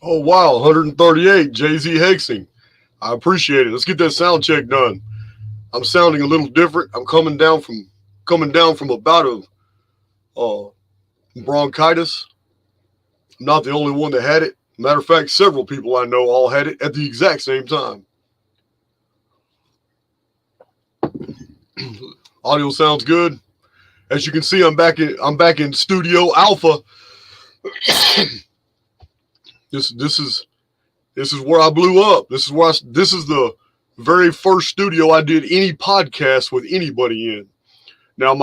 Oh, wow, 138, Jay-Z Hexing. I appreciate it. Let's get that sound check done. I'm sounding a little different. I'm coming down from a bout of bronchitis. I'm not the only one that had it. Matter of fact, several people I know all had it at the exact same time. Audio sounds good. As you can see, I'm back in Studio Alpha. This is where I blew up. This is the very first studio I did any podcast with anybody in. Now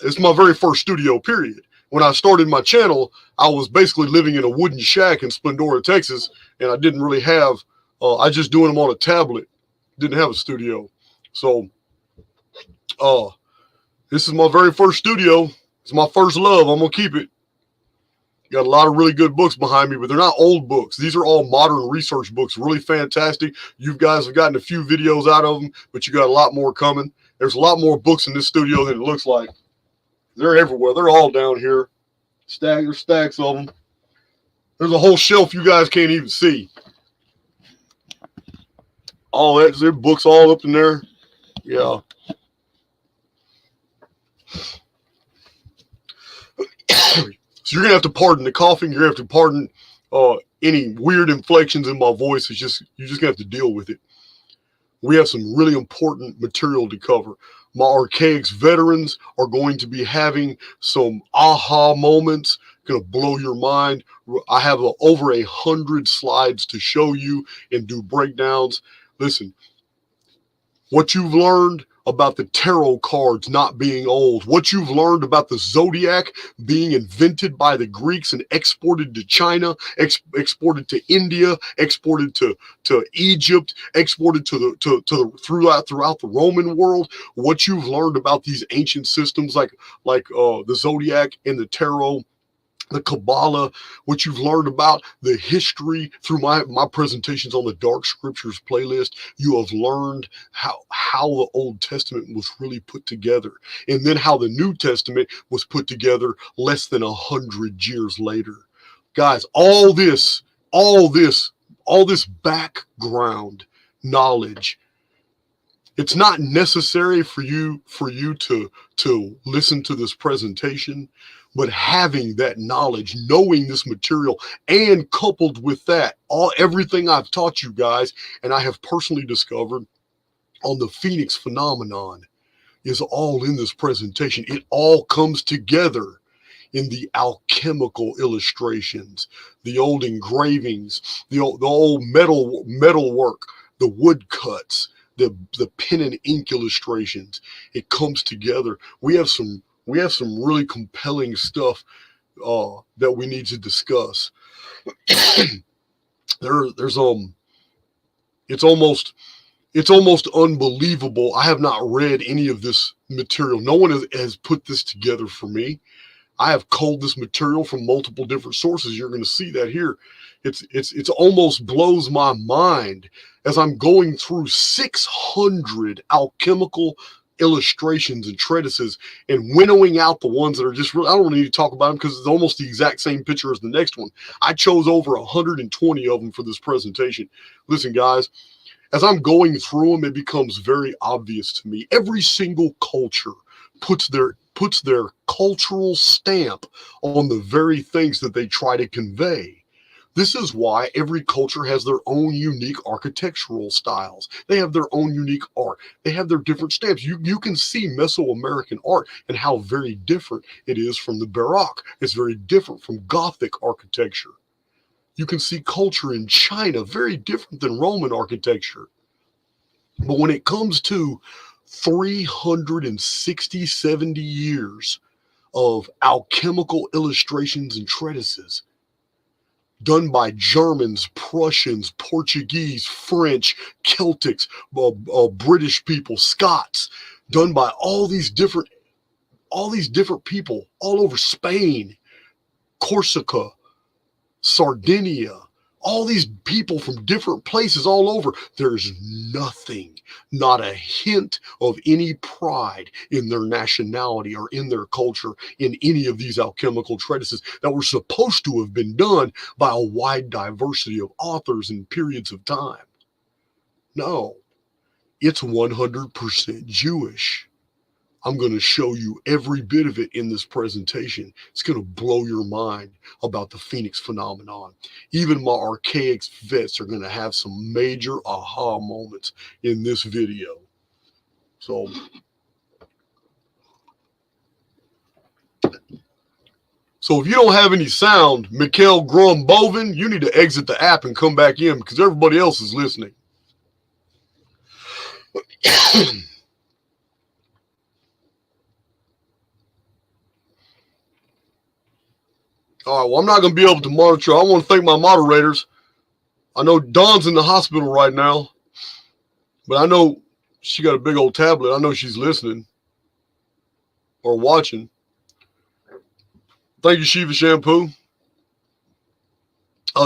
it's my very first studio, period. When I started my channel, I was basically living in a wooden shack in Splendora, Texas, and I didn't really have I just doing them on a tablet. Didn't have a studio. So this is my very first studio. It's my first love. I'm gonna keep it. Got a lot of really good books behind me, but they're not old books. These are all modern research books, really fantastic. You guys have gotten a few videos out of them, but you got a lot more coming. There's a lot more books in this studio than it looks like. They're everywhere. They're all down here. There's stacks of them. There's a whole shelf you guys can't even see. All that, there's books all up in there. Yeah. So you're going to have to pardon the coughing. You're going to have to pardon any weird inflections in my voice. You're just going to have to deal with it. We have some really important material to cover. My Archaics veterans are going to be having some aha moments, going to blow your mind. I have over 100 slides to show you and do breakdowns. Listen, what you've learned about the tarot cards not being old, what you've learned about the zodiac being invented by the Greeks and exported to China, exported to India, exported to Egypt, exported throughout the Roman world, what you've learned about these ancient systems like the zodiac and the tarot, the Kabbalah, what you've learned about the history through my presentations on the Dark Scriptures playlist. You have learned how the Old Testament was really put together, and then how the New Testament was put together less than 100 years later. Guys, all this background knowledge, it's not necessary for you to listen to this presentation, but having that knowledge, knowing this material, and coupled with that, everything I've taught you guys, and I have personally discovered on the Phoenix phenomenon, is all in this presentation. It all comes together in the alchemical illustrations, the old engravings, the old metal work, the woodcuts, the pen and ink illustrations. It comes together. We have some really compelling stuff that we need to discuss. It's almost unbelievable. I have not read any of this material. No one has put this together for me. I have culled this material from multiple different sources. You're going to see that here. It's almost blows my mind as I'm going through 600 alchemical illustrations and treatises and winnowing out the ones that are just really, I don't need to talk about them because it's almost the exact same picture as the next one. I chose over 120 of them for this presentation. Listen, guys, as I'm going through them, it becomes very obvious to me. Every single culture puts their cultural stamp on the very things that they try to convey. This is why every culture has their own unique architectural styles. They have their own unique art. They have their different stamps. You can see Mesoamerican art and how very different it is from the Baroque. It's very different from Gothic architecture. You can see culture in China, very different than Roman architecture. But when it comes to 360, 70 years of alchemical illustrations and treatises done by Germans, Prussians, Portuguese, French, Celtics, British people, Scots, done by all these different people all over Spain, Corsica, Sardinia, all these people from different places all over. There's nothing, not a hint of any pride in their nationality or in their culture in any of these alchemical treatises that were supposed to have been done by a wide diversity of authors and periods of time. No, it's 100% Jewish. I'm going to show you every bit of it in this presentation. It's going to blow your mind about the Phoenix phenomenon. Even my archaic vets are going to have some major aha moments in this video. So if you don't have any sound, Mikhail Grum Bovin, you need to exit the app and come back in because everybody else is listening. All right, well, I'm not going to be able to monitor. I want to thank my moderators. I know Dawn's in the hospital right now, but I know she got a big old tablet. I know she's listening or watching. Thank you, Shiva Shampoo.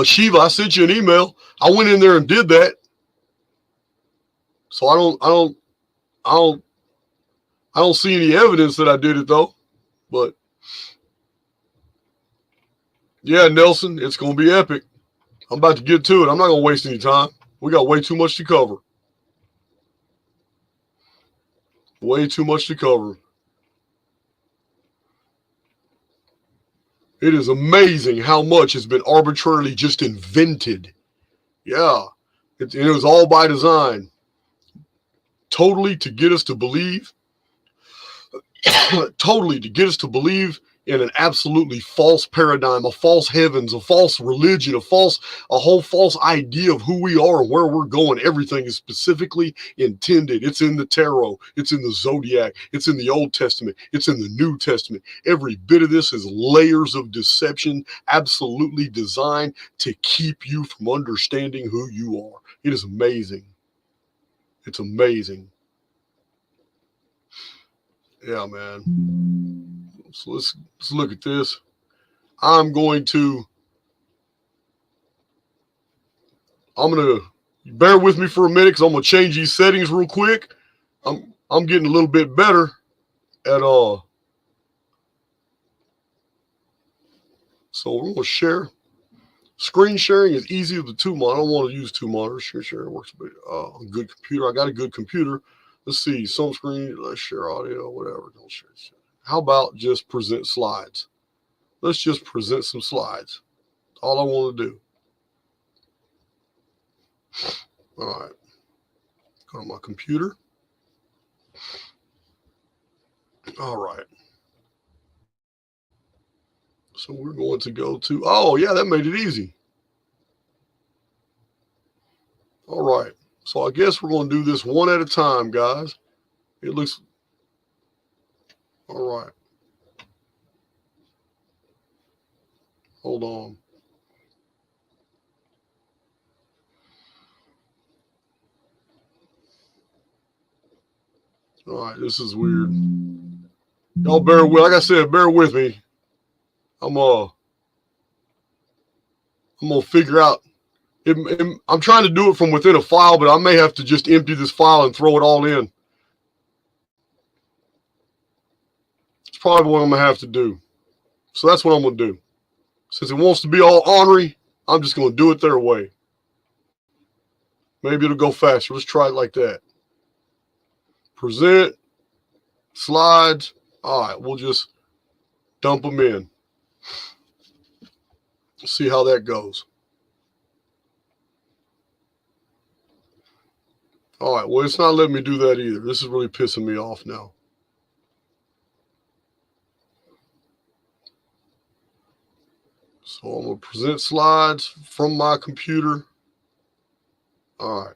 Shiva, I sent you an email. I went in there and did that. So I don't see any evidence that I did it though. But yeah, Nelson, it's going to be epic. I'm about to get to it. I'm not going to waste any time. We got way too much to cover. Way too much to cover. It is amazing how much has been arbitrarily just invented. Yeah. It was all by design. Totally to get us to believe. Totally to get us to believe in an absolutely false paradigm, a false heavens, a false religion, a whole false idea of who we are and where we're going. Everything is specifically intended. It's in the tarot. It's in the zodiac. It's in the Old Testament. It's in the New Testament. Every bit of this is layers of deception, absolutely designed to keep you from understanding who you are. It is amazing. It's amazing. Yeah, man. So let's look at this. I'm going to bear with me for a minute because I'm going to change these settings real quick. I'm getting a little bit better at so we're going to share. Screen sharing is easy with the two monitors. I don't want to use two monitors. Share works better. A good computer. I got a good computer. Let's see. Some screen. Let's share audio. Whatever. Don't share. How about just present slides? Let's just present some slides. All I want to do. All right. Go to my computer. All right. So we're going to go to, oh yeah, that made it easy. All right. So I guess we're going to do this one at a time, guys. It looks, all right. Hold on. All right, this is weird. Y'all bear with, like I said, bear with me. I'm gonna figure out. I'm trying to do it from within a file, but I may have to just empty this file and throw it all in. It's probably what I'm gonna have to do. So that's what I'm gonna do. Since it wants to be all ornery, I'm just gonna do it their way. Maybe it'll go faster. Let's try it like that. Present, slides. All right, we'll just dump them in. See how that goes. All right, well, it's not letting me do that either. This is really pissing me off now. So I'm going to present slides from my computer. All right.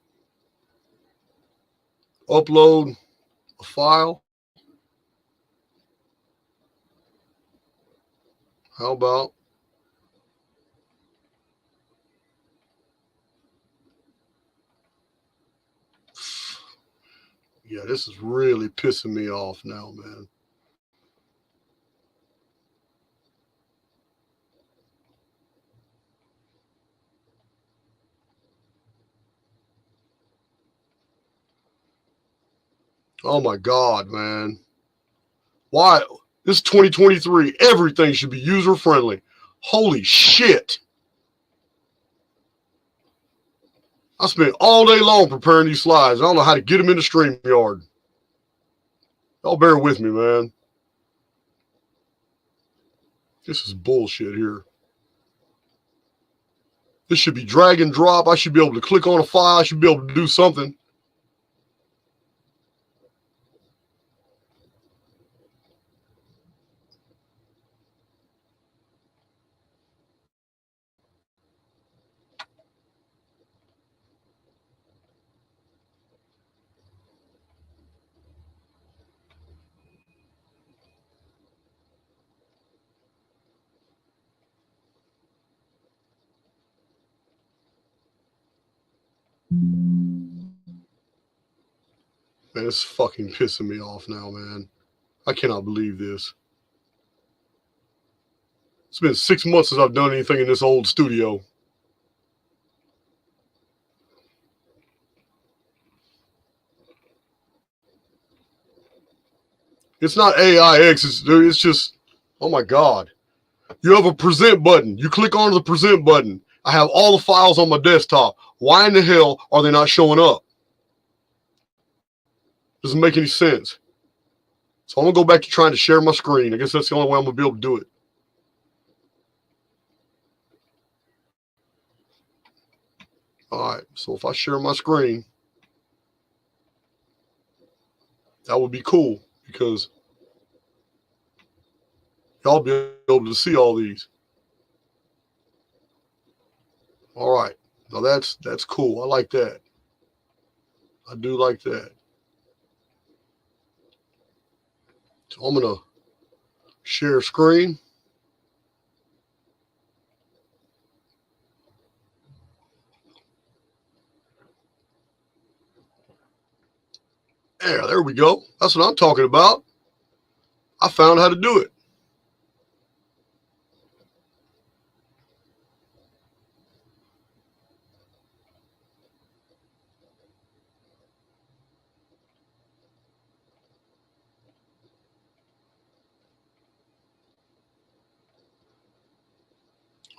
Upload a file. How about yeah, this is really pissing me off now, man. Oh my God, man. Why? This is 2023. Everything should be user friendly. Holy shit. I spent all day long preparing these slides. I don't know how to get them in the StreamYard. Y'all bear with me, man. This is bullshit here. This should be drag and drop. I should be able to click on a file. I should be able to do something. Man, it's fucking pissing me off now, man. I cannot believe this. It's been 6 months since I've done anything in this old studio. It's not AIX. It's just, oh my God. You have a present button. You click on the present button. I have all the files on my desktop. Why in the hell are they not showing up? Doesn't make any sense. So I'm going to go back to trying to share my screen. I guess that's the only way I'm going to be able to do it. All right. So if I share my screen, that would be cool because y'all be able to see all these. All right. Now that's cool. I like that. I do like that. So I'm going to share screen. Yeah, there we go. That's what I'm talking about. I found how to do it.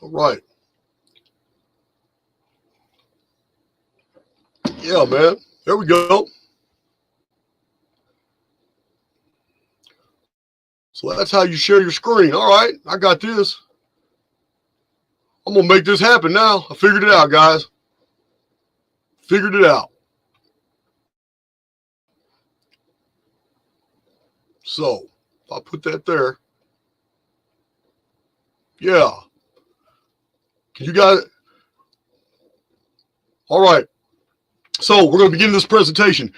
All right. Yeah, man. There we go. So that's how you share your screen. All right. I got this. I'm going to make this happen now. I figured it out, guys. Figured it out. So if I put that there. Yeah. Can you guys? All right. So we're going to begin this presentation.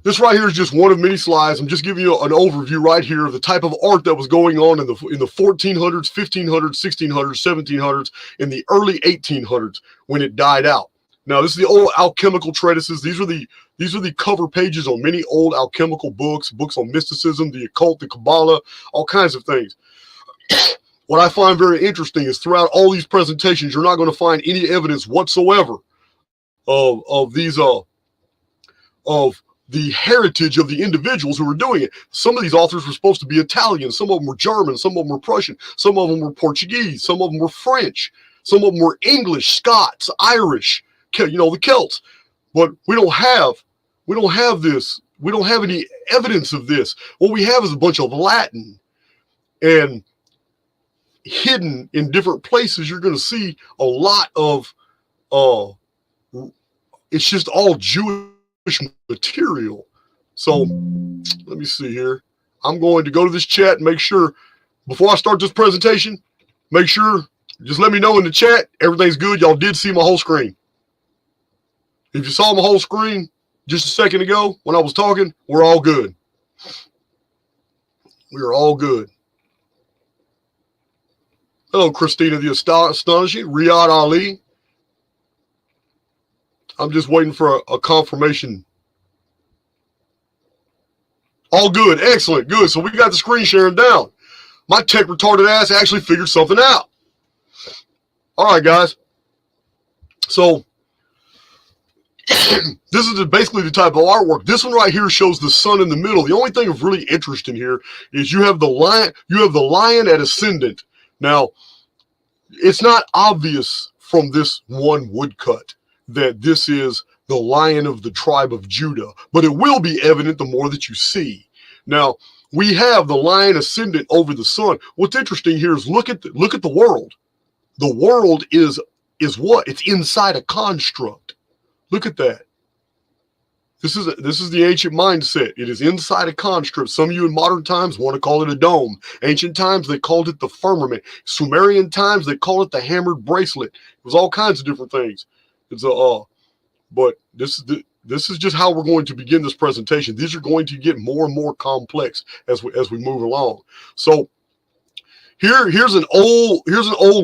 This right here is just one of many slides. I'm just giving you an overview right here of the type of art that was going on in the 1400s, 1500s, 1600s, 1700s, in the early 1800s when it died out. Now, this is the old alchemical treatises. These are the cover pages on many old alchemical books on mysticism, the occult, the Kabbalah, all kinds of things. What I find very interesting is throughout all these presentations, you're not going to find any evidence whatsoever of the heritage of the individuals who were doing it. Some of these authors were supposed to be Italian. Some of them were German. Some of them were Prussian. Some of them were Portuguese. Some of them were French. Some of them were English, Scots, Irish, the Celts. But we don't have this. We don't have any evidence of this. What we have is a bunch of Latin, and hidden in different places, you're going to see a lot of, it's just all Jewish material. So let me see here. I'm going to go to this chat and make sure, before I start this presentation, make sure, just let me know in the chat, everything's good. Y'all did see my whole screen. If you saw my whole screen just a second ago when I was talking, we're all good. We are all good. Hello, Christina the Astonishing, Riyadh Ali. I'm just waiting for a confirmation. All good. Excellent. Good. So we got the screen sharing down. My tech retarded ass actually figured something out. All right, guys. So This is basically the type of artwork. This one right here shows the sun in the middle. The only thing of really interest in here is you have the lion. You have the lion at ascendant. Now, it's not obvious from this one woodcut that this is the lion of the tribe of Judah, but it will be evident the more that you see. Now, we have the lion ascendant over the sun. What's interesting here is look at the world. The world is what? It's inside a construct. Look at that. This is the ancient mindset. It is inside a construct. Some of you in modern times want to call it a dome. Ancient times, they called it the firmament. Sumerian times, they called it the hammered bracelet. It was all kinds of different things. It's but this is just how we're going to begin this presentation. These are going to get more and more complex as we move along. So here's an old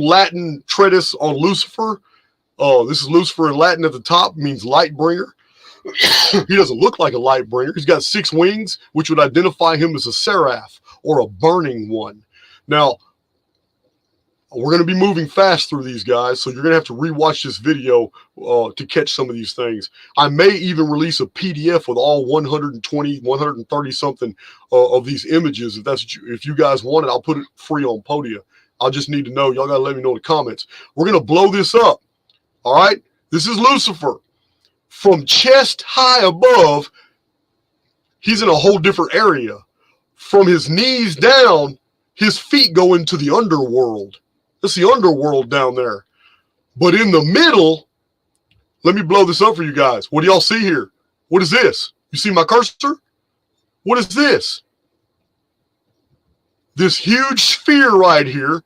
Latin treatise on Lucifer. This is Lucifer in Latin at the top, means light bringer. He doesn't look like a light bringer. He's got 6 wings, which would identify him as a seraph or a burning one. Now, we're going to be moving fast through these guys, so you're going to have to rewatch this video to catch some of these things. I may even release a PDF with all 120, 130 something of these images. If you guys want it, I'll put it free on Podia. I'll just need to know. Y'all got to let me know in the comments. We're going to blow this up. All right? This is Lucifer. From chest high above, he's in a whole different area. From his knees down, his feet go into the underworld. That's the underworld down there. But in the middle, let me blow this up for you guys. What do y'all see here? What is this? You see my cursor? What is this? This huge sphere right here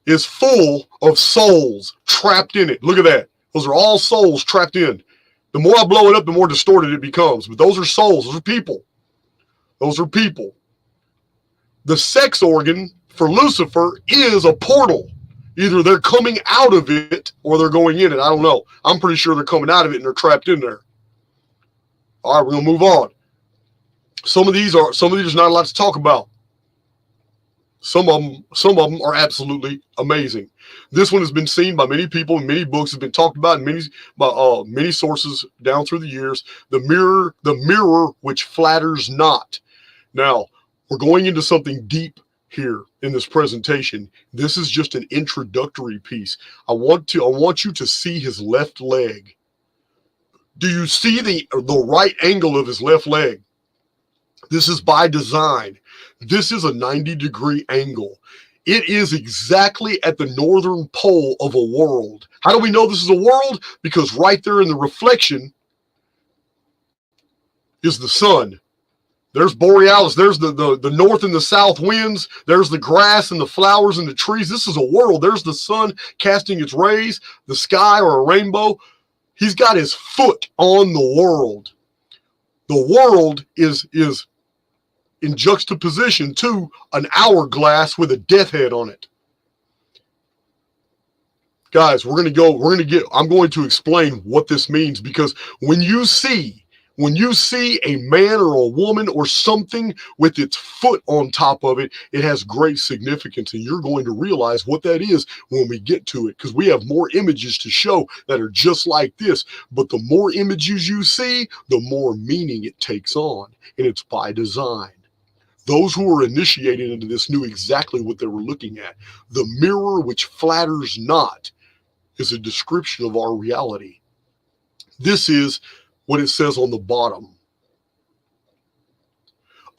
is full of souls trapped in it. Look at that. Those are all souls trapped in. The more I blow it up, the more distorted it becomes. But those are souls. Those are people. Those are people. The sex organ for Lucifer is a portal. Either they're coming out of it or they're going in it. I don't know. I'm pretty sure they're coming out of it and they're trapped in there. All right, we're going to move on. Some of these there's not a lot to talk about. Some of them are absolutely amazing. This one has been seen by many people, and many books have been talked about in many sources down through the years. The mirror which flatters not. Now, we're going into something deep here in this presentation. This is just an introductory piece. I want you to see his left leg. Do you see the right angle of his left leg? This is by design. This is a 90-degree angle. It is exactly at the northern pole of a world. How do we know this is a world? Because right there in the reflection is the sun. There's Borealis. There's the north and the south winds. There's the grass and the flowers and the trees. This is a world. There's the sun casting its rays, the sky or a rainbow. He's got his foot on the world. The world is in juxtaposition to an hourglass with a death head on it. Guys, I'm going to explain what this means, because when you see a man or a woman or something with its foot on top of it, it has great significance, and you're going to realize what that is when we get to it, because we have more images to show that are just like this. But the more images you see, the more meaning it takes on, and it's by design. Those who were initiated into this knew exactly what they were looking at. The mirror which flatters not is a description of our reality. This is what it says on the bottom.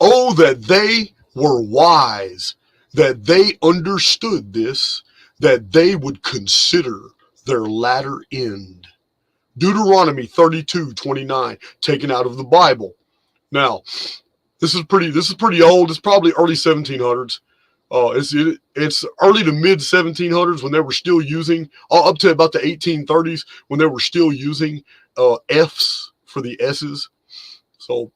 Oh, that they were wise, that they understood this, that they would consider their latter end. Deuteronomy 32:29, taken out of the Bible. Now, this is pretty old. It's probably early 1700s. It's early to mid 1700s when they were still using, up to about the 1830s when they were still using F's for the S's. So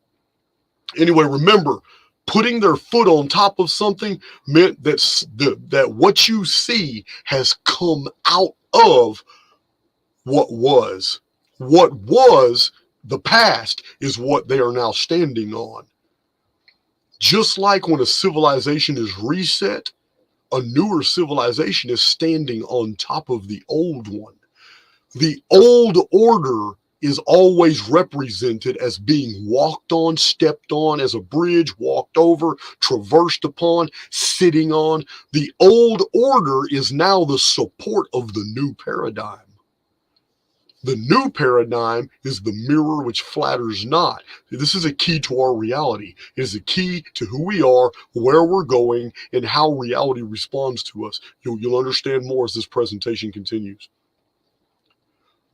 anyway, remember, putting their foot on top of something meant that what you see has come out of what was. What was the past is what they are now standing on. Just like when a civilization is reset, a newer civilization is standing on top of the old one. The old order is always represented as being walked on, stepped on, as a bridge, walked over, traversed upon, sitting on. The old order is now the support of the new paradigm. The new paradigm is the mirror which flatters not. This is a key to our reality. It is a key to who we are, where we're going, and how reality responds to us. You'll understand more as this presentation continues.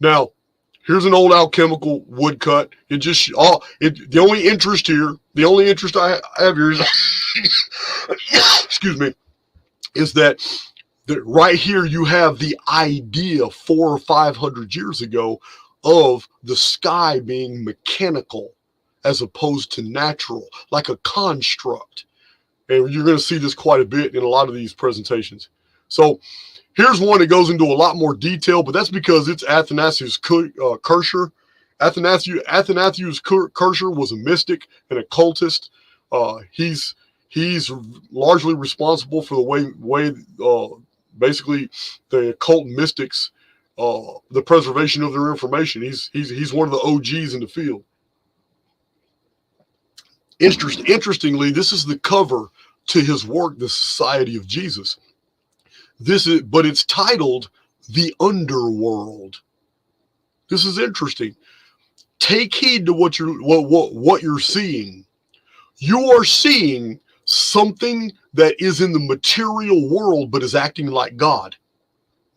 Now, here's an old alchemical woodcut. The only interest here, the only interest I have here is, excuse me, is that right here you have the idea 400 or 500 years ago of the sky being mechanical as opposed to natural, like a construct. And you're going to see this quite a bit in a lot of these presentations. So here's one that goes into a lot more detail, but that's because it's Athanasius Kircher. Athanasius Kircher was a mystic and occultist. He's largely responsible for the way basically the occult mystics, the preservation of their information. He's one of the OGs in the field. Interestingly, this is the cover to his work, The Society of Jesus. But it's titled The Underworld. This is interesting. Take heed to what you're seeing. You are seeing something that is in the material world but is acting like God.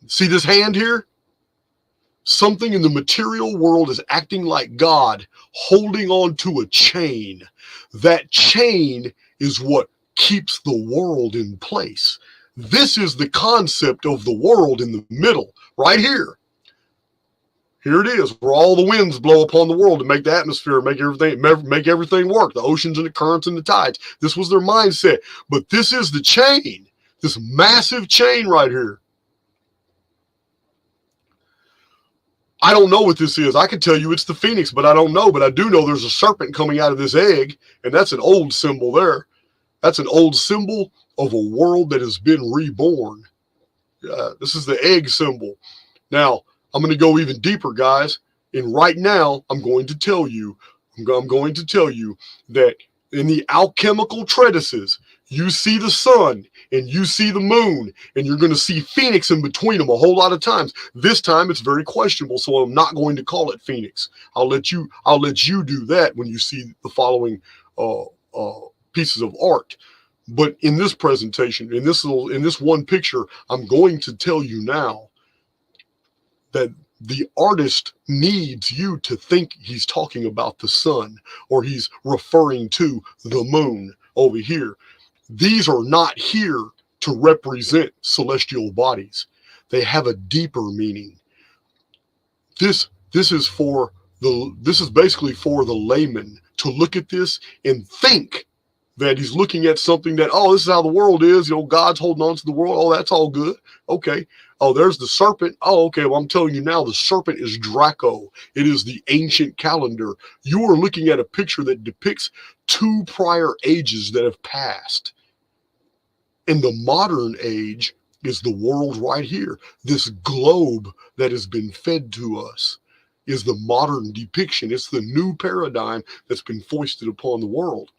See this hand here? Something in the material world is acting like God, holding on to a chain. That chain is what keeps the world in place. This is the concept of the world in the middle, right here. Here it is, where all the winds blow upon the world to make the atmosphere, make everything work, the oceans and the currents and the tides. This was their mindset. But this is the chain, this massive chain right here. I don't know what this is. I can tell you it's the phoenix, but I don't know. But I do know there's a serpent coming out of this egg, and that's an old symbol there. That's an old symbol of a world that has been reborn. This is the egg symbol. Now, I'm going to go even deeper, guys. And right now, I'm going to tell you that in the alchemical treatises, you see the sun and you see the moon, and you're going to see Phoenix in between them a whole lot of times. This time, it's very questionable, so I'm not going to call it Phoenix. I'll let you do that when you see the following pieces of art. But in this presentation, in this one picture, I'm going to tell you now that the artist needs you to think he's talking about the sun, or he's referring to the moon over here. These are not here to represent celestial bodies. They have a deeper meaning. This is basically for the layman to look at this and think that he's looking at something that, oh, this is how the world is. You know, God's holding on to the world. Oh, that's all good. Okay. Oh, there's the serpent. Oh, okay. Well, I'm telling you now, the serpent is Draco. It is the ancient calendar. You are looking at a picture that depicts 2 prior ages that have passed. And the modern age is the world right here. This globe that has been fed to us is the modern depiction. It's the new paradigm that's been foisted upon the world.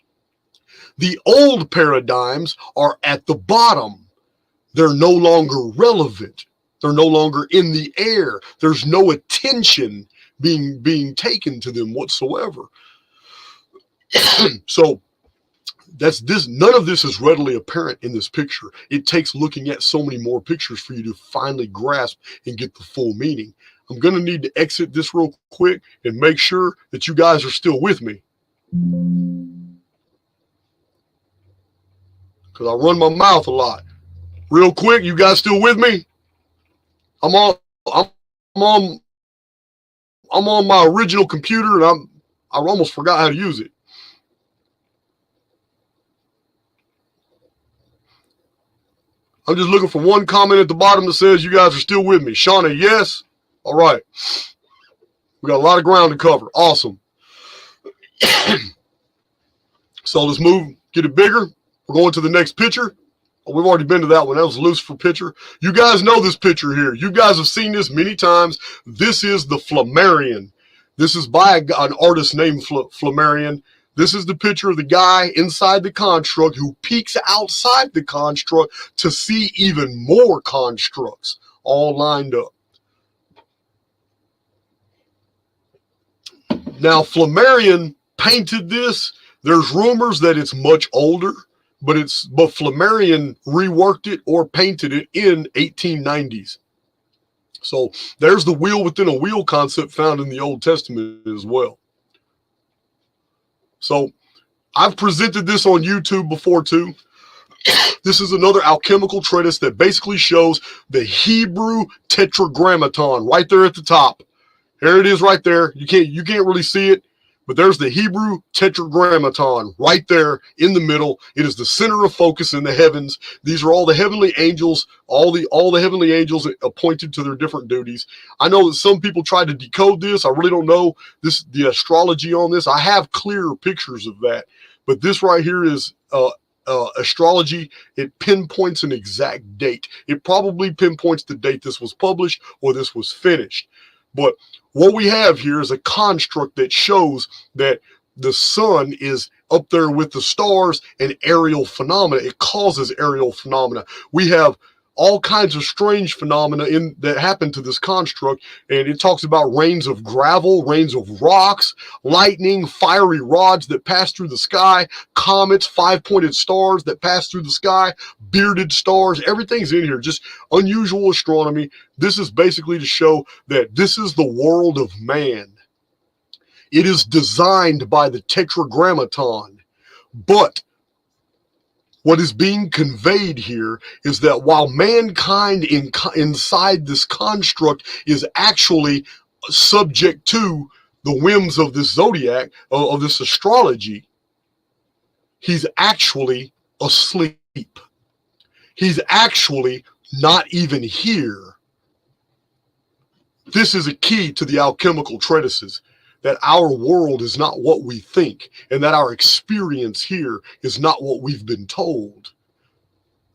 The old paradigms are at the bottom. They're no longer relevant. They're no longer in the air. There's no attention being taken to them whatsoever. So that's this. None of this is readily apparent in this picture. It takes looking at so many more pictures for you to finally grasp and get the full meaning. I'm going to need to exit this real quick and make sure that you guys are still with me, because I run my mouth a lot. Real quick, you guys still with me? I'm on my original computer, and I almost forgot how to use it. I'm just looking for one comment at the bottom that says you guys are still with me. Shauna, yes? All right. We got a lot of ground to cover. Awesome. So let's move, get it bigger. We're going to the next picture. We've already been to that one. That was a Lucifer picture. You guys know this picture here. You guys have seen this many times. This is the Flammarion. This is by an artist named Flammarion. This is the picture of the guy inside the construct who peeks outside the construct to see even more constructs all lined up. Now, Flammarion painted this. There's rumors that it's much older, but Flammarion reworked it or painted it in 1890s. So there's the wheel within a wheel concept found in the Old Testament as well. So I've presented this on YouTube before too. This is another alchemical treatise that basically shows the Hebrew tetragrammaton right there at the top. There it is right there. You can't really see it, but there's the Hebrew tetragrammaton right there in the middle. It is the center of focus in the heavens. These are all the heavenly angels, all the heavenly angels appointed to their different duties. I know that some people try to decode this. I really don't know the astrology on this. I have clear pictures of that, but this right here is astrology. It pinpoints an exact date. It probably pinpoints the date this was published or this was finished. But what we have here is a construct that shows that the sun is up there with the stars and aerial phenomena. It causes aerial phenomena. We have all kinds of strange phenomena that happen to this construct, and it talks about rains of gravel, rains of rocks, lightning, fiery rods that pass through the sky, comets, five-pointed stars that pass through the sky, bearded stars. Everything's in here, just unusual astronomy. This is basically to show that this is the world of man. It is designed by the tetragrammaton, but what is being conveyed here is that while mankind inside this construct is actually subject to the whims of this zodiac, of this astrology, he's actually asleep. He's actually not even here. This is a key to the alchemical treatises, that our world is not what we think, and that our experience here is not what we've been told.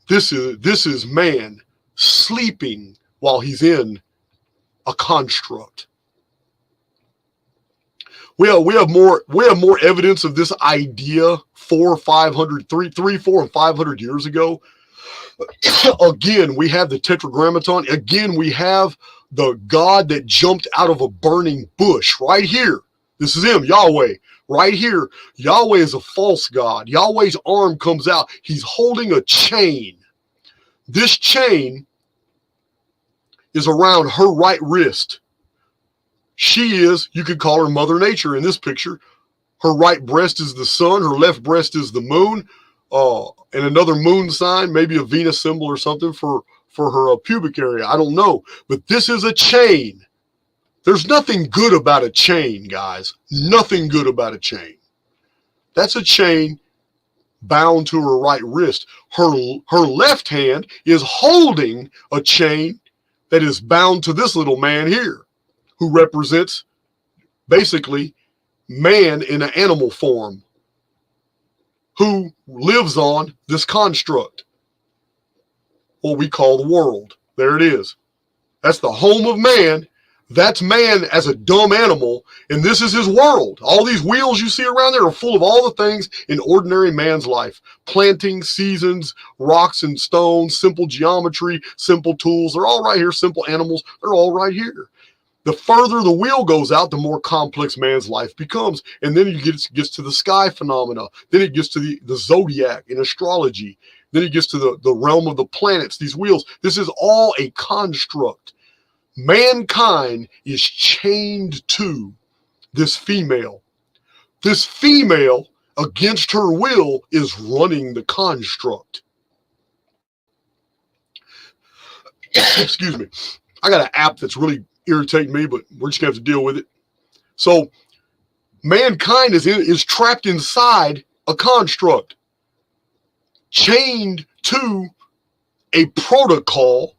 This is man sleeping while he's in a construct. We have more evidence of this idea 300, 4, and 500 years ago. Again, we have the tetragrammaton. Again, we have the God that jumped out of a burning bush right here. This is him, Yahweh, right here. Yahweh is a false God. Yahweh's arm comes out. He's holding a chain. This chain is around her right wrist. She is, you could call her Mother Nature in this picture. Her right breast is the sun. Her left breast is the moon. And another moon sign, maybe a Venus symbol or something for her pubic area. I don't know. But this is a chain. There's nothing good about a chain, guys. Nothing good about a chain. That's a chain bound to her right wrist. Her left hand is holding a chain that is bound to this little man here, who represents basically man in an animal form, who lives on this construct, what we call the world. There it is. That's the home of man. That's man as a dumb animal, and this is his world. All these wheels you see around there are full of all the things in ordinary man's life. Planting, seasons, rocks and stones, simple geometry, simple tools. They're all right here. Simple animals. They're all right here. The further the wheel goes out, the more complex man's life becomes. And then it gets to the sky phenomena. Then it gets to the zodiac in astrology. Then it gets to the realm of the planets, these wheels. This is all a construct. Mankind is chained to this female. This female, against her will, is running the construct. Excuse me. I got an app that's really irritating me, but we're just going to have to deal with it. So, mankind is trapped inside a construct, chained to a protocol,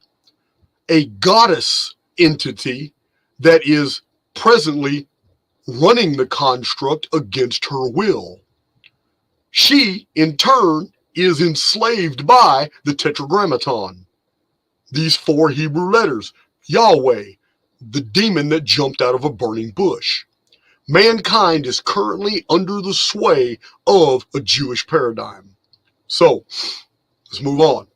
a goddess entity that is presently running the construct against her will. She, in turn, is enslaved by the tetragrammaton. These 4 Hebrew letters, Yahweh, the demon that jumped out of a burning bush. Mankind is currently under the sway of a Jewish paradigm. So, let's move on.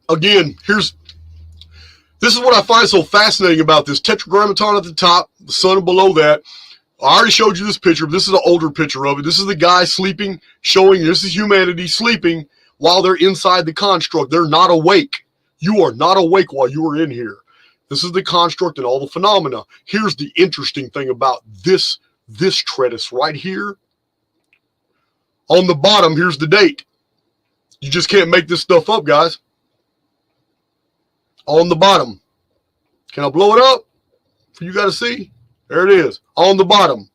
Again, this is what I find so fascinating about this tetragrammaton at the top, the sun below that. I already showed you this picture. This is an older picture of it. This is the guy sleeping, showing this is humanity sleeping while they're inside the construct. They're not awake. You are not awake while you are in here. This is the construct and all the phenomena. Here's the interesting thing about this treatise right here. On the bottom, here's the date. You just can't make this stuff up, guys. On the bottom. Can I blow it up for you guys to see? There it is. On the bottom.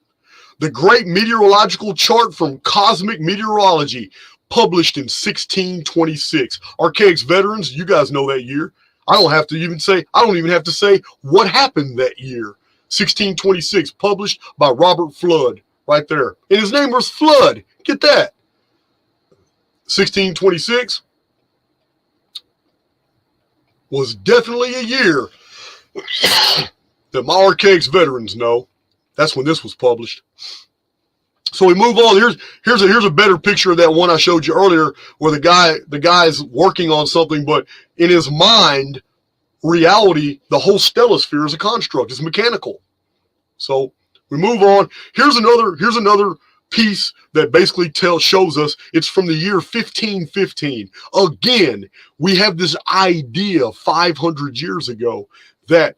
The Great Meteorological Chart from Cosmic Meteorology, published in 1626. Archaics veterans, you guys know that year. I don't even have to say what happened that year. 1626, published by Robert Flood, right there. And his name was Flood. Get that. 1626 was definitely a year that my Archaics veterans know. That's when this was published. So we move on. Here's a better picture of that one I showed you earlier, where the guy's working on something, but in his mind, reality, the whole stellosphere is a construct. It's mechanical. So we move on. Here's another piece that basically shows us it's from the year 1515. Again, we have this idea 500 years ago that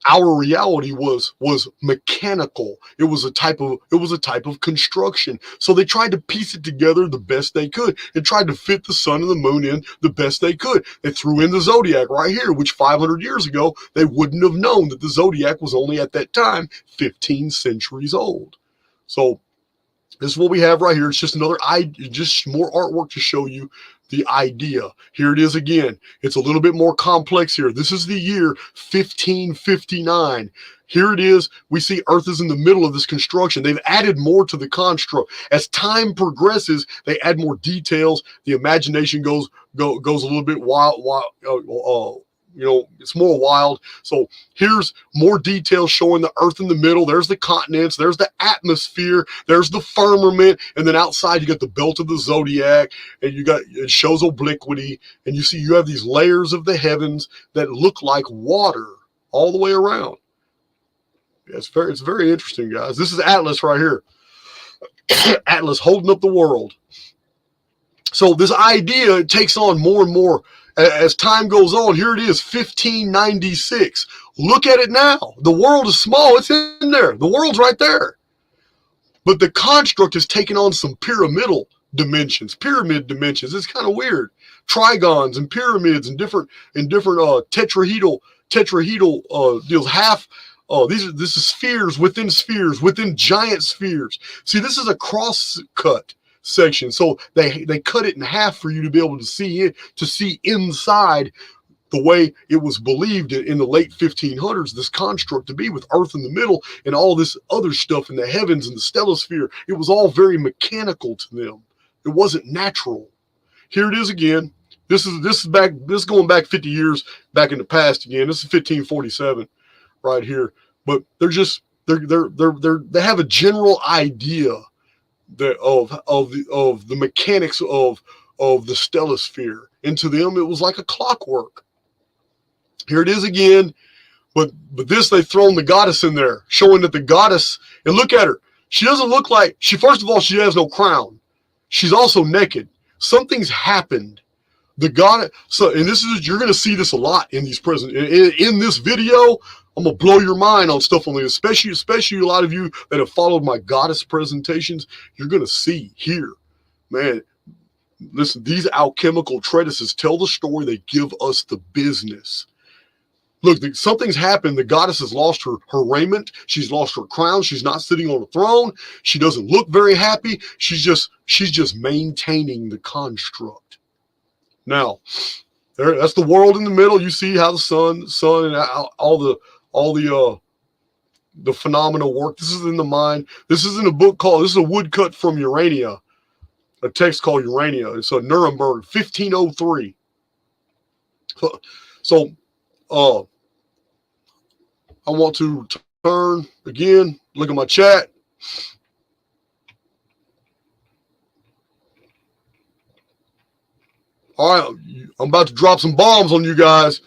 our reality was mechanical. It was a type of construction. So they tried to piece it together the best they could and tried to fit the sun and the moon in the best they could. They threw in the zodiac right here, which 500 years ago they wouldn't have known that the zodiac was only at that time 15 centuries old. So this is what we have right here. It's just just more artwork to show you the idea. Here it is again. It's a little bit more complex here. This is the year 1559. Here it is. We see Earth is in the middle of this construction. They've added more to the construct. As time progresses, they add more details. The imagination goes a little bit wild. It's more wild. So here's more details showing the Earth in the middle. There's the continents. There's the atmosphere. There's the firmament. And then outside, you got the belt of the zodiac. And it shows obliquity. And you have these layers of the heavens that look like water all the way around. It's very interesting, guys. This is Atlas right here. Atlas holding up the world. So this idea, it takes on more and more as time goes on. Here it is, 1596. Look at it now. The world is small. It's in there. The world's right there. But the construct has taken on some pyramid dimensions. It's kind of weird. Trigons and pyramids and different tetrahedral deals. This is spheres within giant spheres. See, this is a cross cut section, so they cut it in half for you to be able to see inside the way it was believed in the late 1500s, this construct to be, with Earth in the middle and all this other stuff in the heavens and the stellosphere. It was all very mechanical to them. It wasn't natural. Here it is again. This is going back 50 years back in the past again. This is 1547 right here. But they have a general idea of the mechanics of the stellosphere, and to them it was like a clockwork. Here it is again, but this, they've thrown the goddess in there, showing that the goddess, and look at her, she doesn't look like, first of all, she has no crown. She's also naked. Something's happened. The goddess, and you're going to see this a lot in these in this video. I'm going to blow your mind on stuff on this, especially a lot of you that have followed my goddess presentations. You're going to see here, man, listen, these alchemical treatises tell the story. They give us the business. Look, something's happened. The goddess has lost her raiment. She's lost her crown. She's not sitting on a throne. She doesn't look very happy. She's just maintaining the construct. Now, that's the world in the middle. You see how the sun and all the the phenomenal work. This is in the mind. This is in a book called, this is a woodcut from Urania, a text called Urania. It's a Nuremberg, 1503. So I want to turn again, look at my chat. All right, I'm about to drop some bombs on you guys.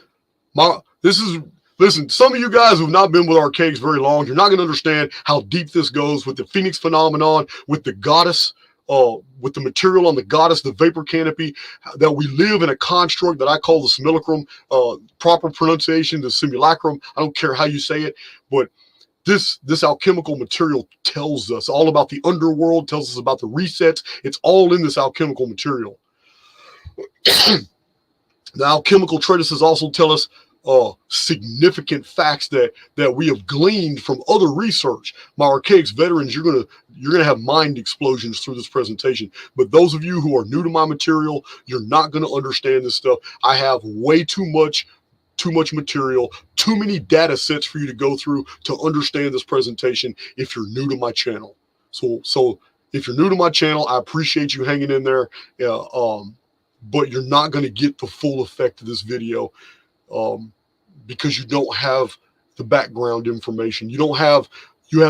Listen, some of you guys who've not been with Archaics very long, you're not going to understand how deep this goes with the Phoenix phenomenon, with the goddess, with the material on the goddess, the vapor canopy, that we live in a construct that I call the simulacrum, proper pronunciation, the simulacrum. I don't care how you say it, but this alchemical material tells us all about the underworld, tells us about the resets. It's all in this alchemical material. The alchemical treatises also tell us significant facts that we have gleaned from other research. My Archaics veterans, you're gonna have mind explosions through this presentation. But those of you who are new to my material, you're not gonna understand this stuff. I have way too much material, too many data sets for you to go through to understand this presentation if you're new to my channel. So if you're new to my channel, I appreciate you hanging in there. But you're not going to get the full effect of this video because you don't have the background information. You have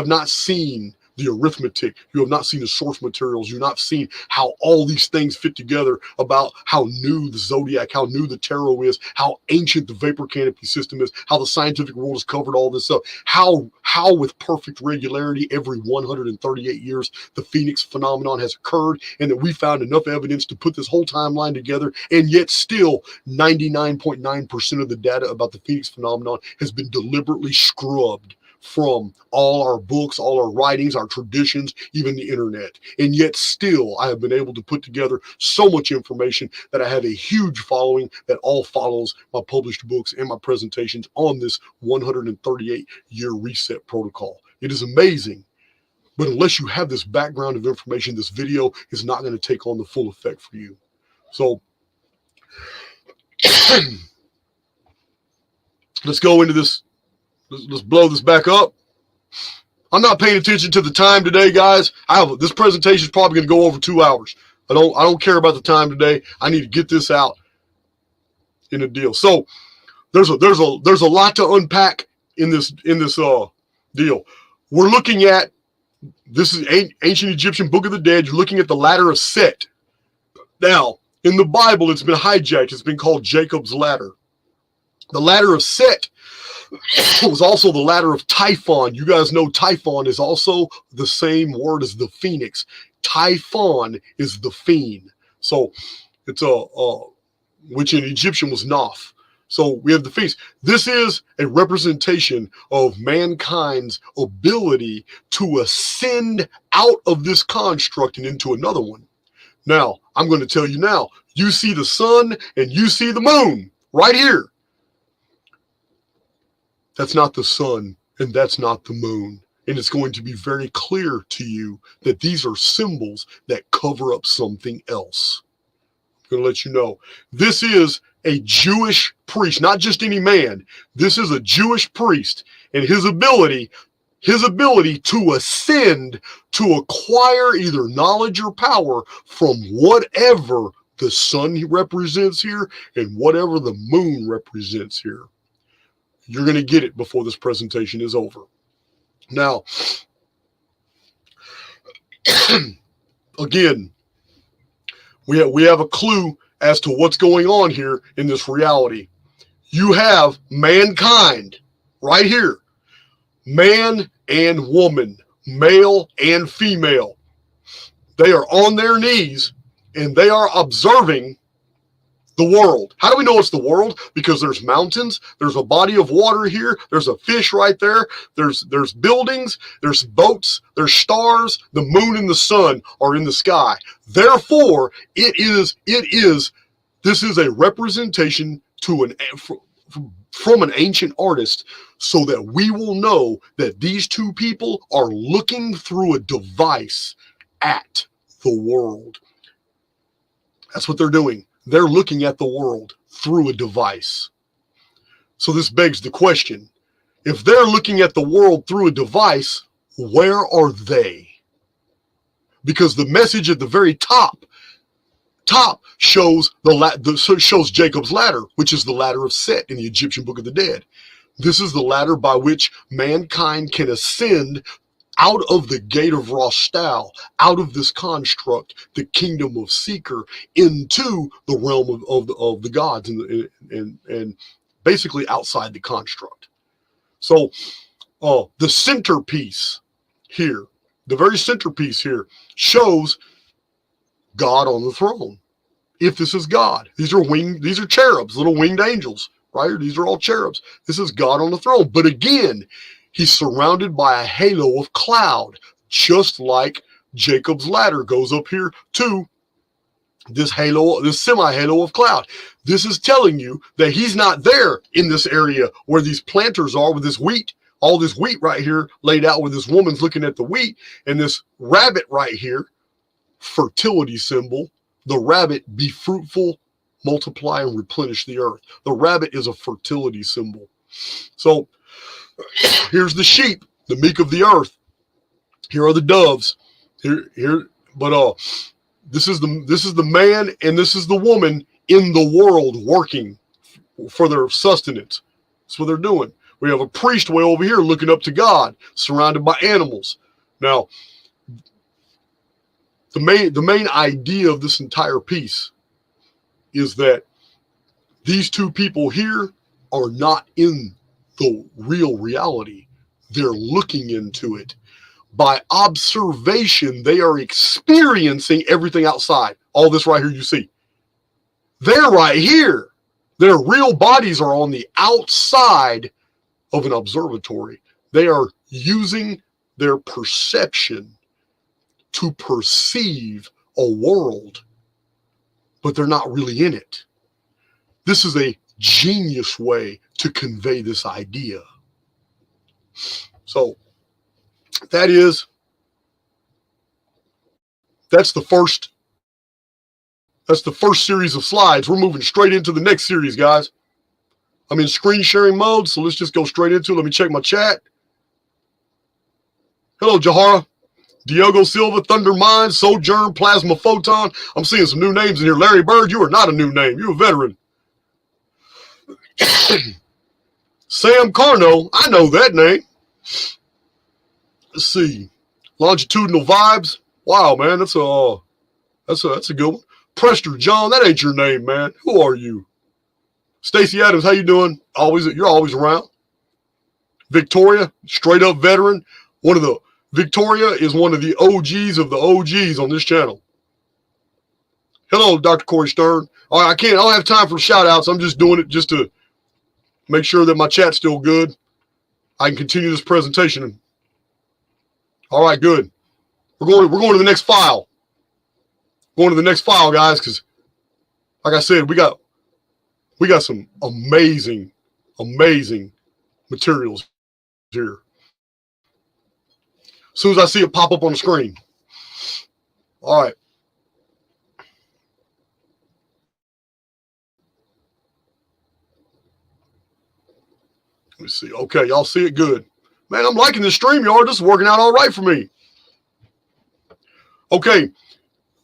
not seen the arithmetic. You have not seen the source materials. You've not seen how all these things fit together, about how new the zodiac, how new the tarot is, how ancient the vapor canopy system is, how the scientific world has covered all this up, how with perfect regularity every 138 years the Phoenix phenomenon has occurred, and that we found enough evidence to put this whole timeline together, and yet still 99.9% of the data about the Phoenix phenomenon has been deliberately scrubbed from all our books, all our writings, our traditions, even the internet. And yet still, I have been able to put together so much information that I have a huge following that all follows my published books and my presentations on this 138-year reset protocol. It is amazing. But unless you have this background of information, this video is not going to take on the full effect for you. So let's go into this. Let's blow this back up. I'm not paying attention to the time today, guys. This presentation is probably going to go over 2 hours. I don't care about the time today. I need to get this out in a deal. So there's a lot to unpack in this deal. We're looking at, this is ancient Egyptian Book of the Dead. You're looking at the ladder of Set. Now, in the Bible, it's been hijacked. It's been called Jacob's ladder. The ladder of Set was also the ladder of Typhon. You guys know Typhon is also the same word as the Phoenix. Typhon is the fiend. So it's which in Egyptian was Naph. So we have the Phoenix. This is a representation of mankind's ability to ascend out of this construct and into another one. Now, I'm going to tell you now, you see the sun and you see the moon right here. That's not the sun, and that's not the moon. And it's going to be very clear to you that these are symbols that cover up something else. I'm going to let you know. This is a Jewish priest, not just any man. This is a Jewish priest, and his ability to ascend, to acquire either knowledge or power from whatever the sun represents here and whatever the moon represents here. You're going to get it before this presentation is over. Now, again, we have a clue as to what's going on here in this reality. You have mankind right here, man and woman, male and female. They are on their knees and they are observing the world. How do we know it's the world? Because there's mountains, there's a body of water here, there's a fish right there, there's buildings, there's boats, there's stars, the moon and the sun are in the sky. Therefore, this is a representation from an ancient artist, so that we will know that these two people are looking through a device at the world. That's what they're doing. They're looking at the world through a device. So this begs the question, If they're looking at the world through a device, where are they? Because the message at the very top shows shows Jacob's ladder, which is the ladder of Set in the Egyptian Book of the Dead. This is the ladder by which mankind can ascend out of the gate of Rostal, out of this construct, the kingdom of Seeker, into the realm of the gods and basically outside the construct. So the centerpiece here, the very centerpiece here, shows God on the throne. If this is God, these are cherubs, little winged angels, right? These are all cherubs. This is God on the throne. But again, he's surrounded by a halo of cloud, just like Jacob's ladder goes up here to this halo, this semi-halo of cloud. This is telling you that he's not there in this area where these planters are with this wheat, all this wheat right here laid out where this woman's looking at the wheat, and this rabbit right here, fertility symbol. The rabbit, be fruitful, multiply, and replenish the earth. The rabbit is a fertility symbol. So here's the sheep, the meek of the earth. Here are the doves. But this is the man and this is the woman in the world working for their sustenance. That's what they're doing. We have a priest way over here looking up to God, surrounded by animals. Now, the main idea of this entire piece is that these two people here are not in the real reality. They're looking into it. By observation, they are experiencing everything outside. All this right here you see. They're right here. Their real bodies are on the outside of an observatory. They are using their perception to perceive a world, but they're not really in it. This is a genius way to convey this idea. So that's the first series of slides. We're moving straight into the next series, guys. I'm in screen sharing mode, so let's just go straight into it. Let me check my chat. Hello, Jahara. Diogo Silva, Thunder Mind, Sojourn, Plasma Photon. I'm seeing some new names in here. Larry Bird, you are not a new name. You're a veteran. Sam Carno, I know that name. Let's see. Longitudinal Vibes. Wow, man, that's a good one. Prester John, that ain't your name, man. Who are you? Stacy Adams, how you doing? You're always around. Victoria, straight up veteran. Victoria is one of the OGs of the OGs on this channel. Hello, Dr. Corey Stern. All right, I don't have time for shout outs. I'm just doing it just to make sure that my chat's still good. I can continue this presentation. All right, good. We're going to the next file. Going to the next file, guys, because like I said, we got some amazing materials here. As soon as I see it pop up on the screen. All right. Let me see. Okay, y'all see it good. Man, I'm liking this StreamYard. This is working out all right for me. Okay.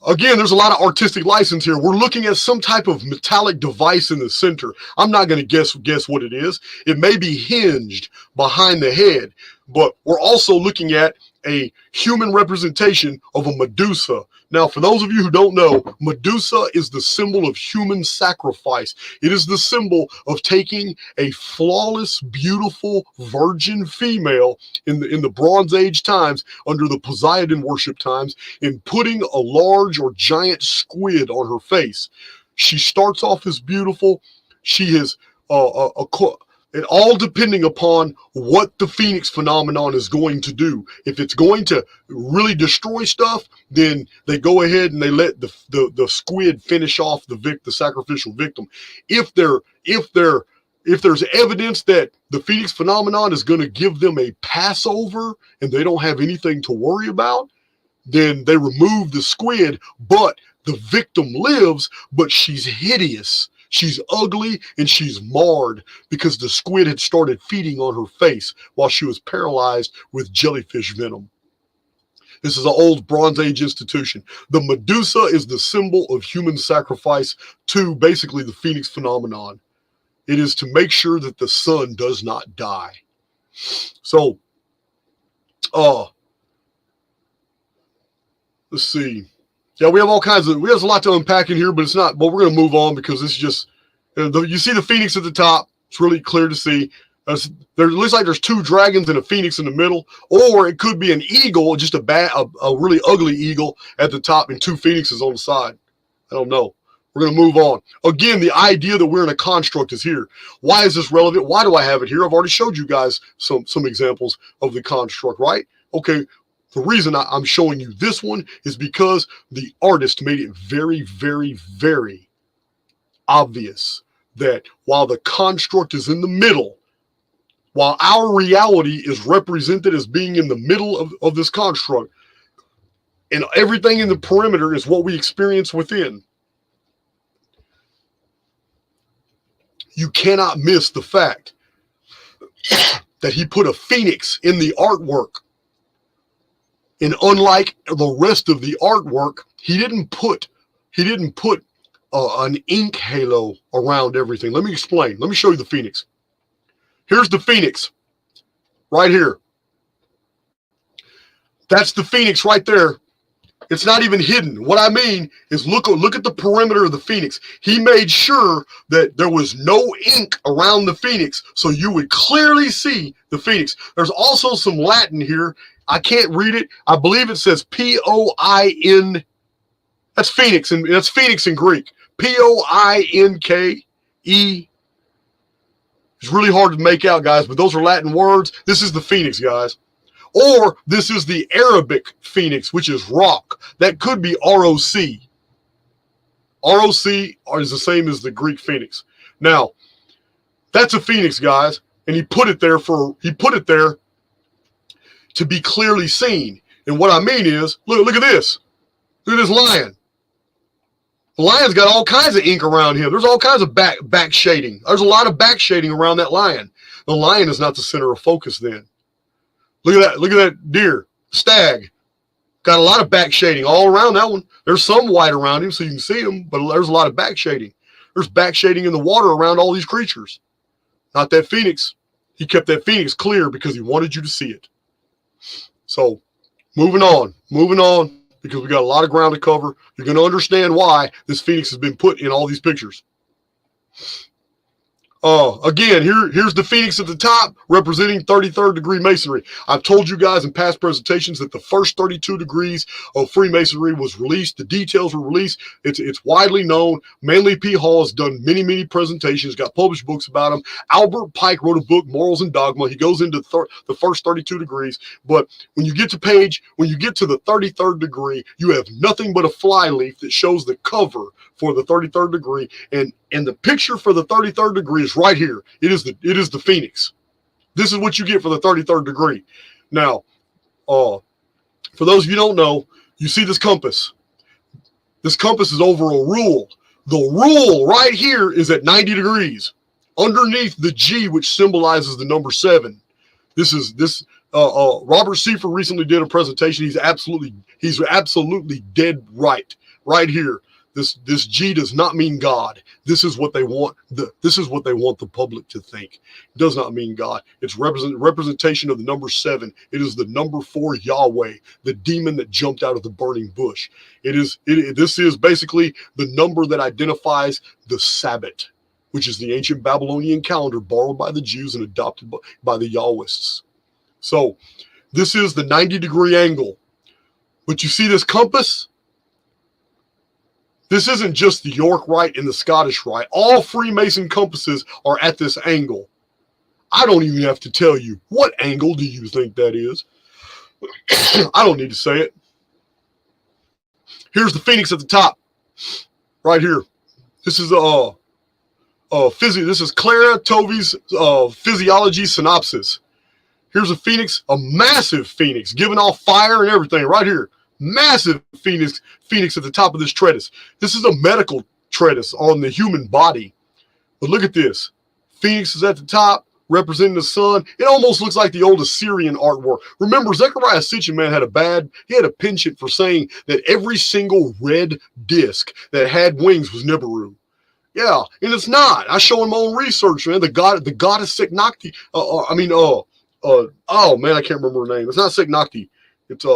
Again, there's a lot of artistic license here. We're looking at some type of metallic device in the center. I'm not going to guess what it is. It may be hinged behind the head, but we're also looking at a human representation of a Medusa. Now, for those of you who don't know, Medusa is the symbol of human sacrifice. It is the symbol of taking a flawless, beautiful virgin female in the Bronze Age times, under the Poseidon worship times, and putting a large or giant squid on her face. She starts off as beautiful. She is and all depending upon what the Phoenix phenomenon is going to do. If it's going to really destroy stuff, then they go ahead and they let the squid finish off the sacrificial victim. If there's evidence that the Phoenix phenomenon is going to give them a Passover and they don't have anything to worry about, then they remove the squid, but the victim lives, but she's hideous. She's ugly and she's marred because the squid had started feeding on her face while she was paralyzed with jellyfish venom. This is an old Bronze Age institution. The Medusa is the symbol of human sacrifice to basically the Phoenix phenomenon. It is to make sure that the sun does not die. So, let's see. Yeah, we have all kinds of, we have a lot to unpack in here, but it's not, but we're going to move on because it's just, you see the Phoenix at the top. It's really clear to see. There looks like there's two dragons and a phoenix in the middle, or it could be an eagle, just a really ugly eagle at the top and two phoenixes on the side. I don't know. We're going to move on. Again, the idea that we're in a construct is here. Why is this relevant? Why do I have it here? I've already showed you guys some examples of the construct, right? Okay, the reason I'm showing you this one is because the artist made it very, very, very obvious that while the construct is in the middle, while our reality is represented as being in the middle of this construct, and everything in the perimeter is what we experience within, you cannot miss the fact that he put a phoenix in the artwork. And unlike the rest of the artwork, he didn't put an ink halo around everything. Let me explain. Let me show you the phoenix. Here's the phoenix right here. That's the phoenix right there. It's not even hidden. What I mean is look at the perimeter of the phoenix. He made sure that there was no ink around the phoenix so you would clearly see the phoenix. There's also some Latin here. I can't read it. I believe it says P-O-I-N. That's phoenix, and that's phoenix in Greek. P-O-I-N-K-E. It's really hard to make out, guys, but those are Latin words. This is the phoenix, guys. Or this is the Arabic phoenix, which is rock. That could be R-O-C. R-O-C is the same as the Greek phoenix. Now, that's a phoenix, guys, and he put it there to be clearly seen. And what I mean is, look at this. Look at this lion. The lion's got all kinds of ink around him. There's all kinds of back shading. There's a lot of back shading around that lion. The lion is not the center of focus then. Look at that. Look at that deer. Stag. Got a lot of back shading all around that one. There's some white around him so you can see him, but there's a lot of back shading. There's back shading in the water around all these creatures. Not that phoenix. He kept that phoenix clear because he wanted you to see it. So, moving on, because we got a lot of ground to cover. You're going to understand why this phoenix has been put in all these pictures. Again, here's the phoenix at the top representing 33rd degree masonry. I've told you guys in past presentations that the first 32 degrees of Freemasonry was released. The details were released. It's widely known. Manly P. Hall has done many presentations, got published books about them. Albert Pike wrote a book, Morals and Dogma. He goes into the first 32 degrees. But when you get to the 33rd degree, you have nothing but a fly leaf that shows the cover for the 33rd degree. And the picture for the 33rd degree is right here. It is the phoenix. This is what you get for the 33rd degree. Now, for those of you who don't know, you see this compass. This compass is over a rule. The rule right here is at 90 degrees. Underneath the G, which symbolizes the number 7. Robert Seifer recently did a presentation. He's absolutely dead right. Right here. This G does not mean God. This is what they want. This is what they want the public to think. It does not mean God. It's representation of the number 7. It is the number 4 Yahweh, the demon that jumped out of the burning bush. This is basically the number that identifies the Sabbath, which is the ancient Babylonian calendar borrowed by the Jews and adopted by the Yahwists. So this is the 90-degree angle. But you see this compass? This isn't just the York Rite and the Scottish Rite. All Freemason compasses are at this angle. I don't even have to tell you. What angle do you think that is? I don't need to say it. Here's the phoenix at the top. Right here. This is this is Clara Tovey's physiology synopsis. Here's a phoenix, a massive phoenix, giving off fire and everything right here. Massive phoenix at the top of this treatise. This is a medical treatise on the human body. But look at this. Phoenix is at the top, representing the sun. It almost looks like the old Assyrian artwork. Remember, Zechariah Sitchin had a penchant for saying that every single red disc that had wings was Nibiru. Yeah, and it's not. I show in my own research, man. The goddess Seknakti. Oh man, I can't remember her name. It's not Seknakti. It's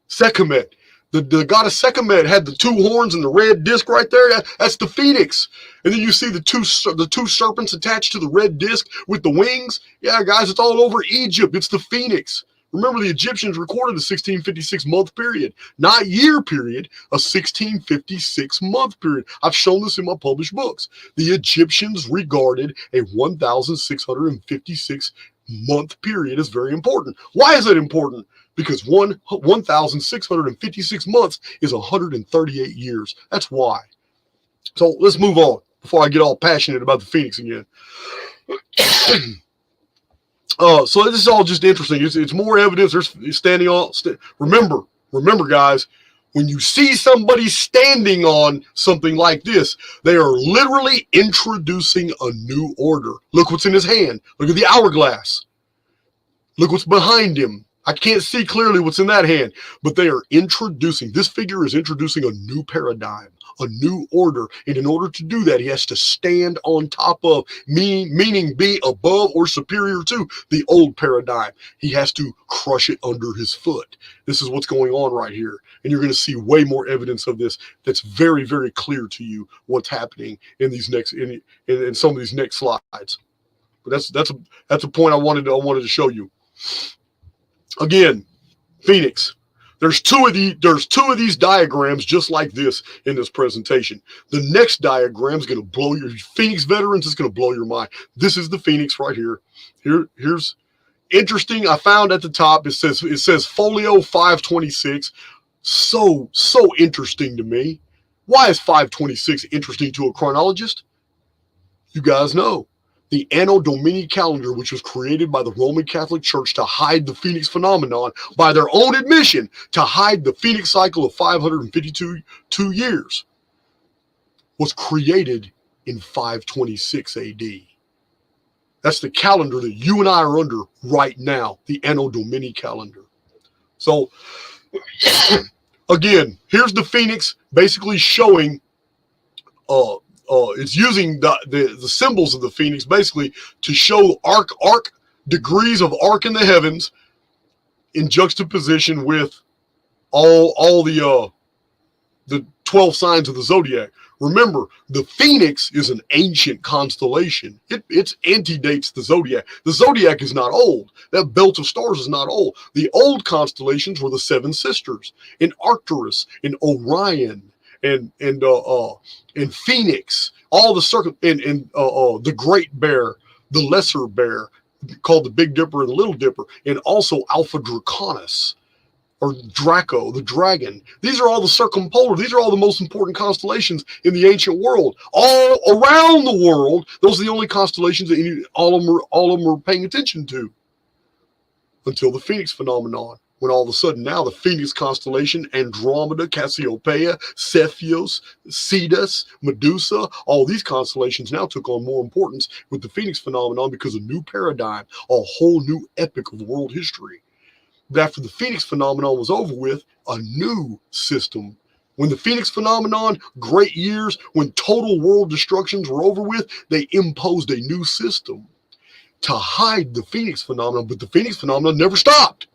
Sekhmet. The goddess Sekhmet had the two horns and the red disc right there. That's the phoenix. And then you see the two serpents attached to the red disc with the wings. Yeah, guys, it's all over Egypt. It's the phoenix. Remember, the Egyptians recorded a 1656 month period, not year period, a 1656 month period. I've shown this in my published books. The Egyptians regarded a 1656 month period as very important. Why is it important? Because 1,656 months is 138 years. That's why. So let's move on before I get all passionate about the Phoenix again. So this is all just interesting. It's more evidence. There's standing on. Remember, guys, when you see somebody standing on something like this, they are literally introducing a new order. Look what's in his hand. Look at the hourglass. Look what's behind him. I can't see clearly what's in that hand, but this figure is introducing a new paradigm, a new order. And in order to do that, he has to stand on top of, meaning be above or superior to the old paradigm. He has to crush it under his foot. This is what's going on right here. And you're going to see way more evidence of this that's very, very clear to you what's happening in these in some of these next slides. But that's a point I wanted to show you. Again, Phoenix. There's two of these diagrams just like this in this presentation. The next diagram is going to blow your Phoenix veterans. It's going to blow your mind. This is the Phoenix right here. Here's interesting. I found at the top it says Folio 526. So interesting to me. Why is 526 interesting to a chronologist? You guys know. The Anno Domini calendar, which was created by the Roman Catholic Church to hide the Phoenix phenomenon, by their own admission, to hide the Phoenix cycle of 552 years, was created in 526 AD. That's the calendar that you and I are under right now, the Anno Domini calendar. So, again, here's the Phoenix basically showing it's using the symbols of the Phoenix basically to show arc degrees of arc in the heavens in juxtaposition with all the 12 signs of the zodiac. Remember, the Phoenix is an ancient constellation. It antedates the zodiac. The zodiac is not old. That belt of stars is not old. The old constellations were the Seven Sisters, and Arcturus, and Orion, and Phoenix, all the the Great Bear, the Lesser Bear, called the Big Dipper and the Little Dipper, and also Alpha Draconis, or Draco, the dragon. These are all the circumpolar. These are all the most important constellations in the ancient world. All around the world, those are the only constellations that all of them are paying attention to. Until the Phoenix phenomenon, when all of a sudden now the Phoenix constellation, Andromeda, Cassiopeia, Cepheus, Cetus, Medusa, all these constellations now took on more importance with the Phoenix phenomenon because of a new paradigm, a whole new epic of world history. But after the Phoenix phenomenon was over with, a new system. When the Phoenix phenomenon, great years, when total world destructions were over with, they imposed a new system to hide the Phoenix phenomenon, but the Phoenix phenomenon never stopped.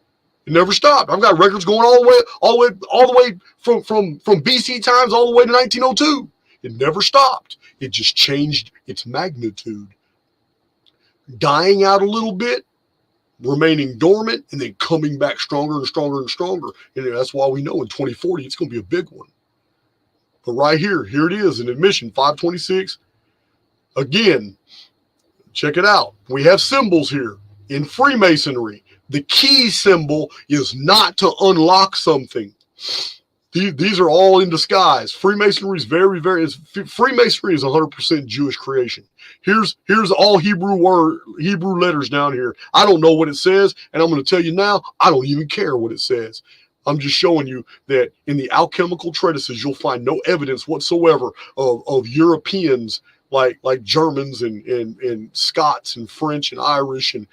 It never stopped. I've got records going all the way from BC times all the way to 1902. It never stopped. It just changed its magnitude, dying out a little bit, remaining dormant, and then coming back stronger and stronger and stronger. And that's why we know in 2040 it's going to be a big one. But right here it is, an admission 526. Again, check it out. We have symbols here in Freemasonry. The key symbol is not to unlock something. These are all in disguise. Freemasonry is Freemasonry is 100% Jewish creation. Here's all Hebrew letters down here. I don't know what it says, and I'm going to tell you now, I don't even care what it says. I'm just showing you that in the alchemical treatises, you'll find no evidence whatsoever of Europeans like Germans and Scots and French and Irish and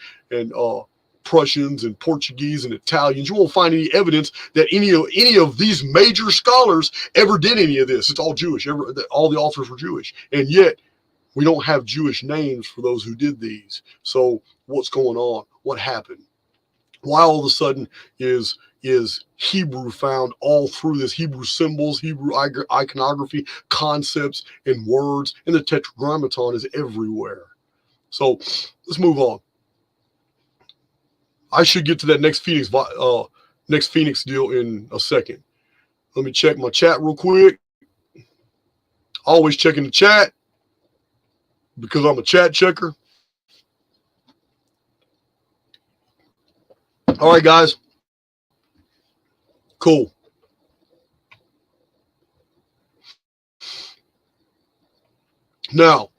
Prussians and Portuguese and Italians. You won't find any evidence that any of these major scholars ever did any of this. It's all Jewish. All the authors were Jewish, and yet we don't have Jewish names for those who did these. So what's going on? What happened? Why all of a sudden is Hebrew found all through this? Hebrew symbols, Hebrew iconography, concepts, and words, and the Tetragrammaton is everywhere. So let's move on. I should get to that next Phoenix deal in a second. Let me check my chat real quick. Always checking the chat because I'm a chat checker. All right, guys. Cool. Now,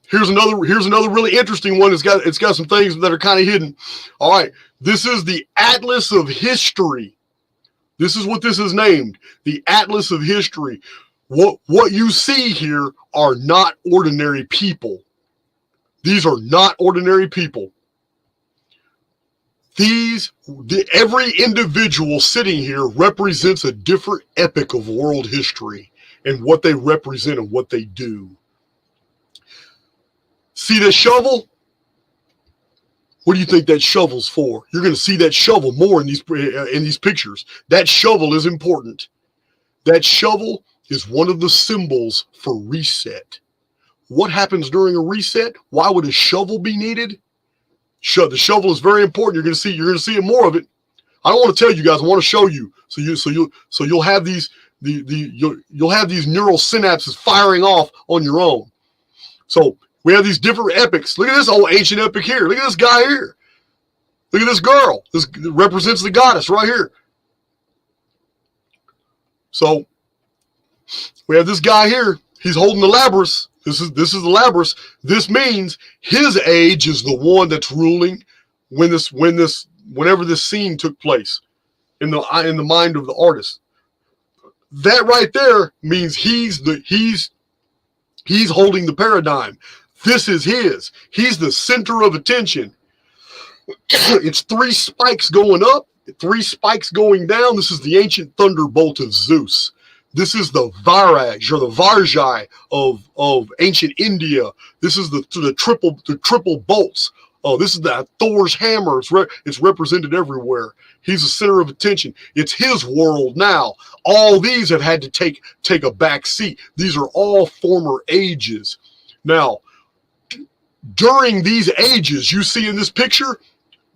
here's another really interesting one. It's got some things that are kind of hidden. All right, this is the Atlas of History. This is what this is named, the Atlas of History. What you see here are not ordinary people. These are not ordinary people. Every individual sitting here represents a different epoch of world history and what they represent and what they do. See this shovel? What do you think that shovel's for? You're going to see that shovel more in these pictures. That shovel is important. That shovel is one of the symbols for reset. What happens during a reset? Why would a shovel be needed? The shovel is very important. You're going to see more of it. I don't want to tell you guys. I want to show you. So you'll have these you'll have these neural synapses firing off on your own. So we have these different epics. Look at this old ancient epic here. Look at this guy here. Look at this girl. This represents the goddess right here. So we have this guy here. He's holding the labrys. This is the labrys. This means his age is the one that's ruling whenever this scene took place in the mind of the artist. That right there means he's holding the paradigm. This is his. He's the center of attention. It's 3 spikes going up, 3 spikes going down. This is the ancient thunderbolt of Zeus. This is the Viraj or the Varjai of ancient India. This is the triple bolts. Oh, this is the Thor's hammer. It's represented everywhere. He's the center of attention. It's his world now. All these have had to take a back seat. These are all former ages. Now, during these ages, you see in this picture,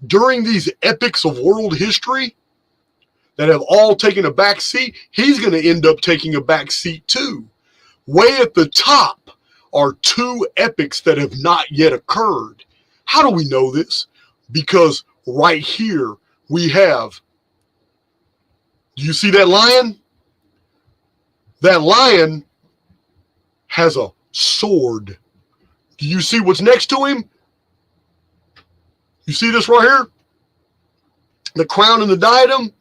during these epics of world history that have all taken a back seat, he's going to end up taking a back seat too. Way at the top are 2 epics that have not yet occurred. How do we know this? Because right here we have, do you see that lion? That lion has a sword. Do you see what's next to him? You see this right here? The crown and the diadem?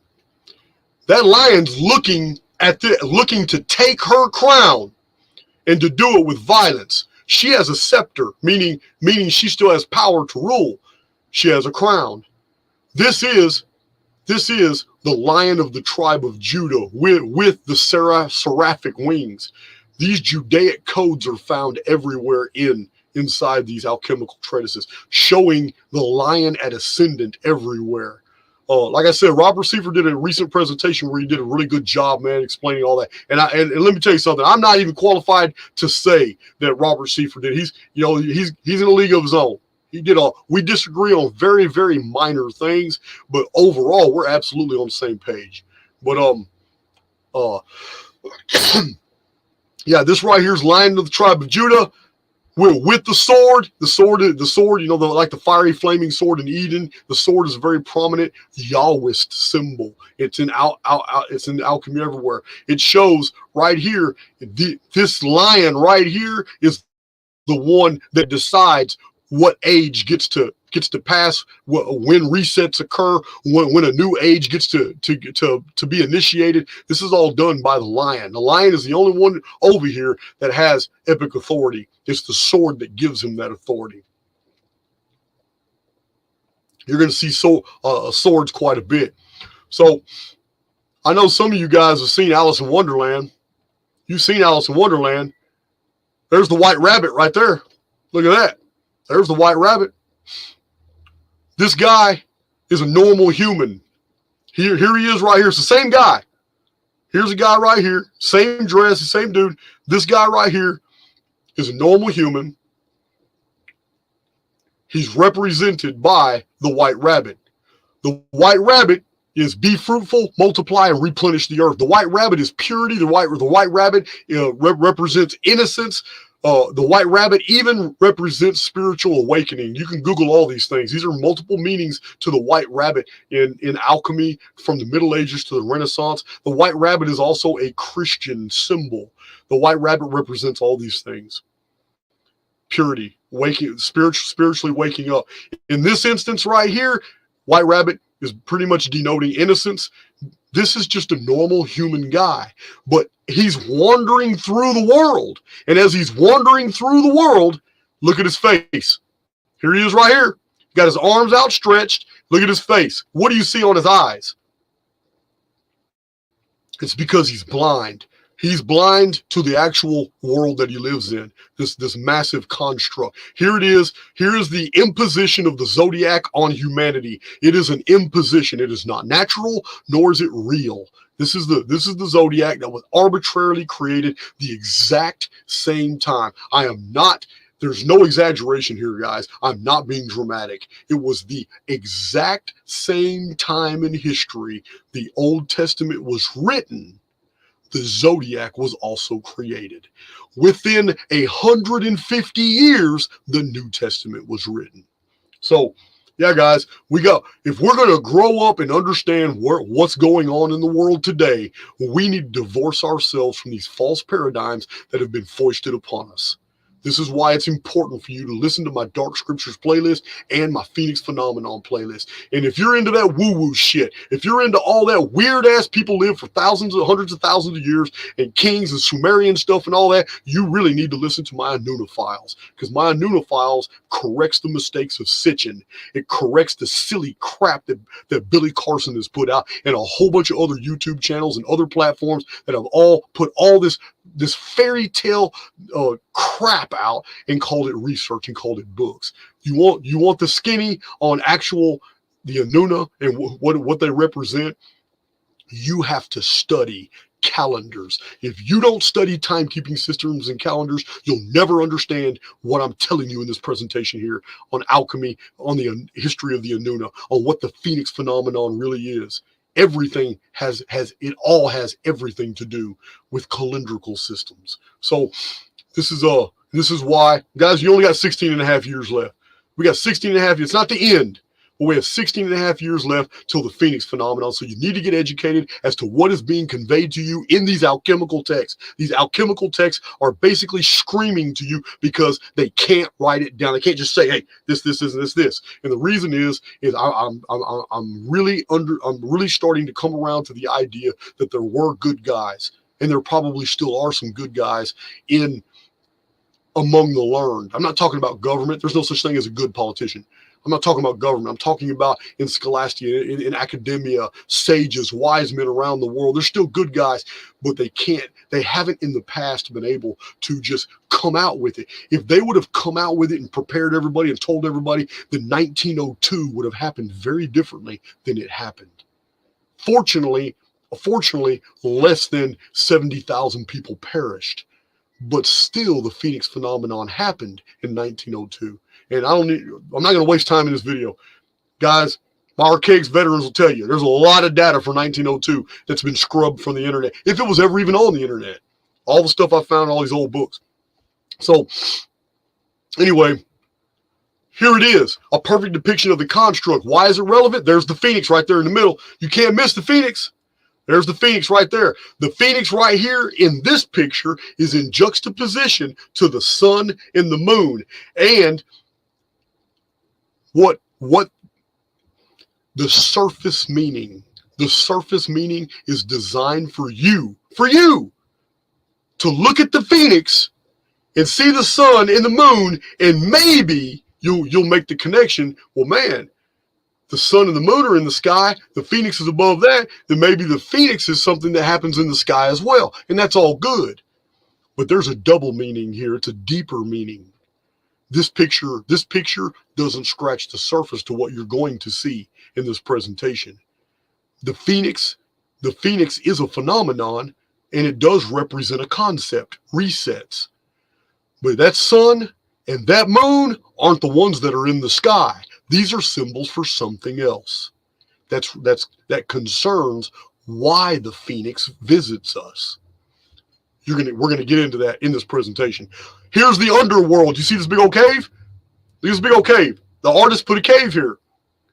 That lion's looking to take her crown and to do it with violence. She has a scepter, meaning she still has power to rule. She has a crown. This is the lion of the tribe of Judah with the seraphic wings. These Judaic codes are found everywhere inside these alchemical treatises, showing the lion at ascendant everywhere. Like I said, Robert Seifer did a recent presentation where he did a really good job, man, explaining all that. And let me tell you something. I'm not even qualified to say that Robert Seifer did. He's in a league of his own. We disagree on very, very minor things, but overall, we're absolutely on the same page. But yeah, this right here is Lion of the tribe of Judah. With the sword, like the fiery flaming sword in Eden, the sword is a very prominent Yahwist symbol. It's in alchemy everywhere. It shows right here, this lion right here is the one that decides what age gets to pass, when resets occur, when a new age gets to be initiated. This is all done by the lion. The lion is the only one over here that has epic authority. It's the sword that gives him that authority. You're going to see swords quite a bit. So I know some of you guys have seen Alice in Wonderland. You've seen Alice in Wonderland. There's the white rabbit right there. Look at that. There's the white rabbit. This guy is a normal human. Here he is right here. It's the same guy. Here's a guy right here. Same dress, the same dude. This guy right here is a normal human. He's represented by the white rabbit. The white rabbit is be fruitful, multiply, and replenish the earth. The white rabbit is purity. The white rabbit represents innocence. The white rabbit even represents spiritual awakening. You can Google all these things. These are multiple meanings to the white rabbit in alchemy, from the Middle Ages to the Renaissance. The white rabbit is also a Christian symbol. The white rabbit represents all these things. Purity, waking, spiritually waking up. In this instance right here, white rabbit is pretty much denoting innocence. This is just a normal human guy, but he's wandering through the world. And as he's wandering through the world, look at his face. Here he is right here. Got his arms outstretched. Look at his face. What do you see on his eyes? It's because he's blind. He's blind to the actual world that he lives in, this massive construct. Here it is. Here is the imposition of the zodiac on humanity. It is an imposition. It is not natural, nor is it real. This is the zodiac that was arbitrarily created the exact same time. There's no exaggeration here, guys. I'm not being dramatic. It was the exact same time in history the Old Testament was written. The zodiac was also created. Within 150 years, the New Testament was written. So, yeah, guys, if we're going to grow up and understand what's going on in the world today, we need to divorce ourselves from these false paradigms that have been foisted upon us. This is why it's important for you to listen to my Dark Scriptures playlist and my Phoenix Phenomenon playlist. And if you're into that woo-woo shit, if you're into all that weird-ass people live for hundreds of thousands of years, and kings and Sumerian stuff and all that, you really need to listen to my Anuna Files, because my Anuna Files corrects the mistakes of Sitchin. It corrects the silly crap that Billy Carson has put out, and a whole bunch of other YouTube channels and other platforms that have all put all this fairy tale crap out and called it research and called it books. You want the skinny on the Anuna and what they represent. You have to study calendars. If you don't study timekeeping systems and calendars, you'll never understand what I'm telling you in this presentation here on alchemy, on the history of the Anuna, on what the Phoenix phenomenon really is. Everything has everything to do with calendrical systems. So this is why, guys, you only got 16 and a half years left. We got 16 and a half years. It's not the end, but we have 16 and a half years left till the Phoenix phenomenon. So you need to get educated as to what is being conveyed to you in these alchemical texts. These alchemical texts are basically screaming to you because they can't write it down. They can't just say, hey, this, this. And the reason is I'm really starting to come around to the idea that there were good guys, and there probably still are some good guys among the learned. I'm not talking about government. There's no such thing as a good politician. I'm not talking about government. I'm talking about in Scholastia, in academia, sages, wise men around the world. They're still good guys, but they haven't in the past been able to just come out with it. If they would have come out with it and prepared everybody and told everybody, then 1902 would have happened very differently than it happened. Fortunately, less than 70,000 people perished, but still the Phoenix phenomenon happened in 1902. And I'm not going to waste time in this video. Guys, my Archaics veterans will tell you, there's a lot of data for 1902 that's been scrubbed from the internet, if it was ever even on the internet. All the stuff I found in all these old books. So, anyway, here it is, a perfect depiction of the construct. Why is it relevant? There's the Phoenix right there in the middle. You can't miss the Phoenix. There's the Phoenix right there. The Phoenix right here in this picture is in juxtaposition to the sun and the moon. And what the surface meaning. The surface meaning is designed for you to look at the phoenix and see the sun and the moon, and maybe you'll make the connection. Well, man, the sun and the moon are in the sky, the phoenix is above that, then maybe the phoenix is something that happens in the sky as well, and that's all good. But there's a double meaning here. It's a deeper meaning. This picture doesn't scratch the surface to what you're going to see in this presentation. The phoenix is a phenomenon, and it does represent a concept, resets. But that sun and that moon aren't the ones that are in the sky. These are symbols for something else. That concerns why the phoenix visits us. We're gonna get into that in this presentation. Here's the underworld. You see this big old cave? Look at this big old cave. The artist put a cave here.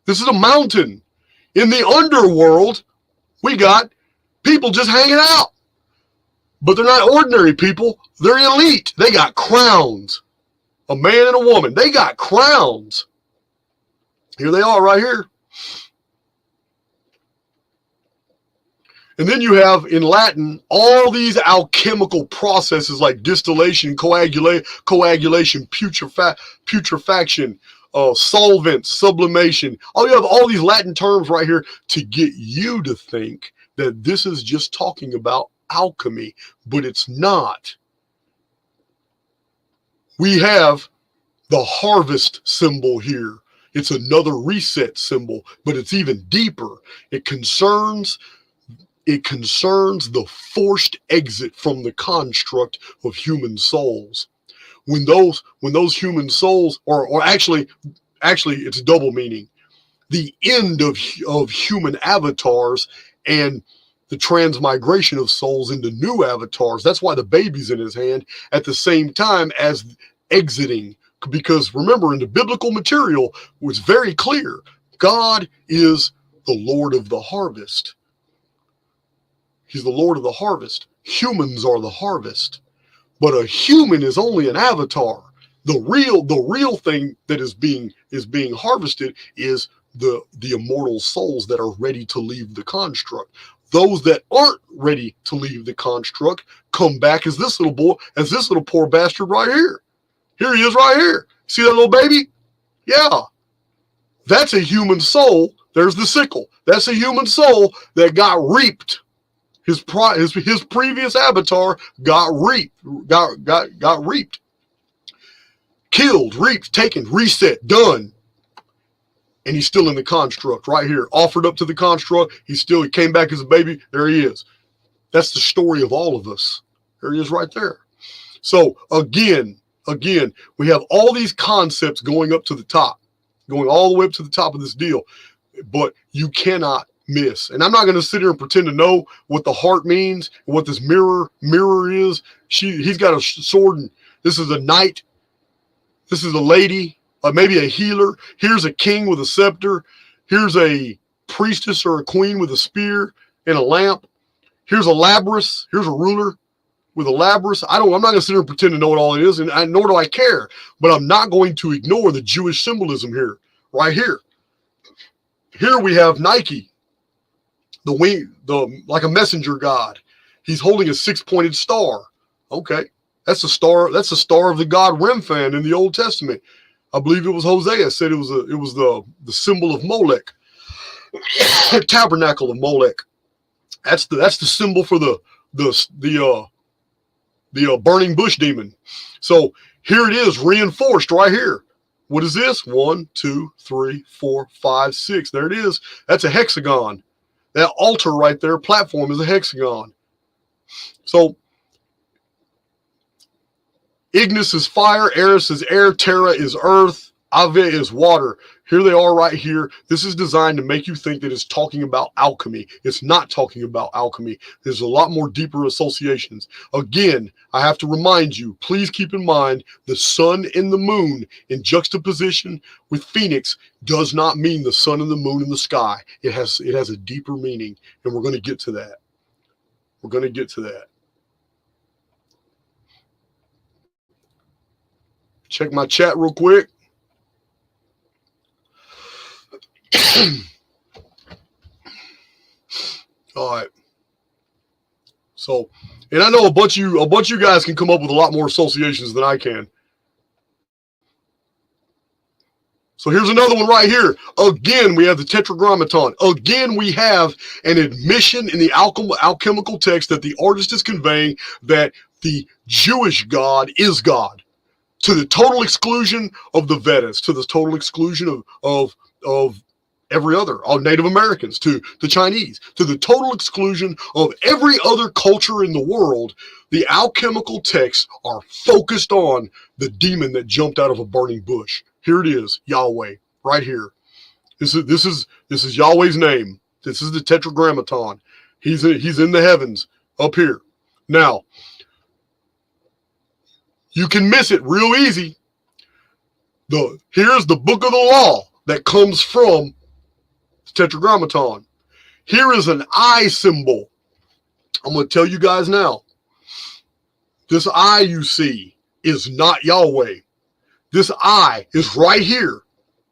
This is a mountain. In the underworld, we got people just hanging out. But they're not ordinary people. They're elite. They got crowns. A man and a woman. They got crowns. Here they are right here. And then you have, in Latin, all these alchemical processes like distillation, coagulation, putrefaction, solvents, sublimation. You have all these Latin terms right here to get you to think that this is just talking about alchemy, but it's not. We have the harvest symbol here. It's another reset symbol, but it's even deeper. It concerns the forced exit from the construct of human souls. When those human souls, or actually it's double meaning. The end of human avatars and the transmigration of souls into new avatars. That's why the baby's in his hand at the same time as exiting. Because remember, in the biblical material, it's very clear. God is the Lord of the harvest. He's the Lord of the harvest. Humans are the harvest. But a human is only an avatar. The real thing that is being harvested is the immortal souls that are ready to leave the construct. Those that aren't ready to leave the construct come back as this little poor bastard right here. Here he is right here. See that little baby? Yeah. That's a human soul. There's the sickle. That's a human soul that got reaped. His previous avatar got reaped. Got reaped. Killed, reaped, taken, reset, done. And he's still in the construct right here. Offered up to the construct. He came back as a baby. There he is. That's the story of all of us. There he is right there. So again, we have all these concepts going up to the top, going all the way up to the top of this deal. But you cannot miss. And I'm not going to sit here and pretend to know what the heart means and what this mirror is. He's got a sword, and this is a knight. This is a lady, maybe a healer. Here's a king with a scepter. Here's a priestess or a queen with a spear and a lamp. Here's a labrys. Here's a ruler with a labrys. I'm not going to sit here and pretend to know what all it is, and nor do I care. But I'm not going to ignore the Jewish symbolism here, right here. Here we have Nike, like a messenger god. He's holding a six-pointed star. Okay, that's the star. That's the star of the god Remphan in the Old Testament. I believe it was Hosea said it was the symbol of Molech, tabernacle of Molech. That's the symbol for the burning bush demon. So here it is, reinforced right here. What is this? 1, 2, 3, 4, 5, 6. There it is. That's a hexagon. That altar right there, platform, is a hexagon. So Ignis is fire, Eris is air, Terra is earth, Ave is water. Here they are right here. This is designed to make you think that it's talking about alchemy. It's not talking about alchemy. There's a lot more deeper associations. Again, I have to remind you, please keep in mind the sun and the moon in juxtaposition with Phoenix does not mean the sun and the moon in the sky. It has a deeper meaning, and we're going to get to that. We're going to get to that. Check my chat real quick. All right. So, and I know a bunch of you guys can come up with a lot more associations than I can. So here's another one right here. Again, we have the Tetragrammaton. Again, we have an admission in the alchemical text that the artist is conveying that the Jewish God is God, to the total exclusion of the Vedas, to the total exclusion of every other, all Native Americans, to the Chinese, to the total exclusion of every other culture in the world. The alchemical texts are focused on the demon that jumped out of a burning bush. Here it is, Yahweh, right here. This is Yahweh's name. This is the Tetragrammaton. He's in the heavens up here. Now, you can miss it real easy. Here's the book of the law that comes from the Tetragrammaton. Here is an eye symbol. I'm going to tell you guys now. This eye you see is not Yahweh. This eye is right here.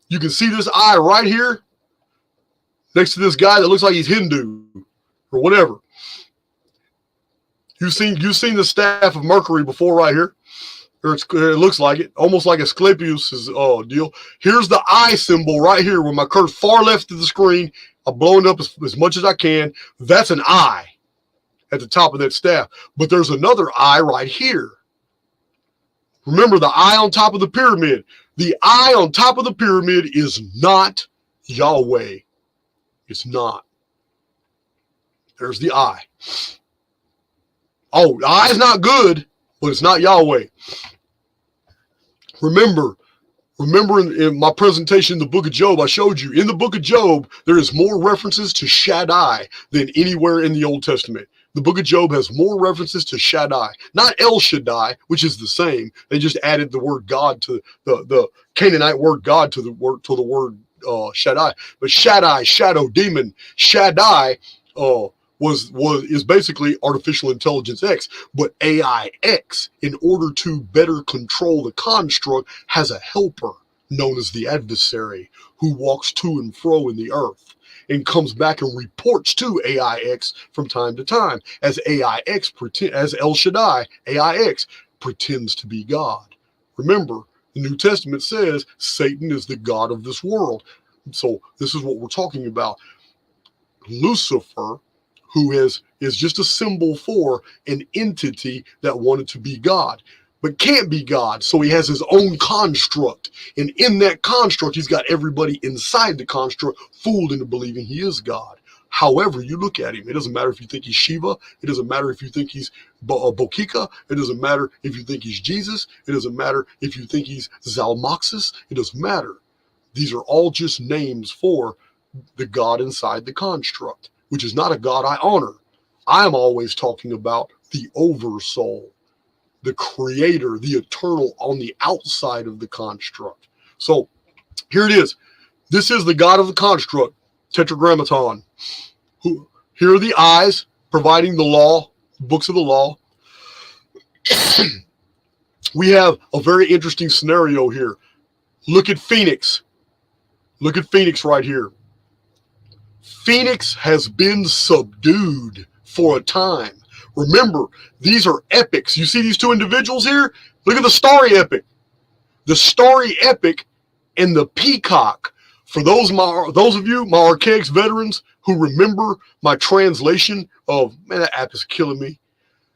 You can see this eye right here next to this guy that looks like he's Hindu or whatever. You've seen the staff of Mercury before right here. Or it looks like it, almost like Asclepius' deal. Here's the eye symbol right here where my cursor far left of the screen. I'm blowing up as much as I can. That's an eye at the top of that staff. But there's another eye right here. Remember the eye on top of the pyramid. The eye on top of the pyramid is not Yahweh. It's not. There's the eye. Oh, the eye's not good, but it's not Yahweh. Remember in my presentation in the book of Job, I showed you, in the book of Job, there is more references to Shaddai than anywhere in the Old Testament. The book of Job has more references to Shaddai, not El Shaddai, which is the same. They just added the word God to the Canaanite word God to the word Shaddai. But Shaddai, shadow, demon, Shaddai is basically artificial intelligence X, but AI X, in order to better control the construct, has a helper known as the adversary who walks to and fro in the earth and comes back and reports to AIX from time to time as AIX as El Shaddai, AIX pretends to be God. Remember, the New Testament says Satan is the god of this world. So this is what we're talking about. Lucifer, who is just a symbol for an entity that wanted to be God, but can't be God. So he has his own construct. And in that construct, he's got everybody inside the construct fooled into believing he is God. However you look at him, it doesn't matter if you think he's Shiva. It doesn't matter if you think he's Bokika. It doesn't matter if you think he's Jesus. It doesn't matter if you think he's Zalmoxis. It doesn't matter. These are all just names for the God inside the construct, which is not a God I honor. I'm always talking about the oversoul, the creator, the eternal on the outside of the construct. So here it is. This is the God of the construct, Tetragrammaton. Here are the eyes providing the law, books of the law. We have a very interesting scenario here. Look at Phoenix. Look at Phoenix right here. Phoenix has been subdued for a time. Remember, these are epics. You see these two individuals here? Look at the starry epic. The starry epic and the peacock. For those of you, my Archaics veterans, who remember my translation of, man, that app is killing me.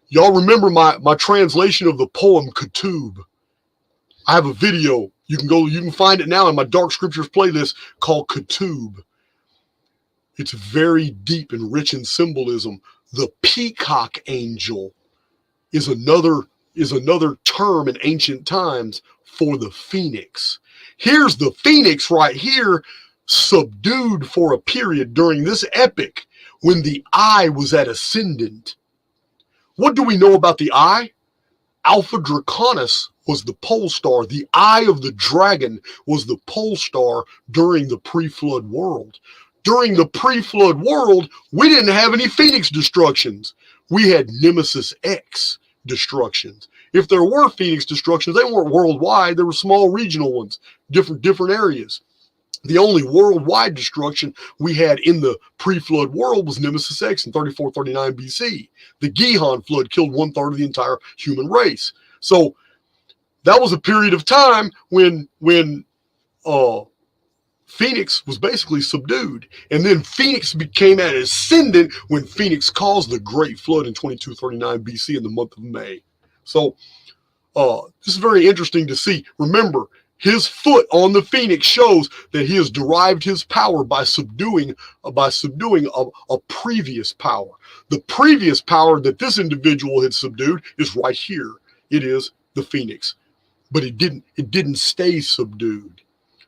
Y'all remember my translation of the poem Ketub. I have a video. You can find it now in my Dark Scriptures playlist called Ketub. It's very deep and rich in symbolism. The peacock angel is another term in ancient times for the phoenix. Here's the phoenix right here, subdued for a period during this epic when the eye was at ascendant. What do we know about the eye? Alpha Draconis was the pole star. The eye of the dragon was the pole star during the pre-flood world. During the pre-flood world, we didn't have any Phoenix destructions. We had Nemesis X destructions. If there were Phoenix destructions, they weren't worldwide. They were small regional ones, different areas. The only worldwide destruction we had in the pre-flood world was Nemesis X in 3439 BC. The Gihon flood killed 1/3 of the entire human race. So that was a period of time when Phoenix was basically subdued. And then Phoenix became an ascendant when Phoenix caused the Great Flood in 2239 BC in the month of May. So this is very interesting to see. Remember, his foot on the Phoenix shows that he has derived his power by subduing a previous power. The previous power that this individual had subdued is right here. It is the Phoenix, but it didn't stay subdued.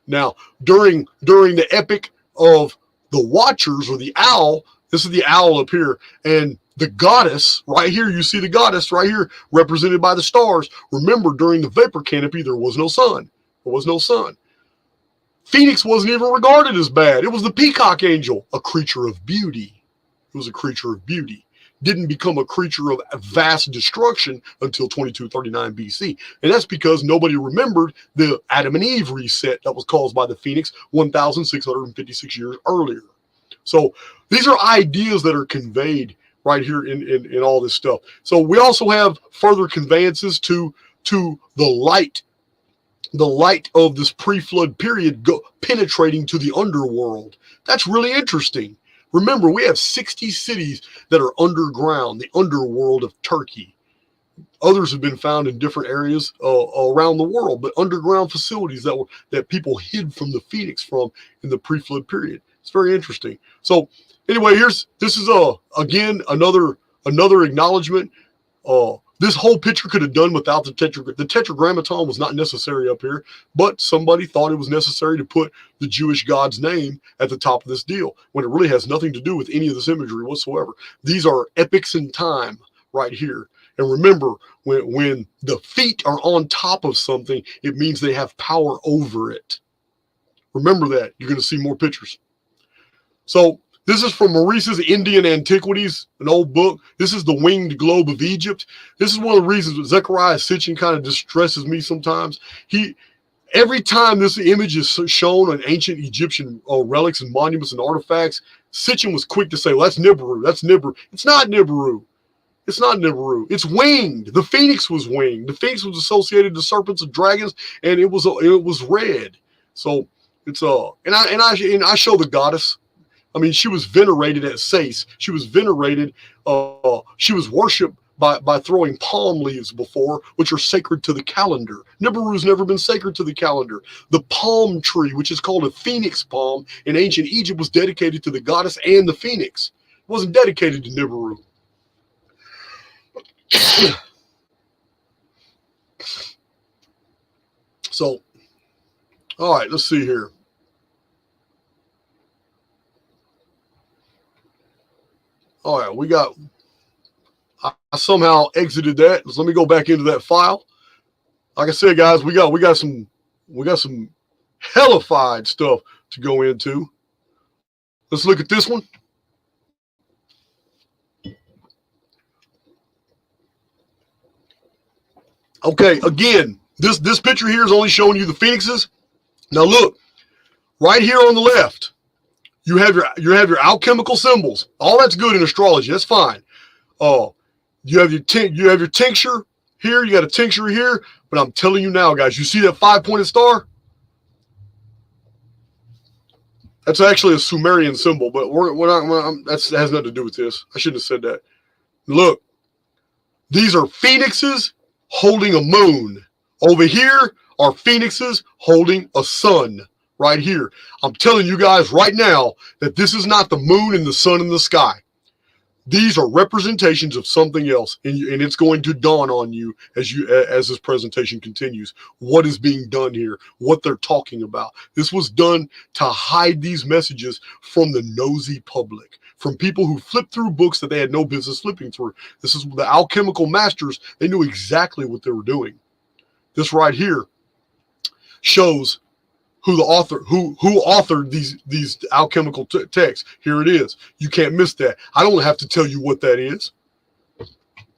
Now, during the epic of the Watchers, or the owl, this is the owl up here, and the goddess right here, you see the goddess right here represented by the stars. Remember, during the vapor canopy, there was no sun. There was no sun. Phoenix wasn't even regarded as bad. It was the peacock angel, a creature of beauty. It was a creature of beauty. Didn't become a creature of vast destruction until 2239 BC. And that's because nobody remembered the Adam and Eve reset that was caused by the Phoenix 1,656 years earlier. So these are ideas that are conveyed right here in all this stuff. So we also have further conveyances to the light of this pre-flood period penetrating to the underworld. That's really interesting. Remember, we have 60 cities that are underground, the underworld of Turkey. Others have been found in different areas around the world, but underground facilities that people hid from the Phoenix from in the pre-flood period. It's very interesting. So anyway, this is again another acknowledgement. This whole picture could have done without the tetragrammaton was not necessary up here, but somebody thought it was necessary to put the Jewish God's name at the top of this deal when it really has nothing to do with any of this imagery whatsoever. These are epics in time right here. And remember, when the feet are on top of something, it means they have power over it. Remember that. You're going to see more pictures. So this is from Maurice's Indian Antiquities, an old book. This is the winged globe of Egypt. This is one of the reasons that Zechariah Sitchin kind of distresses me sometimes. Every time this image is shown on ancient Egyptian relics and monuments and artifacts, Sitchin was quick to say, well, that's Nibiru. That's Nibiru. It's not Nibiru. It's not Nibiru. It's winged. The Phoenix was winged. The Phoenix was associated to serpents and dragons, and it was red. So it's and I show the goddess. I mean, she was venerated at Sais. She was venerated. She was worshipped by throwing palm leaves before, which are sacred to the calendar. Nibiru's never been sacred to the calendar. The palm tree, which is called a phoenix palm in ancient Egypt, was dedicated to the goddess and the phoenix. It wasn't dedicated to Nibiru. So, all right, let's see here. All right, I somehow exited that. Let me go back into that file. Like I said, guys, we got some hellified stuff to go into. Let's look at this one. Okay, again, this picture here is only showing you the phoenixes. Now look, right here on the left, you have your alchemical symbols. All that's good in astrology. That's fine. You have your tincture here. You got a tincture here. But I'm telling you now, guys, you see that 5-pointed star? That's actually a Sumerian symbol, but that has nothing to do with this. I shouldn't have said that. Look, these are phoenixes holding a moon. Over here are phoenixes holding a sun. Right here. I'm telling you guys right now that this is not the moon and the sun in the sky. These are representations of something else, and it's going to dawn on you as this presentation continues. What is being done here? What they're talking about? This was done to hide these messages from the nosy public, from people who flipped through books that they had no business flipping through. This is the alchemical masters. They knew exactly what they were doing. This right here shows who authored these alchemical texts. Here it is. You can't miss that. I don't have to tell you what that is.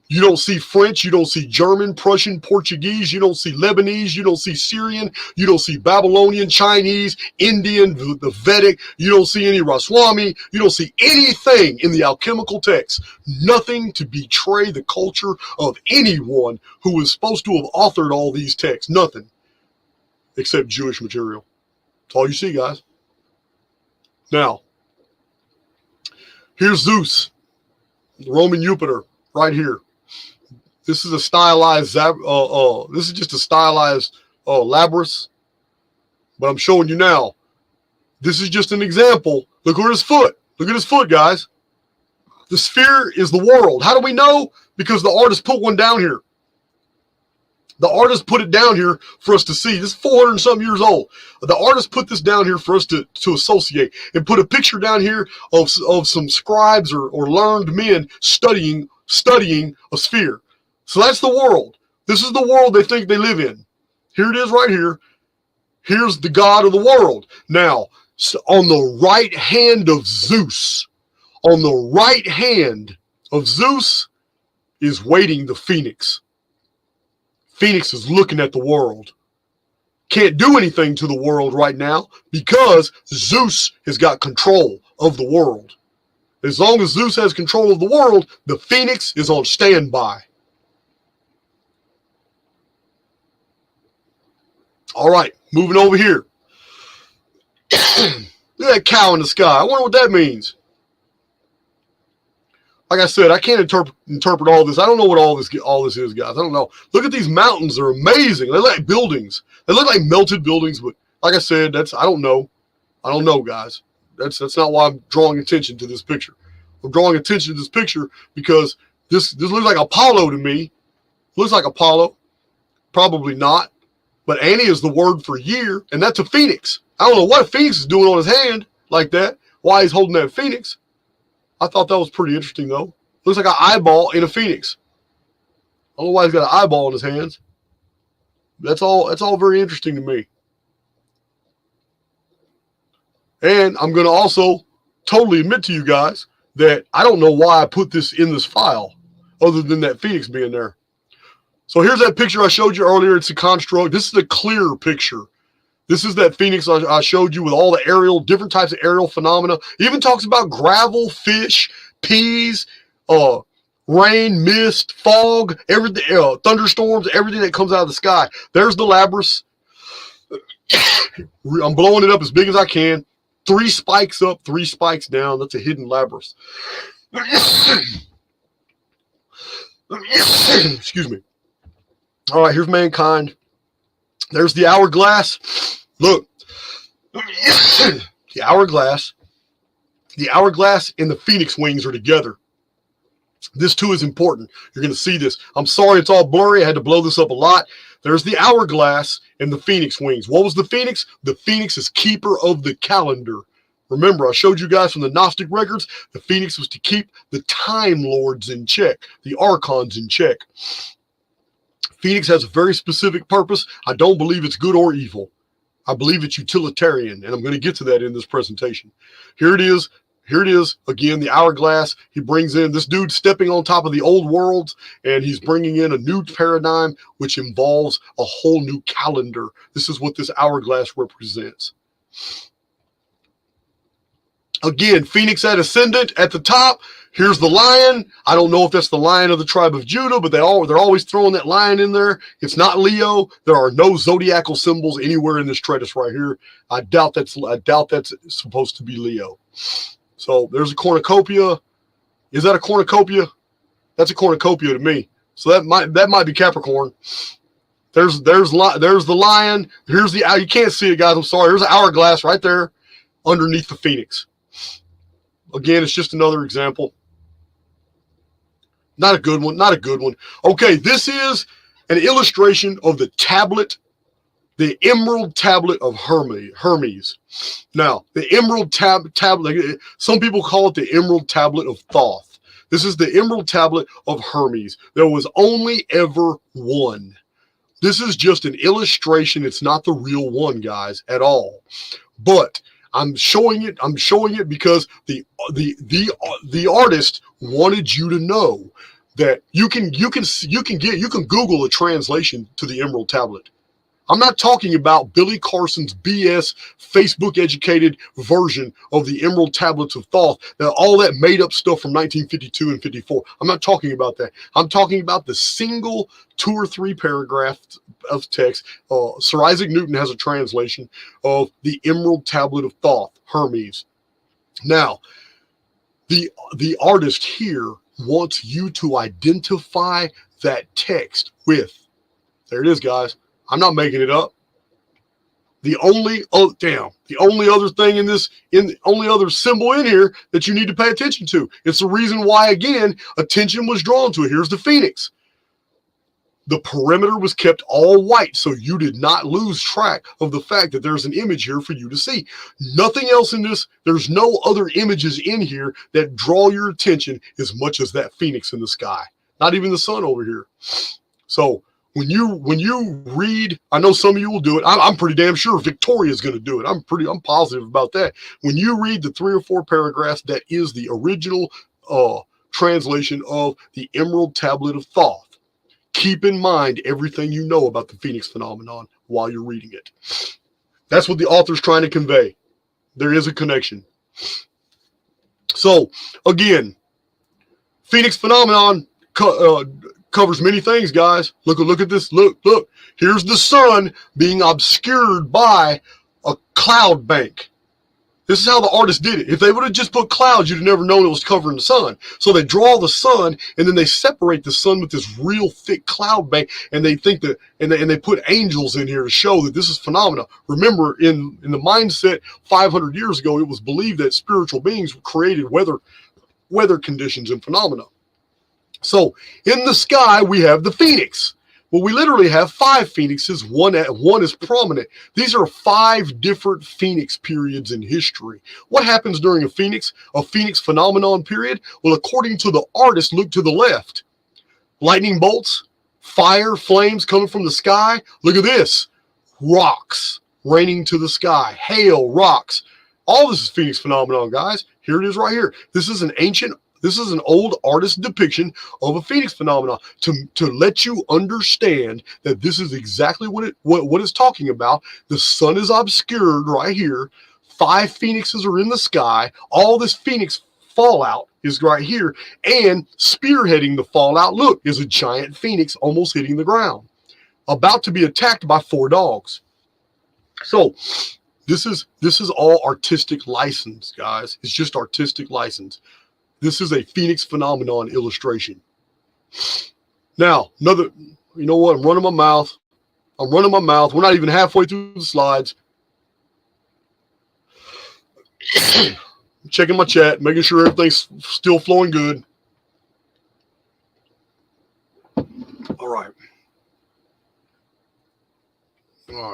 You don't see French, you don't see German, Prussian, Portuguese, you don't see Lebanese, you don't see Syrian, you don't see Babylonian, Chinese, Indian, the Vedic, you don't see any Ramaswamy, you don't see anything in the alchemical text. Nothing to betray the culture of anyone who is supposed to have authored all these texts. Nothing. Except Jewish material. That's all you see, guys. Now, here's Zeus, the Roman Jupiter, right here. This is a stylized, this is just a stylized Labrys, but I'm showing you now. This is just an example. Look at his foot. Look at his foot, guys. The sphere is the world. How do we know? Because the artist put one down here. The artist put it down here for us to see. This is 400 and some years old. The artist put this down here for us to associate and put a picture down here of some scribes or learned men studying a sphere. So that's the world. This is the world they think they live in. Here it is right here. Here's the god of the world. Now, so on the right hand of Zeus, on the right hand of Zeus is waiting the Phoenix. Phoenix is looking at the world. Can't do anything to the world right now because Zeus has got control of the world. As long as Zeus has control of the world, the Phoenix is on standby. All right, moving over here. Look at that cow in the sky. I wonder what that means. Like I said, I can't interpret all this. I don't know what all this is, guys. I don't know. Look at these mountains. They're amazing. They look like buildings. They look like melted buildings, but like I said, I don't know. I don't know, guys. That's not why I'm drawing attention to this picture. I'm drawing attention to this picture because this looks like Apollo to me. Looks like Apollo. Probably not. But Annie is the word for year, and that's a phoenix. I don't know what a phoenix is doing on his hand like that. Why he's holding that phoenix. I thought that was pretty interesting, though. Looks like an eyeball in a phoenix. I don't know why he's got an eyeball in his hands. That's all very interesting to me. And I'm going to also totally admit to you guys that I don't know why I put this in this file other than that phoenix being there. So here's that picture I showed you earlier. It's a construct. This is a clear picture. This is that phoenix I showed you with all the different types of aerial phenomena. It even talks about gravel, fish, peas, rain, mist, fog, everything, thunderstorms, everything that comes out of the sky. There's the Labrys. I'm blowing it up as big as I can. 3 spikes up, 3 spikes down. That's a hidden Labrys. Excuse me. All right, here's mankind. There's the hourglass. Look. The hourglass. The hourglass and the phoenix wings are together. This too is important. You're going to see this. I'm sorry it's all blurry. I had to blow this up a lot. There's the hourglass and the phoenix wings. What was the phoenix? The phoenix is keeper of the calendar. Remember, I showed you guys from the Gnostic records, the phoenix was to keep the time lords in check, the archons in check. Phoenix has a very specific purpose. I don't believe it's good or evil. I believe it's utilitarian, and I'm going to get to that in this presentation. Here it is. Here it is. Again, the hourglass. He brings in this dude stepping on top of the old worlds, and he's bringing in a new paradigm, which involves a whole new calendar. This is what this hourglass represents. Again, Phoenix at ascendant at the top. Here's the lion. I don't know if that's the lion of the tribe of Judah, but they're always throwing that lion in there. It's not Leo. There are no zodiacal symbols anywhere in this treatise right here. I doubt that's supposed to be Leo. So there's a cornucopia. Is that a cornucopia? That's a cornucopia to me. So that might be Capricorn. There's the lion. Here's the, you can't see it, guys. I'm sorry. There's an hourglass right there underneath the phoenix. Again, it's just another example. Not a good one. Not a good one. Okay, this is an illustration of the tablet, the emerald tablet of Hermes. Now, the emerald tablet, some people call it the emerald tablet of Thoth. This is the emerald tablet of Hermes. There was only ever one. This is just an illustration. It's not the real one, guys, at all. But I'm showing it because the artist wanted you to know that you can Google a translation to the Emerald Tablet. I'm not talking about Billy Carson's BS Facebook educated version of the Emerald Tablets of Thoth, all that made up stuff from 1952 and 54. I'm not talking about that. I'm talking about the single 2 or 3 paragraphs of text. Sir Isaac Newton has a translation of the Emerald Tablet of Thoth, Hermes. Now, the artist here wants you to identify that text with, there it is, guys. I'm not making it up. The only other thing only other symbol in here that you need to pay attention to. It's the reason why, again, attention was drawn to it. Here's the Phoenix. The perimeter was kept all white, so you did not lose track of the fact that there's an image here for you to see. Nothing else in this, there's no other images in here that draw your attention as much as that Phoenix in the sky. Not even the sun over here. So, when you read, I know some of you will do it. I'm pretty damn sure Victoria's going to do it. I'm positive about that. When you read the 3 or 4 paragraphs, that is the original translation of the Emerald Tablet of Thoth. Keep in mind everything you know about the Phoenix phenomenon while you're reading it. That's what the author's trying to convey. There is a connection. So again, Phoenix phenomenon covers many things, guys. Look at this. Look. Here's the sun being obscured by a cloud bank. This is how the artist did it. If they would have just put clouds, you'd have never known it was covering the sun. So they draw the sun, and then they separate the sun with this real thick cloud bank, and they think that, and they put angels in here to show that this is phenomena. Remember, in the mindset 500 years ago, it was believed that spiritual beings created weather conditions and phenomena. So in the sky, we have the Phoenix. Well, we literally have 5 phoenixes. One is prominent. These are 5 different Phoenix periods in history. What happens during a Phoenix phenomenon period? Well, according to the artist, look to the left. Lightning bolts, fire, flames coming from the sky. Look at this. Rocks raining to the sky. Hail, rocks. All this is Phoenix phenomenon, guys. Here it is right here. This is an old artist depiction of a Phoenix phenomenon to let you understand that this is exactly what it's talking about. The sun is obscured right here. 5 phoenixes are in the sky. All this Phoenix fallout is right here. And spearheading the fallout, look, is a giant Phoenix almost hitting the ground, about to be attacked by 4 dogs. So this is all artistic license, guys. It's just artistic license. This is a Phoenix phenomenon illustration. Now, you know what? I'm running my mouth. We're not even halfway through the slides. Checking my chat, making sure everything's still flowing good. All right.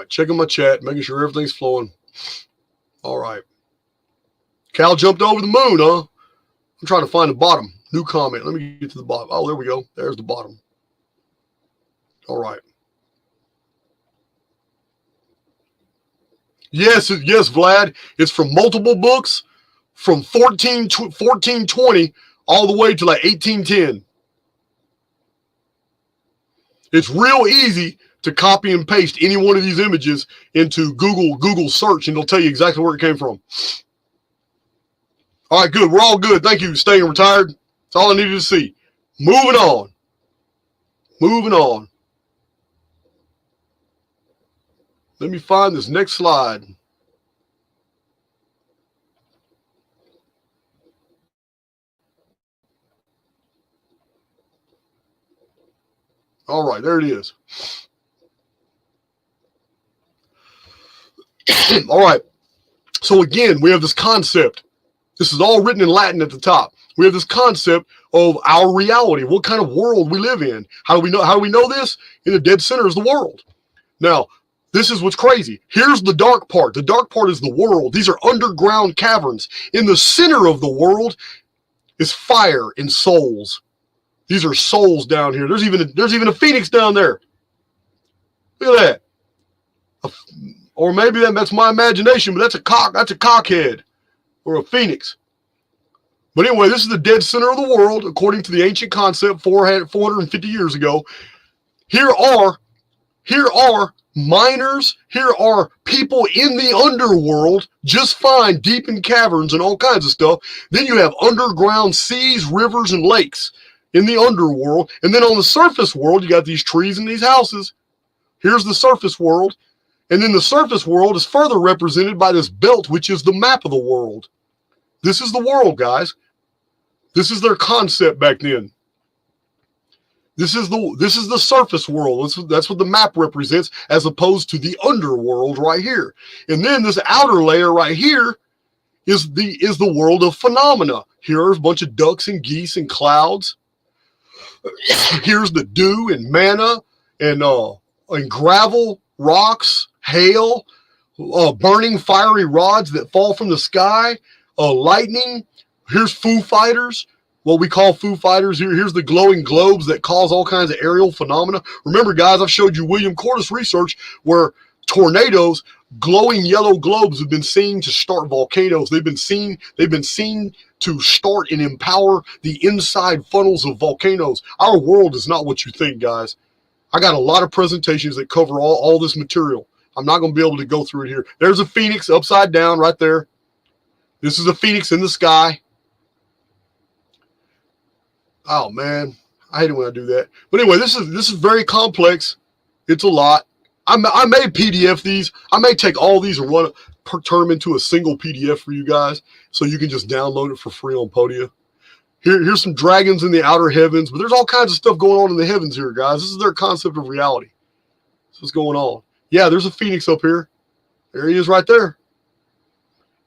Checking my chat, making sure everything's flowing. All right. Cal jumped over the moon, huh? I'm trying to find the bottom. New comment. Let me get to the bottom. Oh, there we go. There's the bottom. All right. Yes, Vlad. It's from multiple books from 1420 all the way to like 1810. It's real easy to copy and paste any one of these images into Google search, and it'll tell you exactly where it came from. All right, good. We're all good. Thank you, staying retired. That's all I needed to see. Moving on. Let me find this next slide. All right, there it is. All right. So again, we have this concept. This is all written in Latin at the top. We have this concept of our reality, what kind of world we live in. How do we know this? In the dead center is the world. Now, this is what's crazy. Here's the dark part. The dark part is the world. These are underground caverns. In the center of the world is fire and souls. These are souls down here. There's even a phoenix down there. Look at that. Or maybe that's my imagination, but that's a cockhead or a phoenix. But anyway, this is the dead center of the world, according to the ancient concept 450 years ago. Here are miners, here are people in the underworld, just fine, deep in caverns and all kinds of stuff. Then you have underground seas, rivers, and lakes in the underworld. And then on the surface world, you got these trees and these houses. Here's the surface world. And then the surface world is further represented by this belt, which is the map of the world. This is the world, guys. This is their concept back then. This is the surface world. That's what the map represents, as opposed to the underworld right here. And then this outer layer right here is the world of phenomena. Here's a bunch of ducks and geese and clouds. Here's the dew and manna and gravel, rocks, hail, burning fiery rods that fall from the sky, lightning. Here's Foo Fighters, what we call Foo Fighters. Here's the glowing globes that cause all kinds of aerial phenomena. Remember, guys, I've showed you William Cordes research where tornadoes, glowing yellow globes, have been seen to start volcanoes. They've been seen to start and empower the inside funnels of volcanoes. Our world is not what you think, guys. I got a lot of presentations that cover all this material. I'm not going to be able to go through it here. There's a phoenix upside down right there. This is a phoenix in the sky. Oh man, I hate it when I do that. But anyway, this is very complex. It's a lot. I may PDF these. I may take all these and turn them into a single PDF for you guys, so you can just download it for free on Podia. Here's some dragons in the outer heavens, but there's all kinds of stuff going on in the heavens here, guys. This is their concept of reality. This is going on. Yeah, there's a phoenix up here. There he is right there.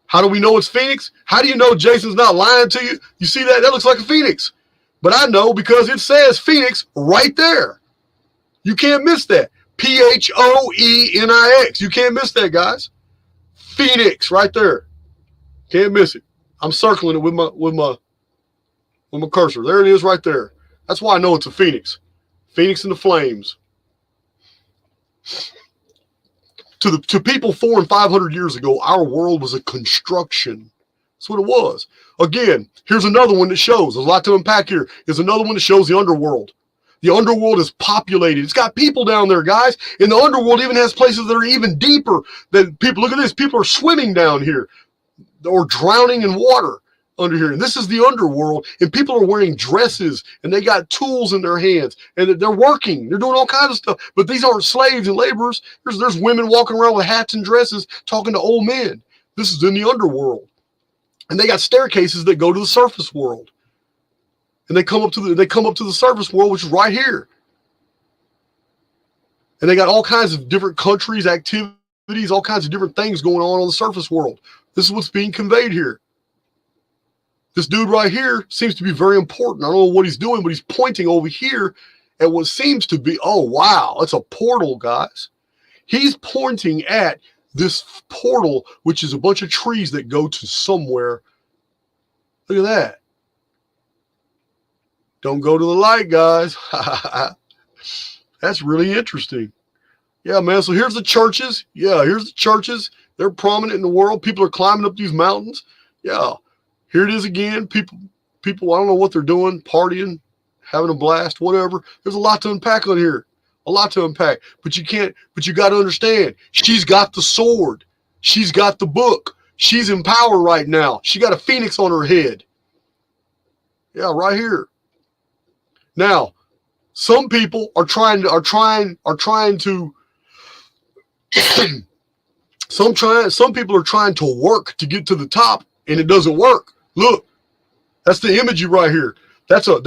How do we know it's Phoenix? How do you know Jason's not lying to you? You see that? That looks like a phoenix. But I know because it says Phoenix right there. You can't miss that. P-H-O-E-N-I-X. You can't miss that, guys. Phoenix right there. Can't miss it. I'm circling it with my cursor. There it is right there. That's why I know it's a phoenix. Phoenix in the flames. To people 400 and 500 years ago, our world was a construction. That's what it was. Again, here's another one that shows. There's a lot to unpack here. Here's another one that shows the underworld. The underworld is populated. It's got people down there, guys. And the underworld even has places that are even deeper than people. Look at this. People are swimming down here or drowning in water under here. And this is the underworld. And people are wearing dresses and they got tools in their hands and they're working. They're doing all kinds of stuff. But these aren't slaves and laborers. There's women walking around with hats and dresses talking to old men. This is in the underworld. And they got staircases that go to the surface world. And they come up to the surface world, which is right here. And they got all kinds of different countries, activities, all kinds of different things going on the surface world. This is what's being conveyed here. This dude right here seems to be very important. I don't know what he's doing, but he's pointing over here at what seems to be, oh, wow, it's a portal, guys. He's pointing at this portal, which is a bunch of trees that go to somewhere. Look at that. Don't go to the light, guys. That's really interesting. Yeah, man. So here's the churches. Yeah, here's the churches. They're prominent in the world. People are climbing up these mountains. Yeah. Here it is again. People, I don't know what they're doing, partying, having a blast, whatever. There's a lot to unpack on here. A lot to unpack. But you got to understand, she's got the sword. She's got the book. She's in power right now. She got a phoenix on her head. Yeah, right here. Now, some people are trying to some people are trying to work to get to the top, and it doesn't work. Look, that's the imagery right here. That's a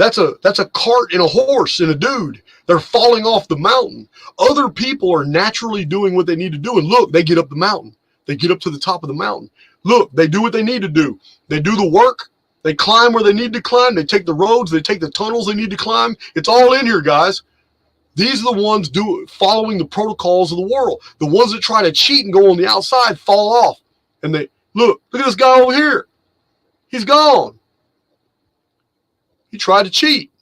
cart and a horse and a dude. They're falling off the mountain. Other people are naturally doing what they need to do, and look, they get up the mountain. They get up to the top of the mountain. Look, they do what they need to do. They do the work. They climb where they need to climb. They take the roads. They take the tunnels they need to climb. It's all in here, guys. These are the ones following the protocols of the world. The ones that try to cheat and go on the outside fall off. And they look at this guy over here. He's gone. He tried to cheat.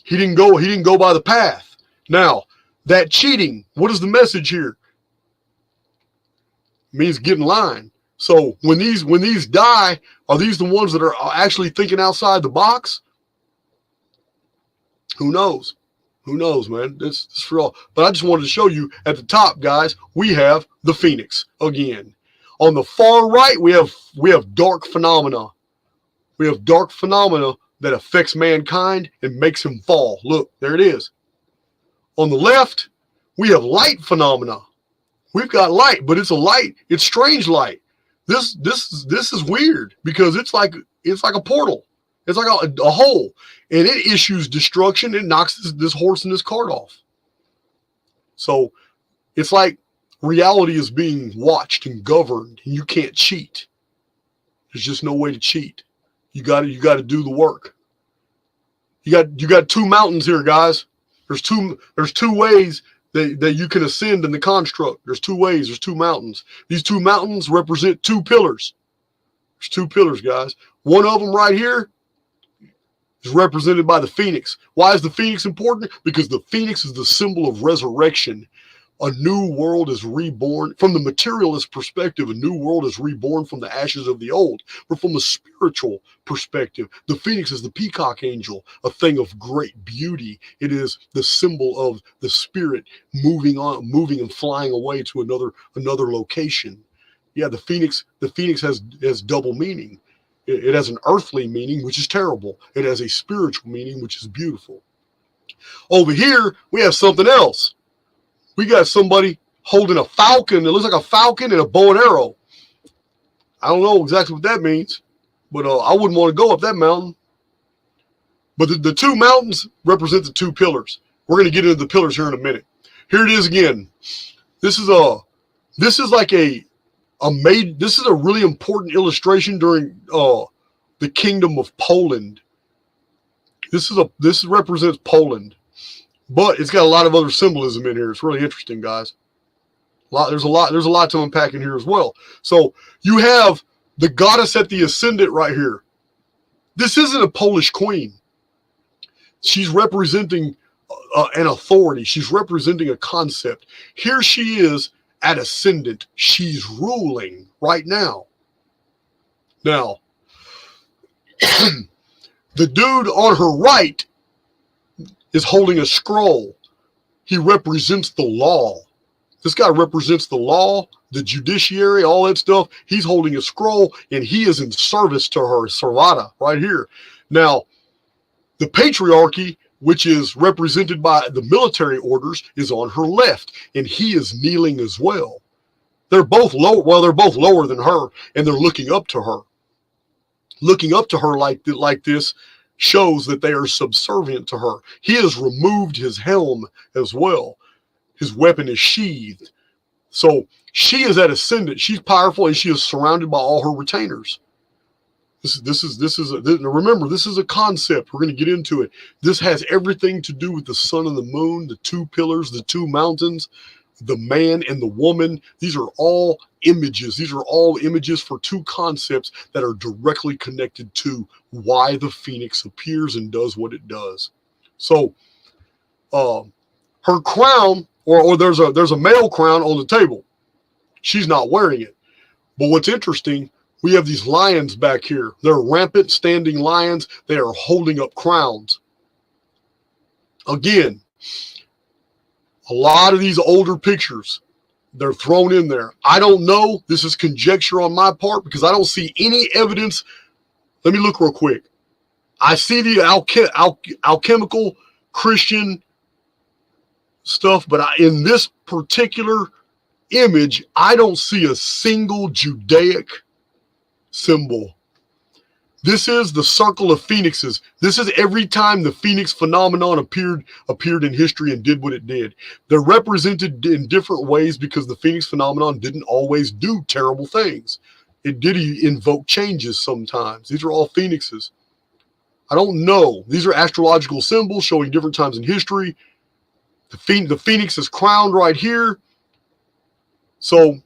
He didn't go by the path. Now, that cheating, what is the message here? It means get in line. So when these die, are these the ones that are actually thinking outside the box? Who knows? Who knows, man? This is for all. But I just wanted to show you at the top, guys, we have the Phoenix again. On the far right, we have dark phenomena. We have dark phenomena that affects mankind and makes him fall. Look, there it is. On the left, we have light phenomena. We've got light, but it's a light. It's strange light. This is weird because it's like a portal. It's like a hole, and it issues destruction. It knocks this horse and this cart off. So it's like reality is being watched and governed, and you can't cheat. There's just no way to cheat. You got to do the work. You got two mountains here, guys. There's two ways that you can ascend in the construct. There's two ways. There's two mountains. These two mountains represent two pillars. There's two pillars, guys. One of them right here is represented by the Phoenix. Why is the Phoenix important? Because the Phoenix is the symbol of resurrection. A new world is reborn. From the materialist perspective, a new world is reborn from the ashes of the old. But from a spiritual perspective, the Phoenix is the peacock angel, a thing of great beauty. It is the symbol of the spirit moving and flying away to another location. Yeah, the Phoenix has double meaning. It has an earthly meaning, which is terrible. It has a spiritual meaning, which is beautiful. Over here, we have something else. We got somebody holding a falcon. It looks like a falcon and a bow and arrow. I don't know exactly what that means, but I wouldn't want to go up that mountain. But the two mountains represent the two pillars. We're going to get into the pillars here in a minute. Here it is again. This is a really important illustration during the Kingdom of Poland. This represents Poland. But it's got a lot of other symbolism in here. It's really interesting, guys. There's a lot to unpack in here as well. So you have the goddess at the ascendant right here. This isn't a Polish queen. She's representing an authority. She's representing a concept. Here she is at ascendant. She's ruling right now. Now, the dude on her right is holding a scroll. He represents the law. This guy represents the law, the judiciary, all that stuff. He's holding a scroll, and he is in service to her, Servata, right here. Now, the patriarchy, which is represented by the military orders, is on her left, and he is kneeling as well. They're both low. Well, they're both lower than her, and they're looking up to her. Looking up to her like this shows that they are subservient to her. He has removed his helm as well. His weapon is sheathed. So she is at ascendant. She's powerful, and she is surrounded by all her retainers. Remember, this is a concept. We're going to get into it. This has everything to do with the sun and the moon, the two pillars, the two mountains, the man and the woman. These are all images. These are all images for two concepts that are directly connected to why the Phoenix appears and does what it does. So her crown, or there's a male crown on the table. She's not wearing it. But what's interesting, we have these lions back here. They're rampant standing lions. They are holding up crowns. Again, a lot of these older pictures, they're thrown in there. I don't know. This is conjecture on my part because I don't see any evidence. Let me look real quick. I see the alchemical Christian stuff, but in this particular image, I don't see a single Judaic symbol. This is the circle of phoenixes. This is every time the phoenix phenomenon appeared in history and did what it did. They're represented in different ways because the phoenix phenomenon didn't always do terrible things. It did invoke changes sometimes. These are all phoenixes. I don't know. These are astrological symbols showing different times in history. The phoenix is crowned right here. So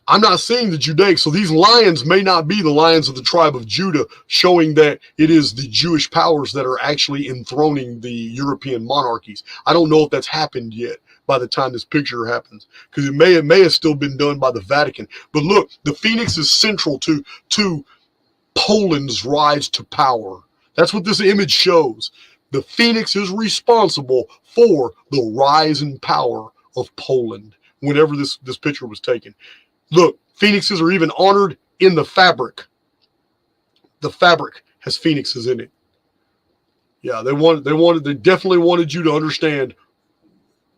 I'm not seeing the Judaic. So these lions may not be the lions of the tribe of Judah, showing that it is the Jewish powers that are actually enthroning the European monarchies. I don't know if that's happened yet, by the time this picture happens, because it may have still been done by the Vatican. But look, the Phoenix is central to Poland's rise to power. That's what this image shows. The Phoenix is responsible for the rise in power of Poland whenever this picture was taken. Look, Phoenixes are even honored in the fabric. The fabric has Phoenixes in it. Yeah, they definitely wanted you to understand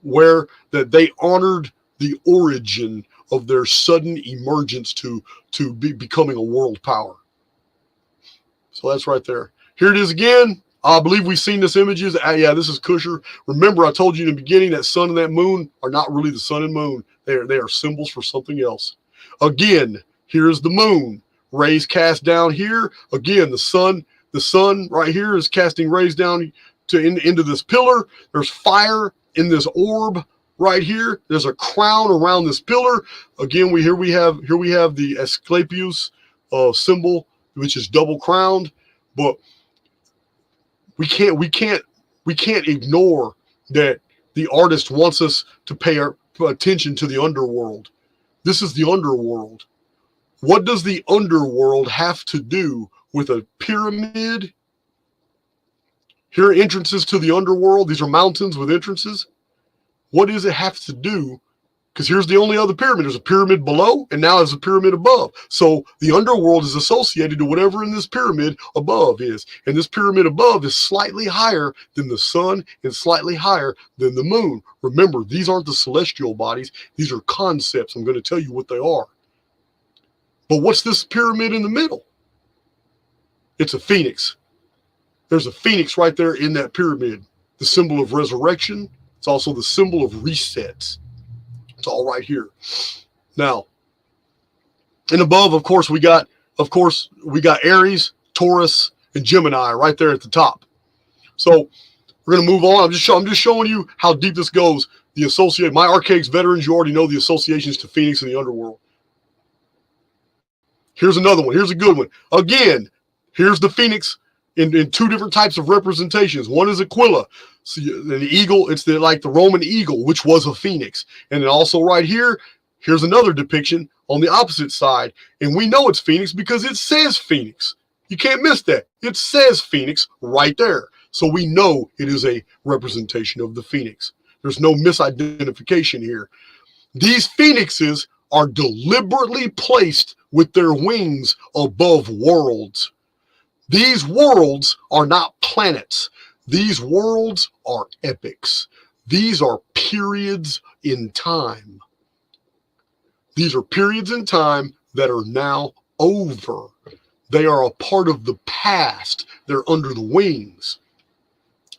where that they honored the origin of their sudden emergence to becoming a world power. So that's right there. Here it is again. I believe we've seen this images. Yeah, this is Kusher. Remember, I told you in the beginning that sun and that moon are not really the sun and moon. They are symbols for something else. Again, here's the moon. Rays cast down here. Again, the sun right here is casting rays down into this pillar. There's fire in this orb right here. There's a crown around this pillar. Again, here we have the Asclepius symbol, which is double crowned. But we can't ignore that the artist wants us to pay our attention to the underworld. This is the underworld. What does the underworld have to do with a pyramid? Here are entrances to the underworld. These are mountains with entrances. What does it have to do? Because here's the only other pyramid. There's a pyramid below, and now there's a pyramid above. So the underworld is associated to whatever in this pyramid above is. And this pyramid above is slightly higher than the sun and slightly higher than the moon. Remember, these aren't the celestial bodies. These are concepts. I'm going to tell you what they are. But what's this pyramid in the middle? It's a phoenix. There's a phoenix right there in that pyramid. The symbol of resurrection. It's also the symbol of resets. It's all right here. Now, and above, of course, we got Aries, Taurus, and Gemini right there at the top. So we're going to move on. I'm just showing you how deep this goes. My Archaics veterans, you already know the associations to Phoenix and the underworld. Here's another one. Here's a good one. Again, here's the Phoenix in two different types of representations. One is Aquila. So the eagle, it's like the Roman eagle, which was a phoenix. And then also right here, here's another depiction on the opposite side. And we know it's Phoenix because it says Phoenix. You can't miss that. It says Phoenix right there. So we know it is a representation of the Phoenix. There's no misidentification here. These Phoenixes are deliberately placed with their wings above worlds. These worlds are not planets. These worlds are epics. These are periods in time. These are periods in time that are now over. They are a part of the past. They're under the wings.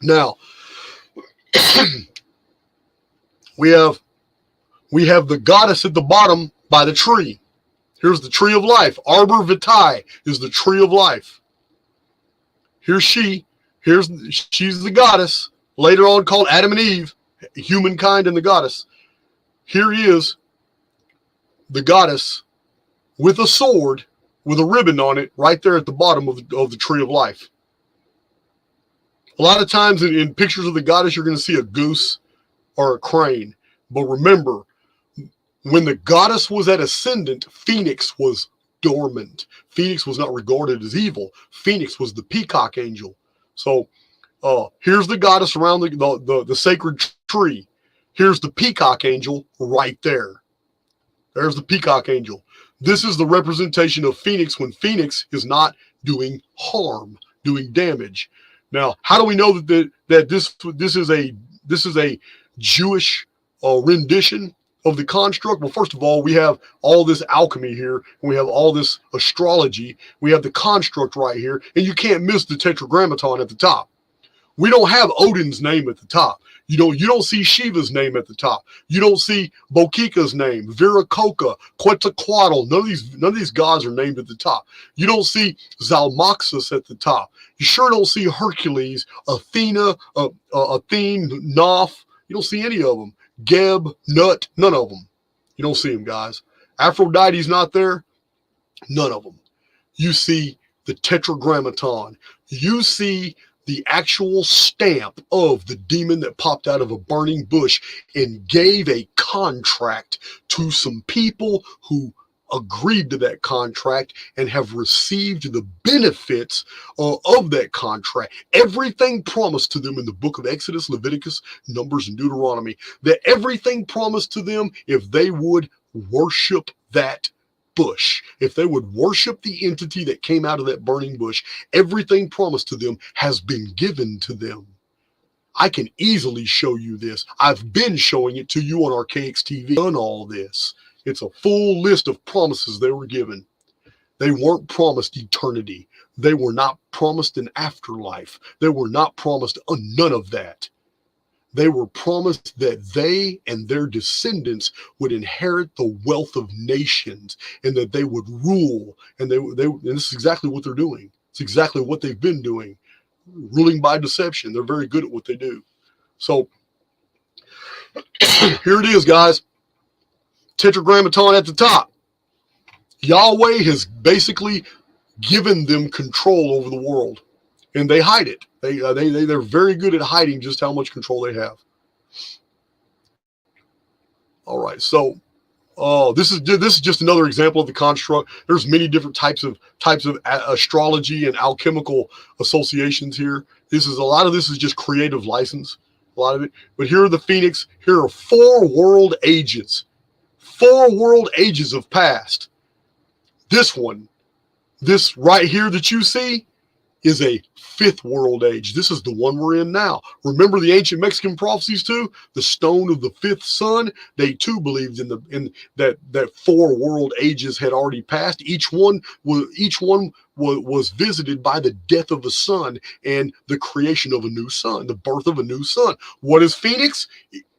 Now, we have the goddess at the bottom by the tree. Here's the tree of life. Arbor Vitae is the tree of life. Here's she. She's the goddess, later on called Adam and Eve, humankind and the goddess. Here is the goddess with a sword with a ribbon on it right there at the bottom of the tree of life. A lot of times in pictures of the goddess, you're going to see a goose or a crane. But remember, when the goddess was at ascendant, Phoenix was dormant. Phoenix was not regarded as evil. Phoenix was the peacock angel. So here's the goddess around the sacred tree. Here's the peacock angel right there. There's the peacock angel. This is the representation of Phoenix when Phoenix is not doing harm, doing damage. Now, how do we know that this is a Jewish rendition of the construct? Well, first of all, we have all this alchemy here, and we have all this astrology. We have the construct right here, and you can't miss the tetragrammaton at the top. We don't have Odin's name at the top. You don't see Shiva's name at the top. You don't see Bokika's name, Viracocha, Quetzalcoatl. None of these gods are named at the top. You don't see Zalmoxis at the top. You sure don't see Hercules, Athena, Athene, Knopf. You don't see any of them. Geb, Nut, none of them. You don't see them, guys. Aphrodite's not there. None of them. You see the tetragrammaton. You see the actual stamp of the demon that popped out of a burning bush and gave a contract to some people who agreed to that contract and have received the benefits of that contract. Everything promised to them in the book of Exodus, Leviticus, Numbers, and Deuteronomy, that everything promised to them if they would worship that bush, if they would worship the entity that came out of that burning bush, everything promised to them has been given to them. I can easily show you this. I've been showing it to you on Archaics TV. Done all this. It's a full list of promises they were given. They weren't promised eternity. They were not promised an afterlife. They were not promised none of that. They were promised that they and their descendants would inherit the wealth of nations and that they would rule. And and this is exactly what they're doing. It's exactly what they've been doing, ruling by deception. They're very good at what they do. So here it is, guys. Tetragrammaton at the top. Yahweh has basically given them control over the world, and they hide it. They're very good at hiding just how much control they have. All right, so this is just another example of the construct. There's many different types of astrology and alchemical associations here. A lot of this is just creative license, a lot of it. But here are the Phoenix. Here are 4 world ages. 4 world ages of past. This right here that you see is a 5th world age. This is the one we're in now. Remember the ancient Mexican prophecies too? The stone of the 5th sun. They too believed in that 4 world ages had already passed. Each one was visited by the death of a sun and the creation of a new sun, the birth of a new sun. What is Phoenix?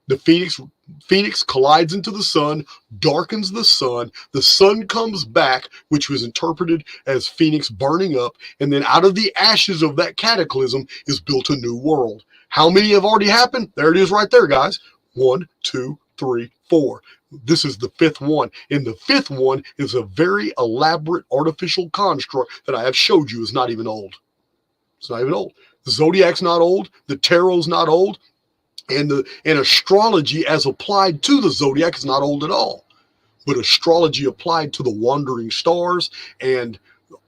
The Phoenix collides into the sun, darkens the sun comes back, which was interpreted as Phoenix burning up, and then out of the ashes of that cataclysm is built a new world. How many have already happened? There it is right there, guys. 1, 2, 3, 4. This is the 5th one. And the 5th one is a very elaborate artificial construct that I have showed you is not even old. It's not even old. The Zodiac's not old. The Tarot's not old. And astrology as applied to the zodiac is not old at all, but astrology applied to the wandering stars and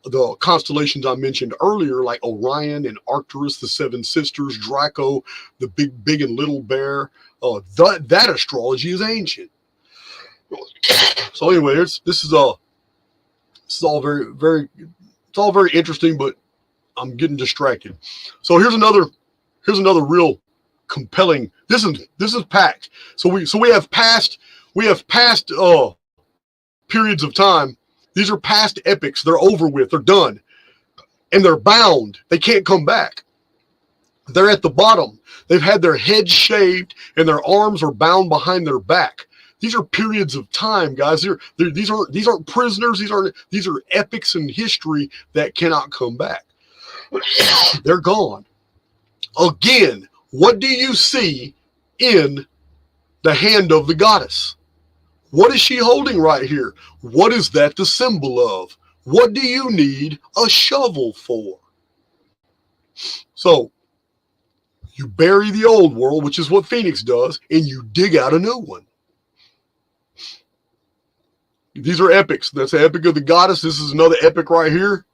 the constellations I mentioned earlier, like Orion and Arcturus, the 7 sisters, Draco, the big and little bear, that astrology is ancient. So anyway, this is all very interesting, but I'm getting distracted. So here's another real compelling. This is packed. So we have past periods of time. These are past epics. They're over with. They're done, and they're bound. They can't come back. They're at the bottom. They've had their heads shaved and their arms are bound behind their back. These are periods of time, guys. These aren't prisoners. These are epics in history that cannot come back. They're gone. Again, what do you see in the hand of the goddess? What is she holding right here? What is that the symbol of? What do you need a shovel for? So you bury the old world, which is what Phoenix does, and you dig out a new one. These are epics. That's the epic of the goddess. This is another epic right here.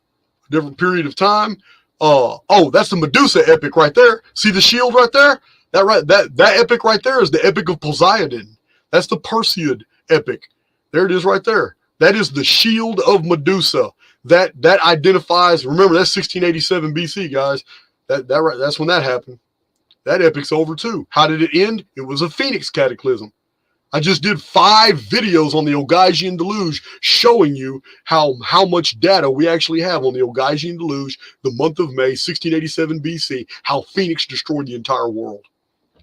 Different period of time. Oh, that's the Medusa epic right there. See the shield right there? That epic right there is the epic of Poseidon. That's the Perseid epic. There it is right there. That is the shield of Medusa. That identifies. Remember, that's 1687 BC, guys. That's when that happened. That epic's over too. How did it end? It was a Phoenix cataclysm. I just did 5 videos on the Ogygian deluge showing you how much data we actually have on the Ogygian deluge, the month of May, 1687 BC, how Phoenix destroyed the entire world.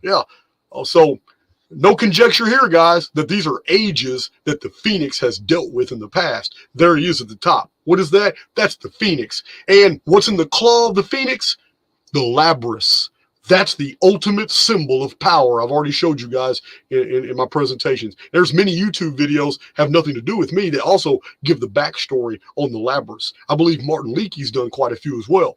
Yeah. So no conjecture here, guys, that these are ages that the Phoenix has dealt with in the past. There he is at the top. What is that? That's the Phoenix. And what's in the claw of the Phoenix? The Labrys. That's the ultimate symbol of power. I've already showed you guys in my presentations. There's many YouTube videos have nothing to do with me that also give the backstory on the Labrys. I believe Martin Leakey's done quite a few as well.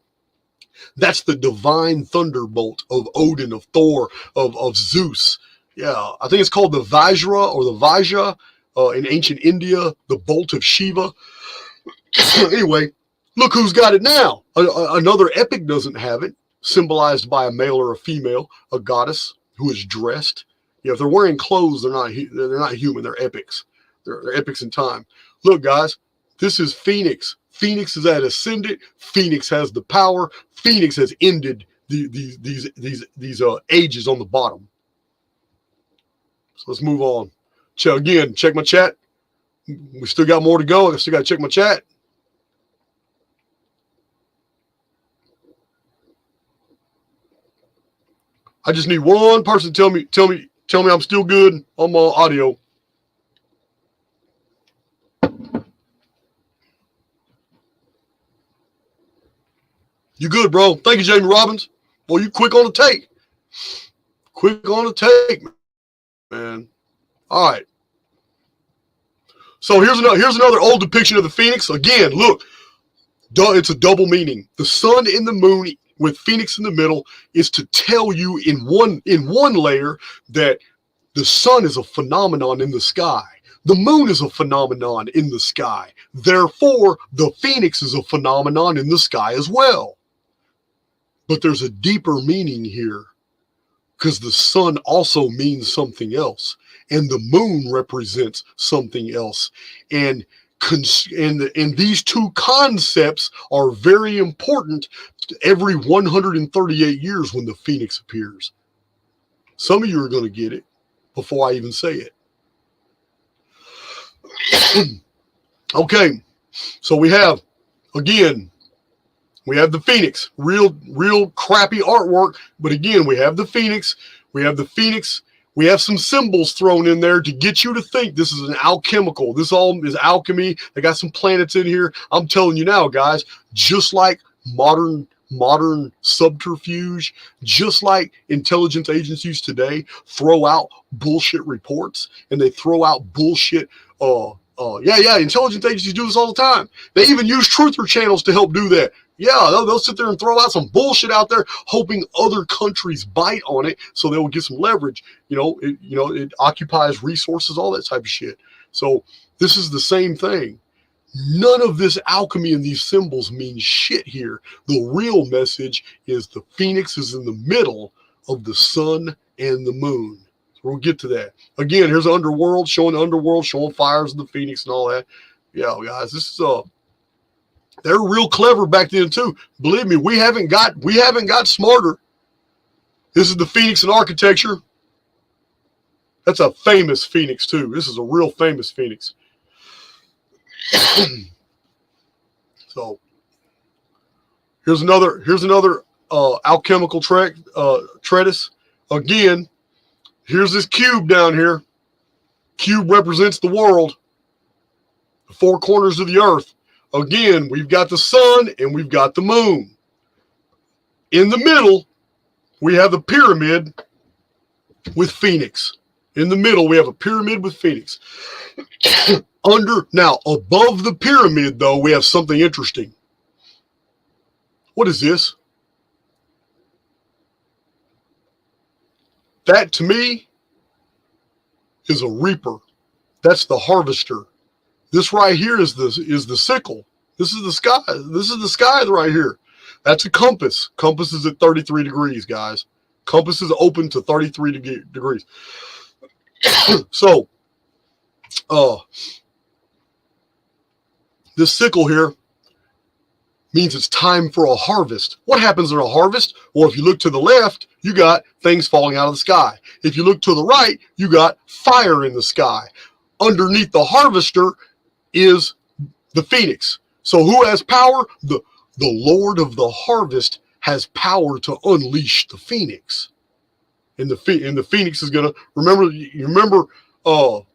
That's the divine thunderbolt of Odin, of Thor, of Zeus. Yeah, I think it's called the Vajra or the Vajra in ancient India, the bolt of Shiva. Anyway, look who's got it now. Another epic doesn't have it, symbolized by a male or a female, a goddess who is dressed. Yeah, if they're wearing clothes, they're not human. They're epics. They're epics in time. Look, guys, this is Phoenix. Phoenix is at ascendant. Phoenix has the power. Phoenix has ended these ages on the bottom. So let's move on. Again, check my chat. We still got more to go. I still got to check my chat. I just need one person to tell me I'm still good on my audio. You good, bro? Thank you, Jamie Robbins. Boy, you quick on the take. Quick on the take, man. All right. So here's another old depiction of the Phoenix. Again, look, it's a double meaning. The sun and the moon with Phoenix in the middle is to tell you in one layer that the sun is a phenomenon in the sky. The moon is a phenomenon in the sky. Therefore, the Phoenix is a phenomenon in the sky as well. But there's a deeper meaning here because the sun also means something else. And the moon represents something else. And these two concepts are very important every 138 years when the Phoenix appears. Some of you are going to get it before I even say it. Okay, so we have the Phoenix, real crappy artwork, but again, we have the Phoenix, we have some symbols thrown in there to get you to think this is an alchemical. This all is alchemy. They got some planets in here. I'm telling you now, guys, just like modern subterfuge, just like intelligence agencies today throw out bullshit reports and they throw out bullshit intelligence agencies do this all the time. They even use truther channels to help do that. Yeah, they'll sit there and throw out some bullshit out there, hoping other countries bite on it so they will get some leverage. It occupies resources, all that type of shit. So this is the same thing. None of this alchemy and these symbols mean shit here. The real message is the Phoenix is in the middle of the sun and the moon. So we'll get to that. Again, here's underworld, showing fires of the Phoenix and all that. Yeah, guys, this is they're real clever back then too. Believe me, we haven't got smarter. This is the Phoenix in architecture. That's a famous Phoenix too. This is a real famous Phoenix. So here's another alchemical treatise. Again, here's this cube down here. Cube represents the world, the four corners of the earth. Again, we've got the sun and we've got the moon. In the middle, we have the pyramid with Phoenix. In the middle, we have a pyramid with Phoenix. Now, above the pyramid, though, we have something interesting. What is this? That, to me, is a reaper. That's the harvester. This right here is the sickle. This is the sky. This is the sky right here. That's a compass. Compass is at 33 degrees, guys. Compass is open to 33 degrees. So, this sickle here means it's time for a harvest. What happens in a harvest? Well, if you look to the left, you got things falling out of the sky. If you look to the right, you got fire in the sky. Underneath the harvester is the Phoenix. So who has power? The Lord of the harvest has power to unleash the Phoenix. And the Phoenix is gonna remember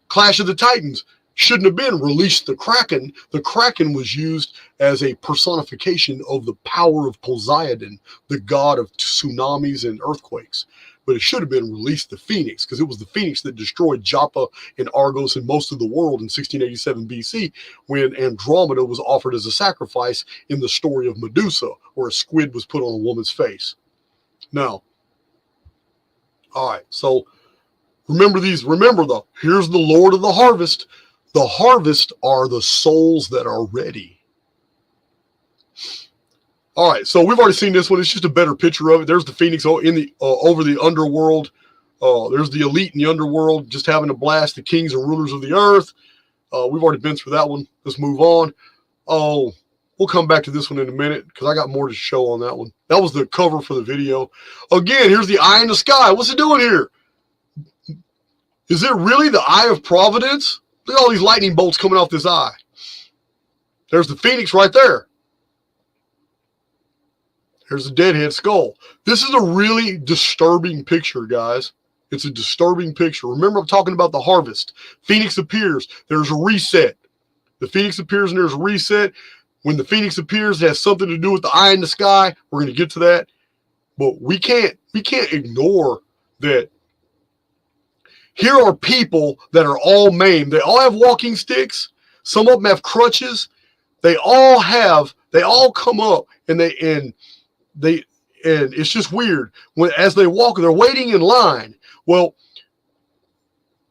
Clash of the Titans shouldn't have been released the Kraken. The Kraken was used as a personification of the power of Poseidon, the god of tsunamis and earthquakes. but it should have been released the Phoenix, because it was the Phoenix that destroyed Joppa and Argos and most of the world in 1687 BC, when Andromeda was offered as a sacrifice in the story of Medusa, where a squid was put on a woman's face. Now, all right, so remember these. Remember, though, here's the Lord of the Harvest. The harvest are the souls that are ready. All right, so we've already seen this one. It's just a better picture of it. There's the Phoenix in the over the underworld. There's the elite in the underworld just having a blast, the kings and rulers of the earth. We've already been through that one. Let's move on. Oh, we'll come back to this one in a minute because I got more to show on that one. That was the cover for the video. Again, here's the eye in the sky. What's it doing here? Is it really the eye of providence? Look at all these lightning bolts coming off this eye. There's the Phoenix right there. There's the deadhead skull. This is a really disturbing picture, guys. It's a disturbing picture. Remember, I'm talking about the harvest. Phoenix appears. There's a reset. The Phoenix appears and there's a reset. When the Phoenix appears, it has something to do with the eye in the sky. We're going to get to that. But we can't ignore that. Here are people that are all maimed. They all have walking sticks. Some of them have crutches. They all come up and it's just weird. As they walk, they're waiting in line. Well,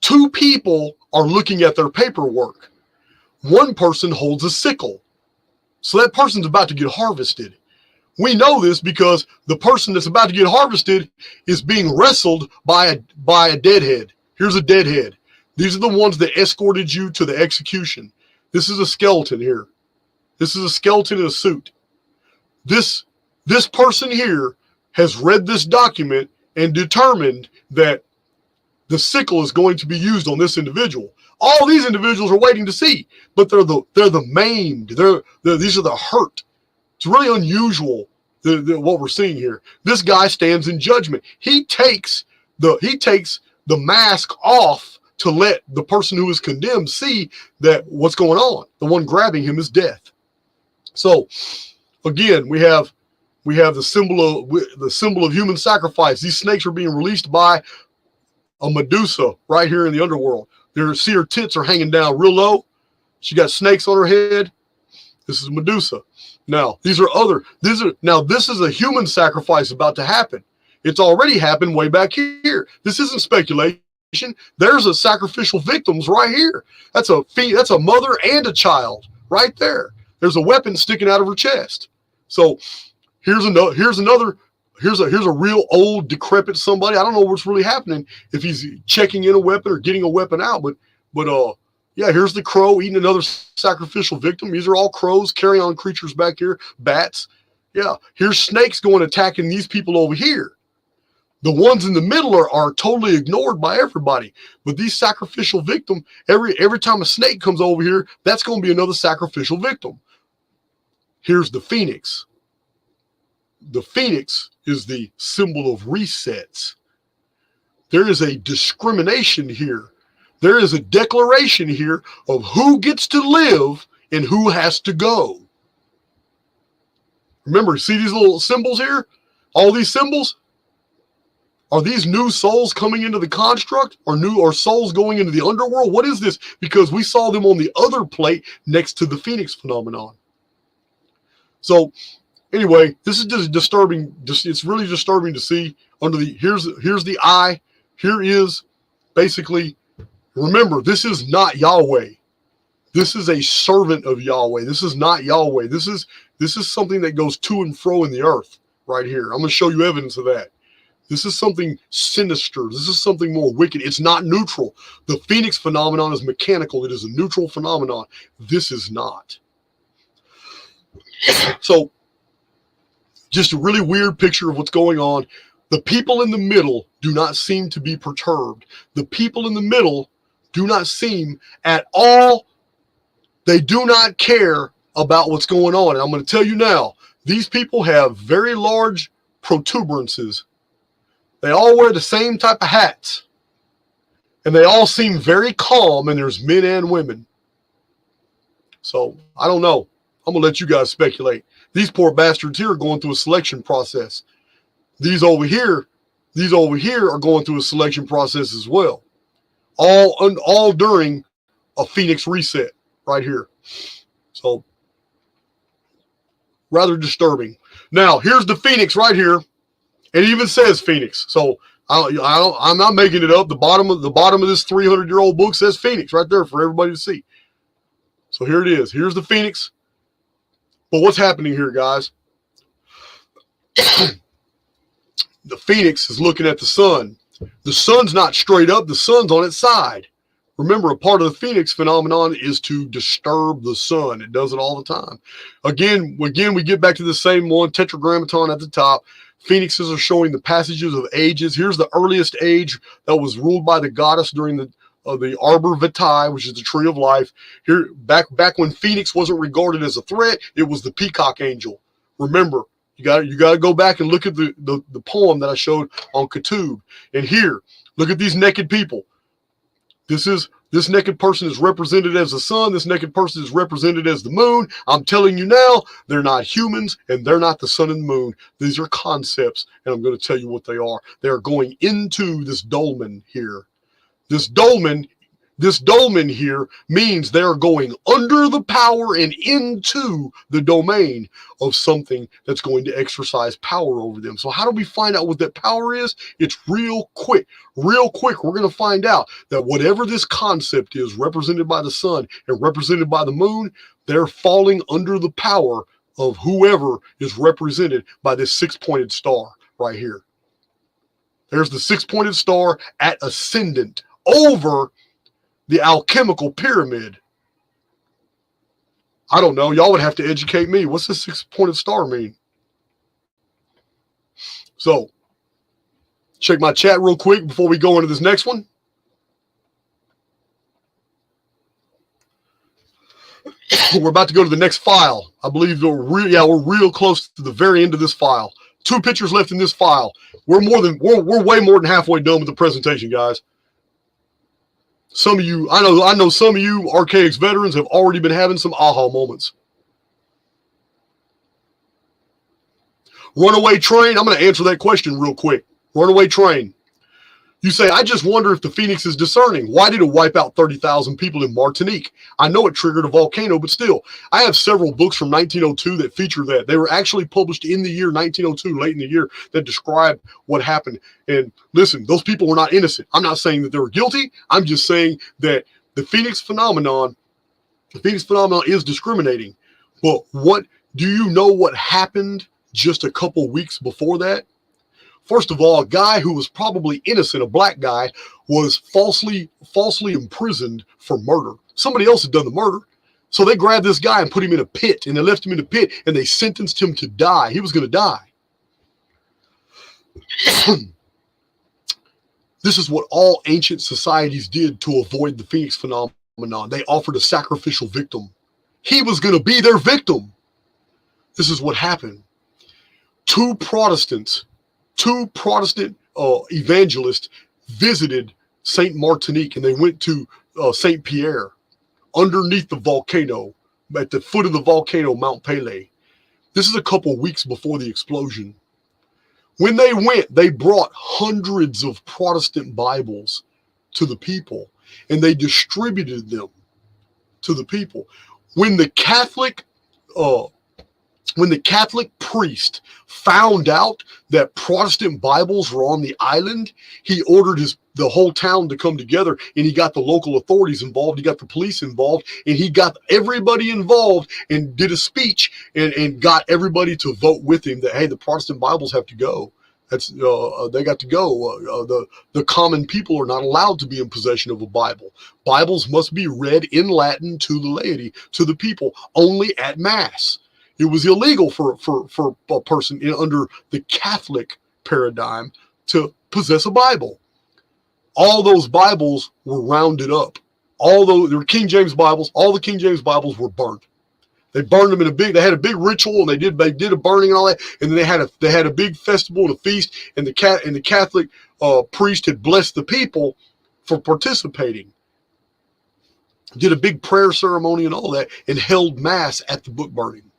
two people are looking at their paperwork. One person holds a sickle. So that person's about to get harvested. We know this because the person that's about to get harvested is being wrestled by a deadhead. Here's a deadhead. These are the ones that escorted you to the execution. This is a skeleton here. This is a skeleton in a suit. This person here has read this document and determined that the sickle is going to be used on this individual. All these individuals are waiting to see, but they're the maimed. These are the hurt. It's really unusual what we're seeing here. This guy stands in judgment. He takes the mask off to let the person who is condemned see that what's going on. The one grabbing him is death. So again, we have the symbol of human sacrifice. These snakes are being released by a Medusa right here in the underworld. See her tits are hanging down real low. She got snakes on her head. This is Medusa. Now, this is a human sacrifice about to happen. It's already happened way back here. This isn't speculation. There's a sacrificial victims right here. That's a mother and a child right there. There's a weapon sticking out of her chest. So here's a real old decrepit somebody. I don't know what's really happening, if he's checking in a weapon or getting a weapon out, but yeah, here's the crow eating another sacrificial victim. These are all crows, carry-on creatures back here, bats. Yeah, here's snakes going attacking these people over here. The ones in the middle are totally ignored by everybody. But these sacrificial victim, every time a snake comes over here, that's going to be another sacrificial victim. Here's the Phoenix. The Phoenix is the symbol of resets. There is a discrimination here. There is a declaration here of who gets to live and who has to go. Remember, see these little symbols here? All these symbols? Are these new souls coming into the construct, or souls going into the underworld? What is this? Because we saw them on the other plate next to the Phoenix phenomenon. So anyway, this is just disturbing. It's really disturbing to see here's the eye. Here is basically, remember, this is not Yahweh. This is a servant of Yahweh. This is not Yahweh. This is something that goes to and fro in the earth right here. I'm going to show you evidence of that. This is something sinister. This is something more wicked. It's not neutral. The Phoenix phenomenon is mechanical. It is a neutral phenomenon. This is not. So, just a really weird picture of what's going on. The people in the middle do not seem to be perturbed. The people in the middle do not seem at all, they do not care about what's going on. And I'm going to tell you now, these people have very large protuberances. They all wear the same type of hats. And they all seem very calm, and there's men and women. So, I don't know. I'm going to let you guys speculate. These poor bastards here are going through a selection process. These over here, These over here are going through a selection process as well. All during a Phoenix reset right here. So rather disturbing. Now, here's the Phoenix right here. It even says Phoenix. So I'm not making it up. The bottom of this 300-year-old book says Phoenix right there for everybody to see. So here it is. Here's the Phoenix. But what's happening here, guys? The Phoenix is looking at the sun. The sun's not straight up. The sun's on its side. Remember, a part of the Phoenix phenomenon is to disturb the sun. It does it all the time. Again, we get back to the same one, tetragrammaton at the top. Phoenixes are showing the passages of ages. Here's the earliest age that was ruled by the goddess during the Arbor Vitae, which is the tree of life. Here, back when Phoenix wasn't regarded as a threat, it was the peacock angel. Remember, you got to go back and look at the poem that I showed on Ketub. And here, look at these naked people. This naked person is represented as the sun. This naked person is represented as the moon. I'm telling you now, they're not humans and they're not the sun and the moon. These are concepts, and I'm going to tell you what they are. They are going into this dolmen here. This dolmen here means they are going under the power and into the domain of something that's going to exercise power over them. So how do we find out what that power is? It's real quick. Real quick, we're going to find out that whatever this concept is, represented by the sun and represented by the moon, they're falling under the power of whoever is represented by this six-pointed star right here. There's the six-pointed star at ascendant over the alchemical pyramid. I don't know. Y'all would have to educate me. What's the six-pointed star mean? So, check my chat real quick before we go into this next one. We're about to go to the next file. I believe we're real close to the very end of this file. 2 pictures left in this file. We're way more than halfway done with the presentation, guys. Some of you, I know some of you Archaics veterans have already been having some aha moments. Runaway train, I'm going to answer that question real quick. Runaway train. You say, I just wonder if the Phoenix is discerning. Why did it wipe out 30,000 people in Martinique? I know it triggered a volcano, but still, I have several books from 1902 that feature that. They were actually published in the year 1902, late in the year, that describe what happened. And listen, those people were not innocent. I'm not saying that they were guilty. I'm just saying that the Phoenix phenomenon is discriminating. But do you know what happened just a couple weeks before that? First of all, a guy who was probably innocent, a black guy, was falsely imprisoned for murder. Somebody else had done the murder. So they grabbed this guy and put him in a pit, and they left him in a pit, and they sentenced him to die. He was going to die. This is what all ancient societies did to avoid the Phoenix phenomenon. They offered a sacrificial victim. He was going to be their victim. This is what happened. Two Protestant evangelists visited Saint Martinique, and they went to Saint Pierre underneath the volcano, at the foot of the volcano, Mount Pelée. This is a couple weeks before the explosion. When they went, they brought hundreds of Protestant Bibles to the people, and they distributed them to the people. When the Catholic priest found out that Protestant Bibles were on the island, he ordered the whole town to come together, and he got the local authorities involved, he got the police involved, and he got everybody involved and did a speech and got everybody to vote with him that, hey, the Protestant Bibles have to go. They got to go. The common people are not allowed to be in possession of a Bible. Bibles must be read in Latin to the laity, to the people, only at Mass. It was illegal for a person under the Catholic paradigm to possess a Bible. All those Bibles were rounded up. They were King James Bibles. All the King James Bibles were burnt. They burned them they had a big ritual, and they did a burning and all that. And then they had a big festival and a feast, and the Catholic priest had blessed the people for participating. Did a big prayer ceremony and all that, and held Mass at the book burning.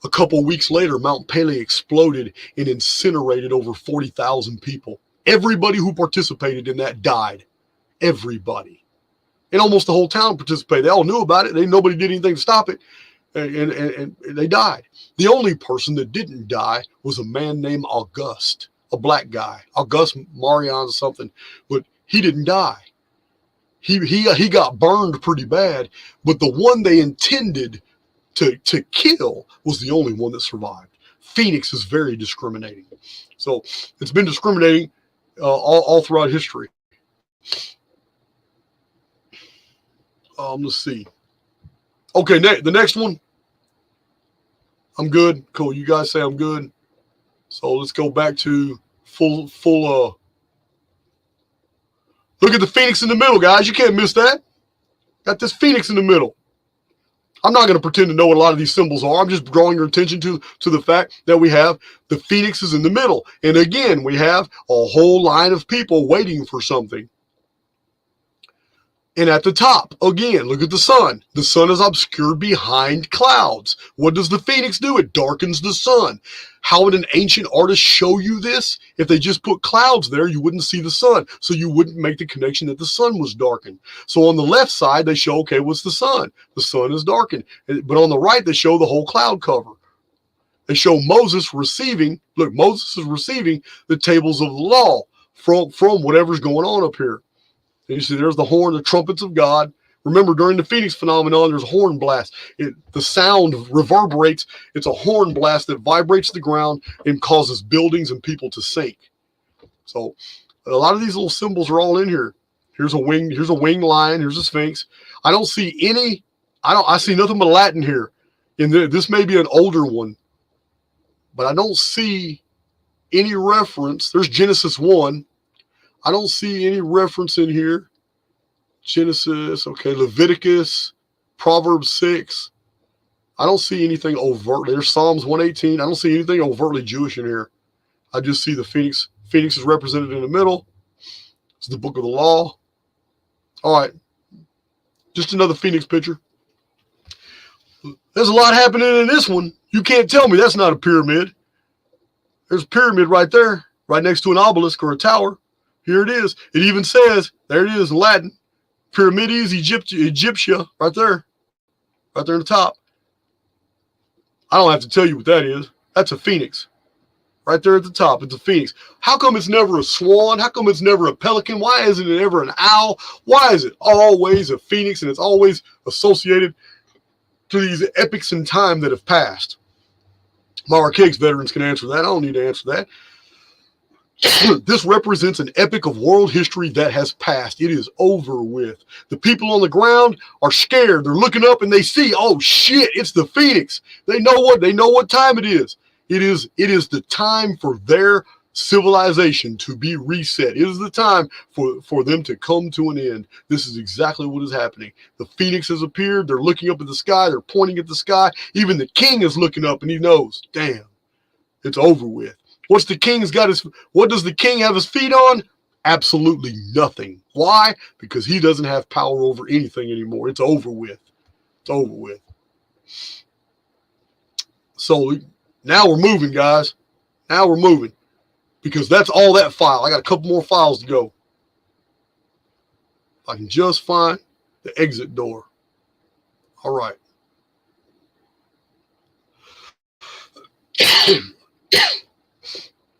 A couple weeks later, Mount Pelee exploded and incinerated over 40,000 people. Everybody who participated in that died. Everybody. And almost the whole town participated. They all knew about it. Nobody did anything to stop it. And they died. The only person that didn't die was a man named August, a black guy. August Marion or something. But he didn't die. He got burned pretty bad. But the one they intended to kill was the only one that survived. Phoenix is very discriminating. So it's been discriminating all throughout history. Let's see. Okay, the next one. I'm good. Cool. You guys say I'm good. So let's go back to full. Look at the Phoenix in the middle, guys. You can't miss that. Got this Phoenix in the middle. I'm not going to pretend to know what a lot of these symbols are. I'm just drawing your attention to the fact that we have the phoenixes in the middle. And again, we have a whole line of people waiting for something. And at the top, again, look at the sun. The sun is obscured behind clouds. What does the phoenix do? It darkens the sun. How would an ancient artist show you this? If they just put clouds there, you wouldn't see the sun. So you wouldn't make the connection that the sun was darkened. So on the left side, they show, okay, what's the sun? The sun is darkened. But on the right, they show the whole cloud cover. They show Moses receiving, look, Moses is receiving the tables of the law from whatever's going on up here. And you see there's the horn, the trumpets of God. Remember, during the Phoenix phenomenon, there's a horn blast. The sound reverberates. It's a horn blast that vibrates the ground and causes buildings and people to sink. So a lot of these little symbols are all in here. Here's a winged lion. Here's a sphinx. I don't see any. I see nothing but Latin here. And this may be an older one, but I don't see any reference. There's Genesis 1. I don't see any reference in here. Genesis, okay, Leviticus, Proverbs 6. I don't see anything overt. There's Psalms 118. I don't see anything overtly Jewish in here. I just see the Phoenix. Phoenix is represented in the middle. It's the book of the law. All right. Just another Phoenix picture. There's a lot happening in this one. You can't tell me that's not a pyramid. There's a pyramid right there, right next to an obelisk or a tower. Here it is. It even says, there it is in Latin, Pyramides Egyptia, right there in the top. I don't have to tell you what that is. That's a phoenix. Right there at the top, it's a phoenix. How come it's never a swan? How come it's never a pelican? Why isn't it ever an owl? Why is it always a phoenix and it's always associated to these epics in time that have passed? My archaics veterans can answer that. I don't need to answer that. This represents an epic of world history that has passed. It is over with. The people on the ground are scared. They're looking up and they see, oh shit, it's the Phoenix. They know what time it is. It is the time for their civilization to be reset. It is the time for them to come to an end. This is exactly what is happening. The Phoenix has appeared. They're looking up at the sky. They're pointing at the sky. Even the king is looking up and he knows, damn, it's over with. What does the king have his feet on? Absolutely nothing. Why? Because he doesn't have power over anything anymore. It's over with. It's over with. So now we're moving, guys. Now we're moving. Because that's all that file. I got a couple more files to go. If I can just find the exit door. All right.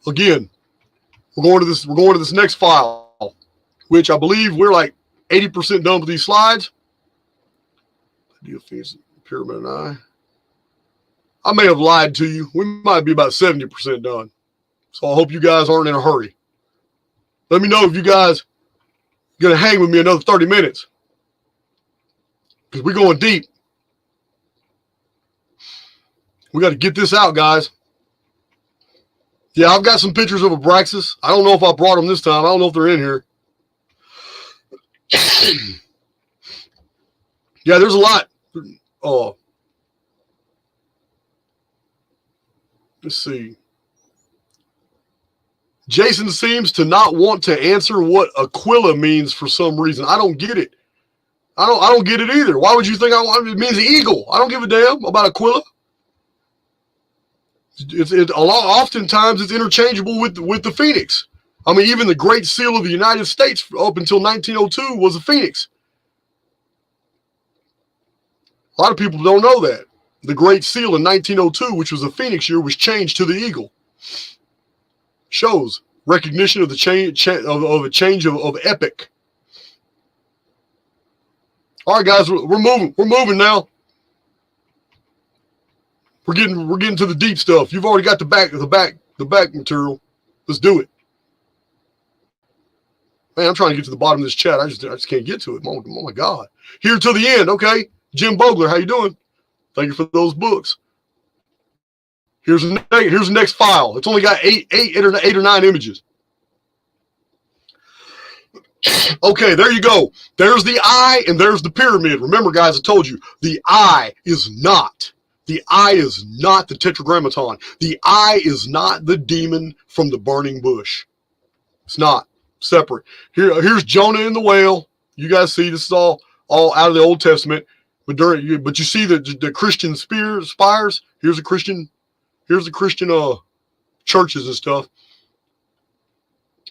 Again, we're going to this next file, which I believe we're like 80% done with these slides. Pyramid and I may have lied to you. We might be about 70% done. So I hope you guys aren't in a hurry. Let me know if you guys are going to hang with me another 30 minutes. Because we're going deep. We got to get this out, guys. Yeah, I've got some pictures of Abraxas. I don't know if I brought them this time. I don't know if they're in here. Yeah, there's a lot. Let's see. Jason seems to not want to answer what Aquila means for some reason. I don't get it. I don't get it either. Why would you think it means eagle? I don't give a damn about Aquila. Oftentimes it's interchangeable with the phoenix. I mean, even the Great Seal of the United States up until 1902 was a phoenix. A lot of people don't know that. The Great Seal in 1902, which was a phoenix year, was changed to the eagle. Shows recognition of the change of a change of epic. All right, guys, we're moving. We're moving now. We're getting to the deep stuff. You've already got the back material. Let's do it. Man, I'm trying to get to the bottom of this chat. I just can't get to it. Oh my God. Here till the end. Okay. Jim Bogler, how you doing? Thank you for those books. Here's the next file. It's only got eight or nine images. Okay, there you go. There's the eye and there's the pyramid. Remember, guys, I told you the eye is not the tetragrammaton. The eye is not the demon from the burning bush. It's not separate. Here's Jonah and the whale. You guys see this is all out of the Old Testament. But you see the Christian spires. Here's the Christian churches and stuff.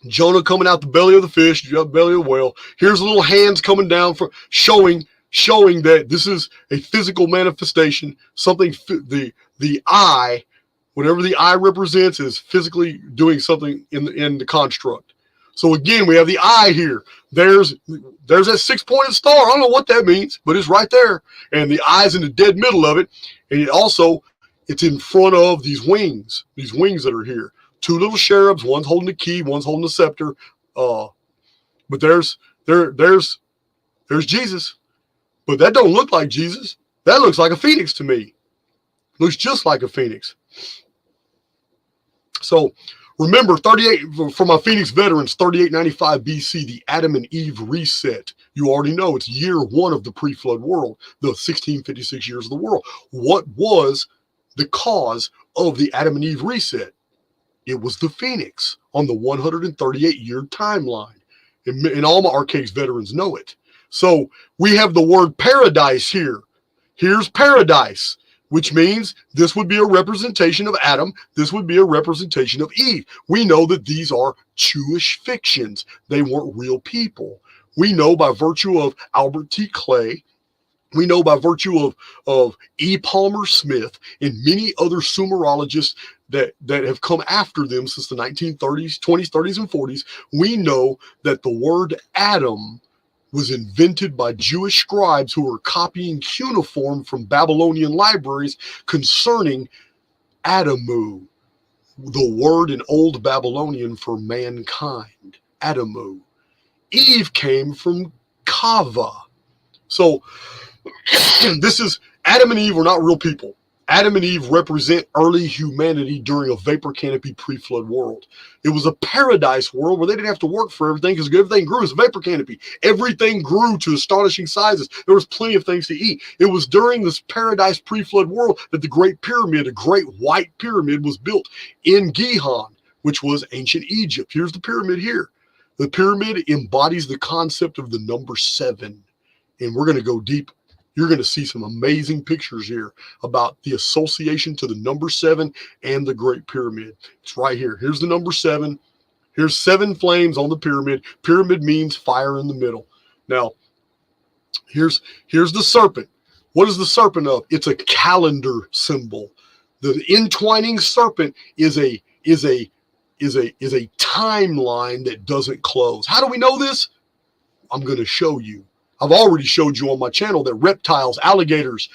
Jonah coming out the belly of the fish, the belly of the whale. Here's little hands coming down for showing that this is a physical manifestation. Something the eye, whatever the eye represents, is physically doing something in the construct. So again, we have the eye here. There's that six-pointed star. I don't know what that means, but it's right there. And the eye's in the dead middle of it. And it's in front of these wings that are here. Two little cherubs, one's holding the key, one's holding the scepter. But there's Jesus. But that don't look like Jesus. That looks like a phoenix to me. Looks just like a phoenix. So remember, 38 for my Phoenix veterans, 3895 BC, the Adam and Eve reset. You already know it's year one of the pre-flood world, the 1656 years of the world. What was the cause of the Adam and Eve reset? It was the Phoenix on the 138-year timeline. And all my Archaics veterans know it. So we have the word paradise here. Here's paradise, which means this would be a representation of Adam. This would be a representation of Eve. We know that these are Jewish fictions. They weren't real people. We know by virtue of Albert T. Clay, we know by virtue of E. Palmer Smith and many other Sumerologists that have come after them since the 1930s, 20s, 30s, and 40s, we know that the word Adam was invented by Jewish scribes who were copying cuneiform from Babylonian libraries concerning Adamu, the word in Old Babylonian for mankind, Adamu. Eve came from Kava. So this is Adam and Eve were not real people. Adam and Eve represent early humanity during a vapor canopy pre-flood world. It was a paradise world where they didn't have to work for everything because everything grew as a vapor canopy. Everything grew to astonishing sizes. There was plenty of things to eat. It was during this paradise pre-flood world that the Great Pyramid, a great white pyramid, was built in Gihon, which was ancient Egypt. Here's the pyramid here. The pyramid embodies the concept of the number 7. And we're going to go deep. You're going to see some amazing pictures here about the association to the number 7 and the Great Pyramid. It's right here. Here's the number 7. Here's 7 flames on the pyramid. Pyramid means fire in the middle. Now, here's the serpent. What is the serpent of? It's a calendar symbol. The entwining serpent is a timeline that doesn't close. How do we know this? I'm going to show you. I've already showed you on my channel that reptiles, alligators,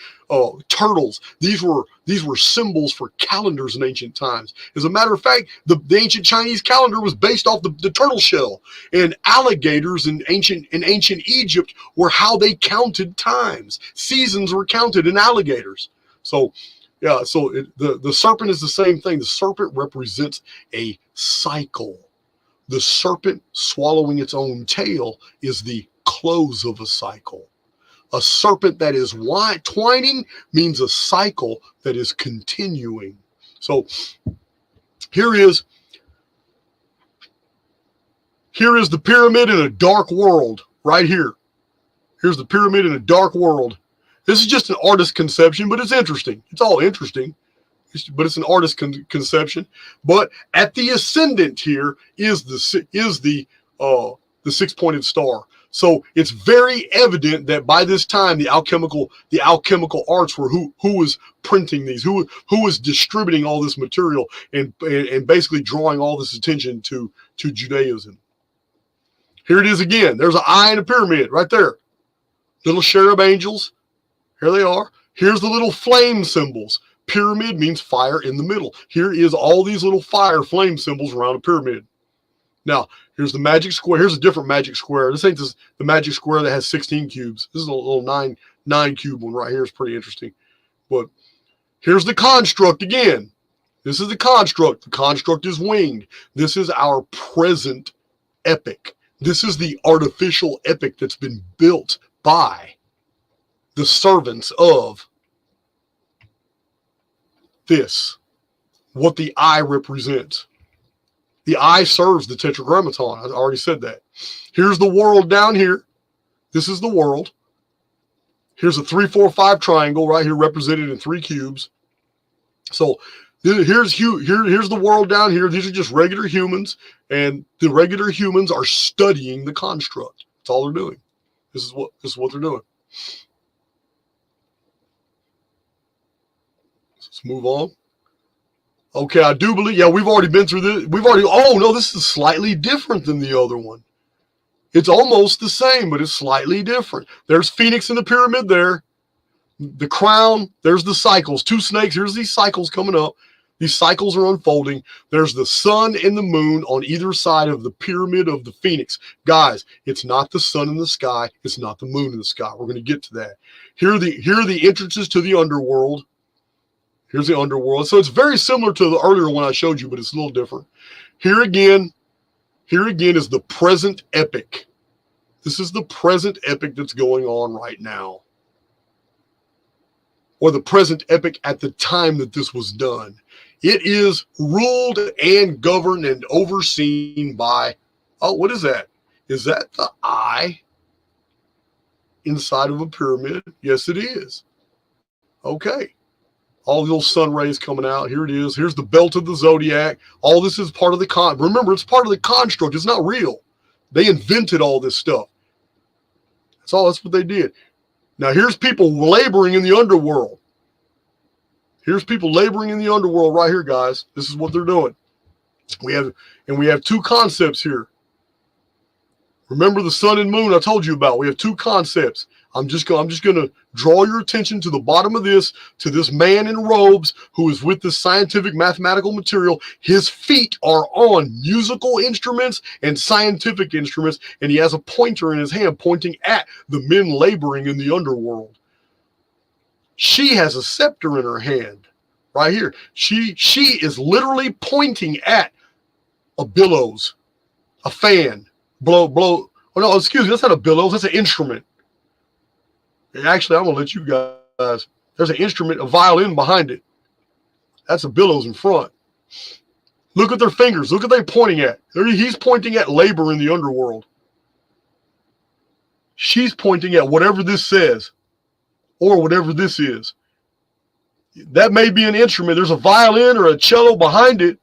turtles, these were symbols for calendars in ancient times. As a matter of fact, the ancient Chinese calendar was based off the turtle shell, and alligators in ancient Egypt were how they counted times. Seasons were counted in alligators. So yeah, so the serpent is the same thing. The serpent represents a cycle. The serpent swallowing its own tail is the close of a cycle. A serpent that is twining means a cycle that is continuing. So here is the pyramid in a dark world right here. Here's the pyramid in a dark world. This is just an artist's conception, but it's interesting. It's all interesting. but it's an artist conception. But at the ascendant here is the six-pointed star. So it's very evident that by this time the alchemical arts were who was printing these, who was distributing all this material and basically drawing all this attention to Judaism. Here it is again. There's an eye in a pyramid right there. Little cherub angels. Here they are. Here's the little flame symbols. Pyramid means fire in the middle. Here is all these little fire flame symbols around a pyramid. Now, here's the magic square. Here's a different magic square. This ain't the magic square that has 16 cubes. This is a little nine cube one right here. It's pretty interesting. But here's the construct again. This is the construct. The construct is winged. This is our present epic. This is the artificial epic that's been built by the servants of this, what the eye represents. The eye serves the tetragrammaton. I already said that. Here's the world down here. This is the world. Here's a 3, 4, 5 triangle right here represented in 3 cubes. So here's the world down here. These are just regular humans, and the regular humans are studying the construct. That's all they're doing. This is what they're doing. Let's move on. Okay, I do believe, yeah, we've already been through this. Oh no, this is slightly different than the other one. It's almost the same, but it's slightly different. There's Phoenix in the pyramid there. The crown, there's the cycles. 2 snakes, here's these cycles coming up. These cycles are unfolding. There's the sun and the moon on either side of the pyramid of the Phoenix. Guys, it's not the sun in the sky. It's not the moon in the sky. We're going to get to that. Here are the entrances to the underworld. Here's the underworld. So it's very similar to the earlier one I showed you, but it's a little different. Here again is the present epic. This is the present epic that's going on right now. Or the present epic at the time that this was done. It is ruled and governed and overseen by, oh, what is that? Is that the eye inside of a pyramid? Yes, it is. Okay. All the little sun rays coming out. Here it is. Here's the belt of the zodiac. All this is part of the remember, it's part of the construct. It's not real. They invented all this stuff. That's what they did. Now here's people laboring in the underworld. Here's people laboring in the underworld right here, guys. This is what they're doing. We have 2 concepts here. Remember the sun and moon I told you about. We have 2 concepts. I'm just going to draw your attention to the bottom of this, to this man in robes who is with this scientific mathematical material. His feet are on musical instruments and scientific instruments, and he has a pointer in his hand pointing at the men laboring in the underworld. She has a scepter in her hand right here. She is literally pointing at a billows, a fan, blow. Oh no, excuse me, that's not a billows, that's an instrument. Actually, I'm going to let you guys. There's an instrument, a violin behind it. That's a billows in front. Look at their fingers. Look at they pointing at. He's pointing at labor in the underworld. She's pointing at whatever this says or whatever this is. That may be an instrument. There's a violin or a cello behind it.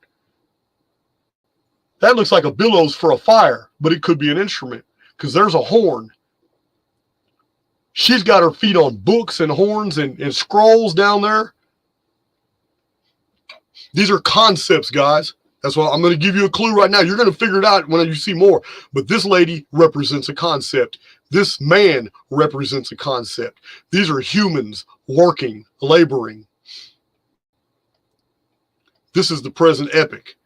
That looks like a billows for a fire, but it could be an instrument because there's a horn. She's got her feet on books and horns and scrolls down there. These are concepts, guys. That's why I'm going to give you a clue right now. You're going to figure it out when you see more. But this lady represents a concept. This man represents a concept. These are humans working, laboring. This is the present epic.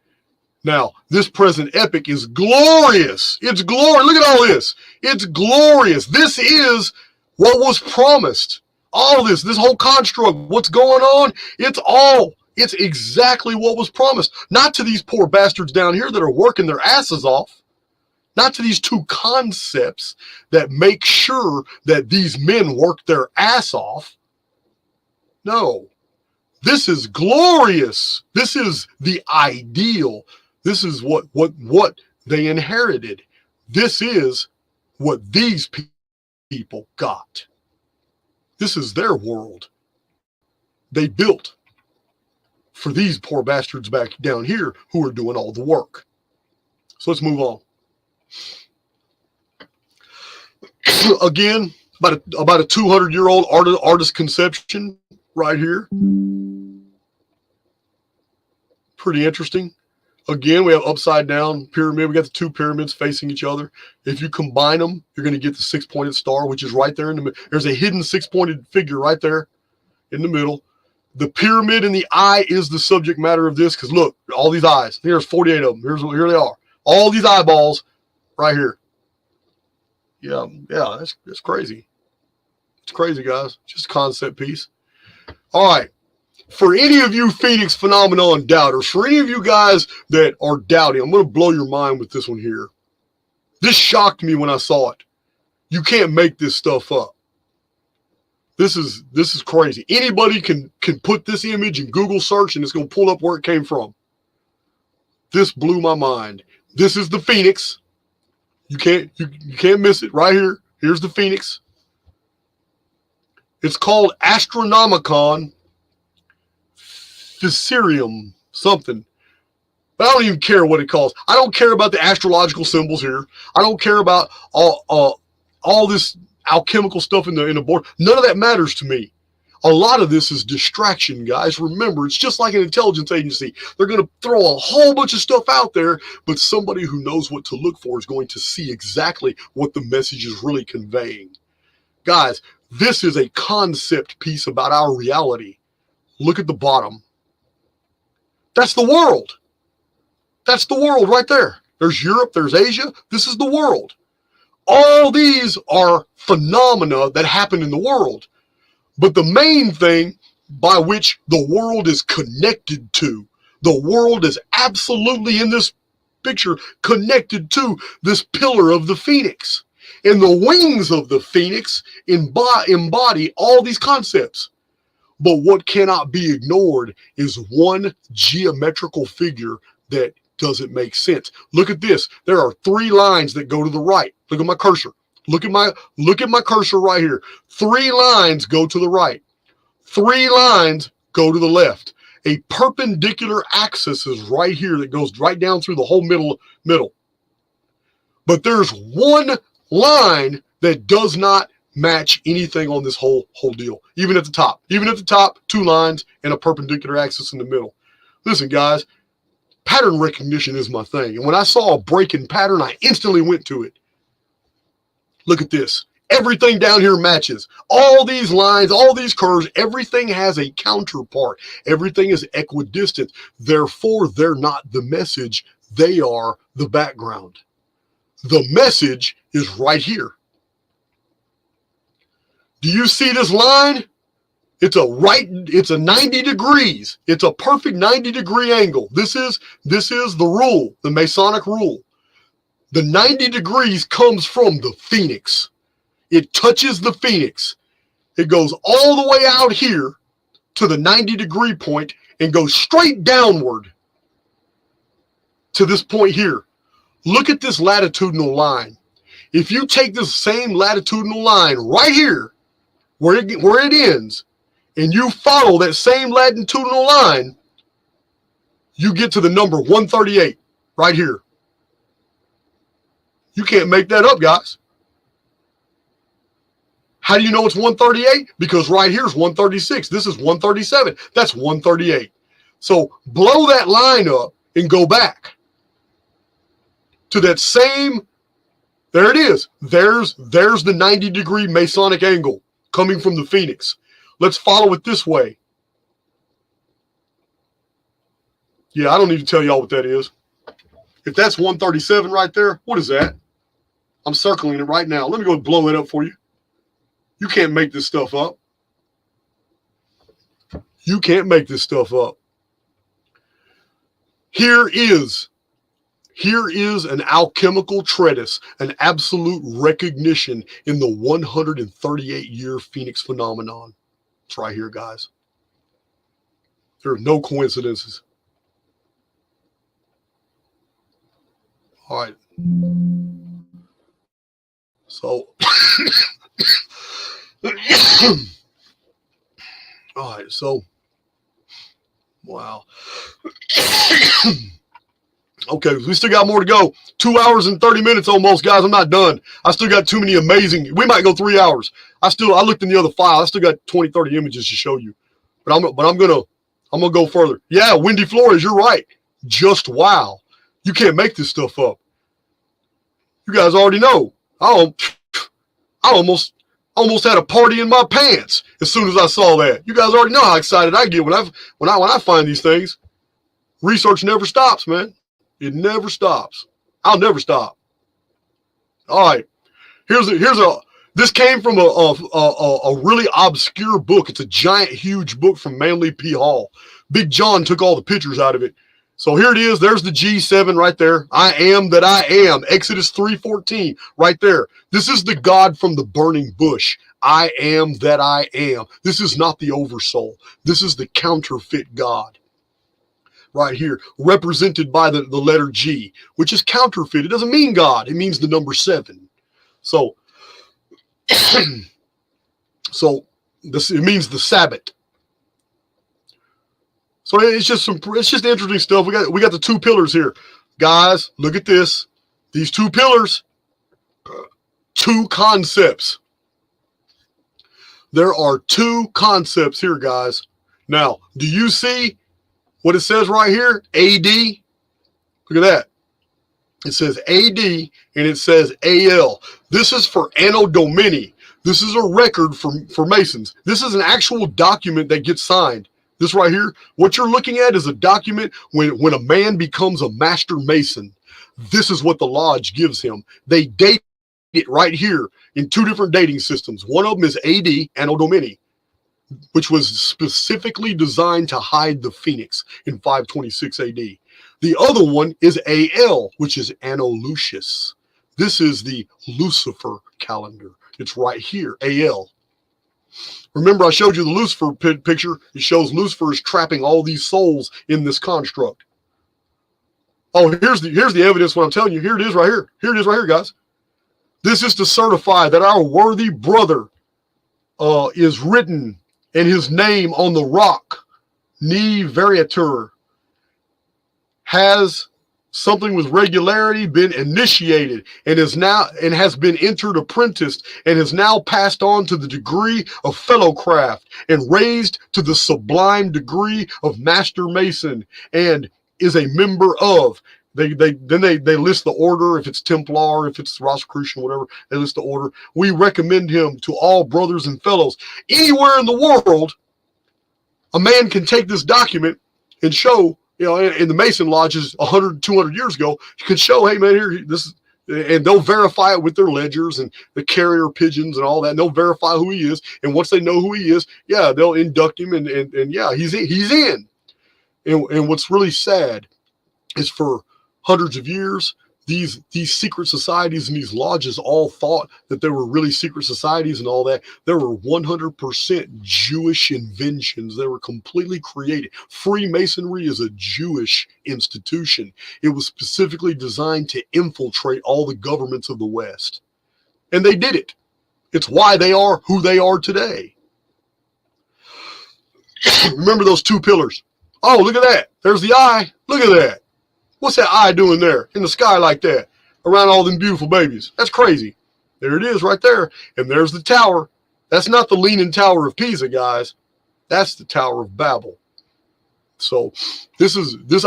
Now, this present epic is glorious. It's glorious. Look at all this. It's glorious. This is what was promised. All this whole construct, what's going on, it's exactly what was promised. Not to these poor bastards down here that are working their asses off. Not to these 2 concepts that make sure that these men work their ass off. No. This is glorious. This is the ideal. This is what they inherited. This is what these people got. This is their world. They built for these poor bastards back down here who are doing all the work. So let's move on. Again, about a 200-year-old artist conception right here. Pretty interesting. Again, we have upside down pyramid. We got the two pyramids facing each other. If you combine them, you're going to get the six-pointed star, which is right there in the middle. There's a hidden six-pointed figure right there in the middle. The pyramid and the eye is the subject matter of this, because look, all these eyes. There's 48 of them. Here they are. All these eyeballs right here. Yeah, that's crazy. It's crazy, guys. Just a concept piece. All right. For any of you Phoenix phenomenon doubters, for any of you guys that are doubting, I'm going to blow your mind with this one here. This shocked me when I saw it. You can't make this stuff up. This is crazy. Anybody can put this image in Google search and it's going to pull up where it came from. This blew my mind. This is the Phoenix. You can't miss it right here. Here's the Phoenix. It's called Astronomicon Mysterium something. But I don't even care what it calls. I don't care about the astrological symbols here. I don't care about all this alchemical stuff in the board. None of that matters to me. A lot of this is distraction, guys. Remember, it's just like an intelligence agency. They're going to throw a whole bunch of stuff out there, but somebody who knows what to look for is going to see exactly what the message is really conveying. Guys, this is a concept piece about our reality. Look at the bottom. That's the world. That's the world right there. There's Europe, there's Asia. This is the world. All these are phenomena that happen in the world. But the main thing by which the world is connected to, the world is absolutely in this picture connected to this pillar of the Phoenix. And the wings of the Phoenix embody all these concepts. But what cannot be ignored is one geometrical figure that doesn't make sense. Look at this. There are 3 lines that go to the right. Look at my cursor. Look at my cursor right here. 3 lines go to the right. 3 lines go to the left. A perpendicular axis is right here that goes right down through the whole middle. But there's one line that does not match anything on this whole deal. Even at the top. Even at the top, 2 lines and a perpendicular axis in the middle. Listen, guys, pattern recognition is my thing. And when I saw a break in pattern, I instantly went to it. Look at this. Everything down here matches. All these lines, all these curves, everything has a counterpart. Everything is equidistant. Therefore, they're not the message. They are the background. The message is right here. Do you see this line? It's a 90 degrees. It's a perfect 90-degree angle. This is the rule, the Masonic rule. The 90 degrees comes from the Phoenix. It touches the Phoenix. It goes all the way out here to the 90-degree point and goes straight downward to this point here. Look at this latitudinal line. If you take this same latitudinal line right here, where it ends, and you follow that same latitudinal line, you get to the number 138 right here. You can't make that up, guys. How do you know it's 138? Because right here is 136. This is 137. That's 138. So blow that line up and go back to that same, there it is. There's the 90-degree Masonic angle coming from the Phoenix. Let's follow it this way. Yeah, I don't need to tell y'all what that is. If that's 137 right there, what is that? I'm circling it right now. Let me go and blow it up for you. You can't make this stuff up. You can't make this stuff up. Here is an alchemical treatise, an absolute recognition in the 138-year Phoenix phenomenon. It's right here, guys. There are no coincidences. All right. So, all right. So, Wow. Okay, we still got more to go. 2 hours and 30 minutes almost, guys. I'm not done. I still got too many amazing. We might go 3 hours. I looked in the other file. I still got 20, 30 images to show you. But I'm gonna go further. Yeah, Wendy Flores, you're right. Just wow. You can't make this stuff up. You guys already know. I almost had a party in my pants as soon as I saw that. You guys already know how excited I get when I find these things. Research never stops, man. It never stops. I'll never stop. All right. This came from a really obscure book. It's a giant, huge book from Manly P. Hall. Big John took all the pictures out of it. So here it is. There's the G7 right there. I am that I am. Exodus 3:14 right there. This is the God from the burning bush. I am that I am. This is not the oversoul. This is the counterfeit God. Right here, represented by the letter G, which is counterfeit. It doesn't mean God. It means the number 7. So, it means the Sabbath. So it's just interesting stuff. We got the 2 pillars here, guys. Look at this. These 2 pillars, 2 concepts. There are 2 concepts here, guys. Now, do you see what it says right here? AD. Look at that. It says AD and it says AL. This is for Anno Domini. This is a record for Masons. This is an actual document that gets signed. This right here, what you're looking at is a document when a man becomes a master Mason. This is what the lodge gives him. They date it right here in 2 different dating systems. One of them is AD, Anno Domini, which was specifically designed to hide the Phoenix in 526 AD. The other one is AL, which is Anno Lucius. This is the Lucifer calendar. It's right here, AL. Remember, I showed you the Lucifer picture. It shows Lucifer is trapping all these souls in this construct. Oh, here's the evidence. What I'm telling you, here it is right here. Here it is right here, guys. This is to certify that our worthy brother is written and his name on the rock, Ne Veriatur, has something with regularity been initiated and has been entered apprenticed and has now passed on to the degree of fellowcraft and raised to the sublime degree of master mason and is a member of. They list the order, if it's Templar, if it's Rosicrucian, whatever, they list the order. We recommend him to all brothers and fellows. Anywhere in the world, a man can take this document and show, in the Mason lodges 100, 200 years ago, you could show, hey man, here, this is, and they'll verify it with their ledgers and the carrier pigeons and all that. And they'll verify who he is. And once they know who he is, yeah, they'll induct him and yeah, he's in. And what's really sad is for hundreds of years, these secret societies and these lodges all thought that they were really secret societies and all that. They were 100% Jewish inventions. They were completely created. Freemasonry is a Jewish institution. It was specifically designed to infiltrate all the governments of the West. And they did it. It's why they are who they are today. Remember those 2 pillars. Oh, look at that. There's the eye. Look at that. What's that eye doing there in the sky like that around all them beautiful babies? That's crazy. There it is right there. And there's the tower. That's not the Leaning Tower of Pisa, guys. That's the Tower of Babel. So this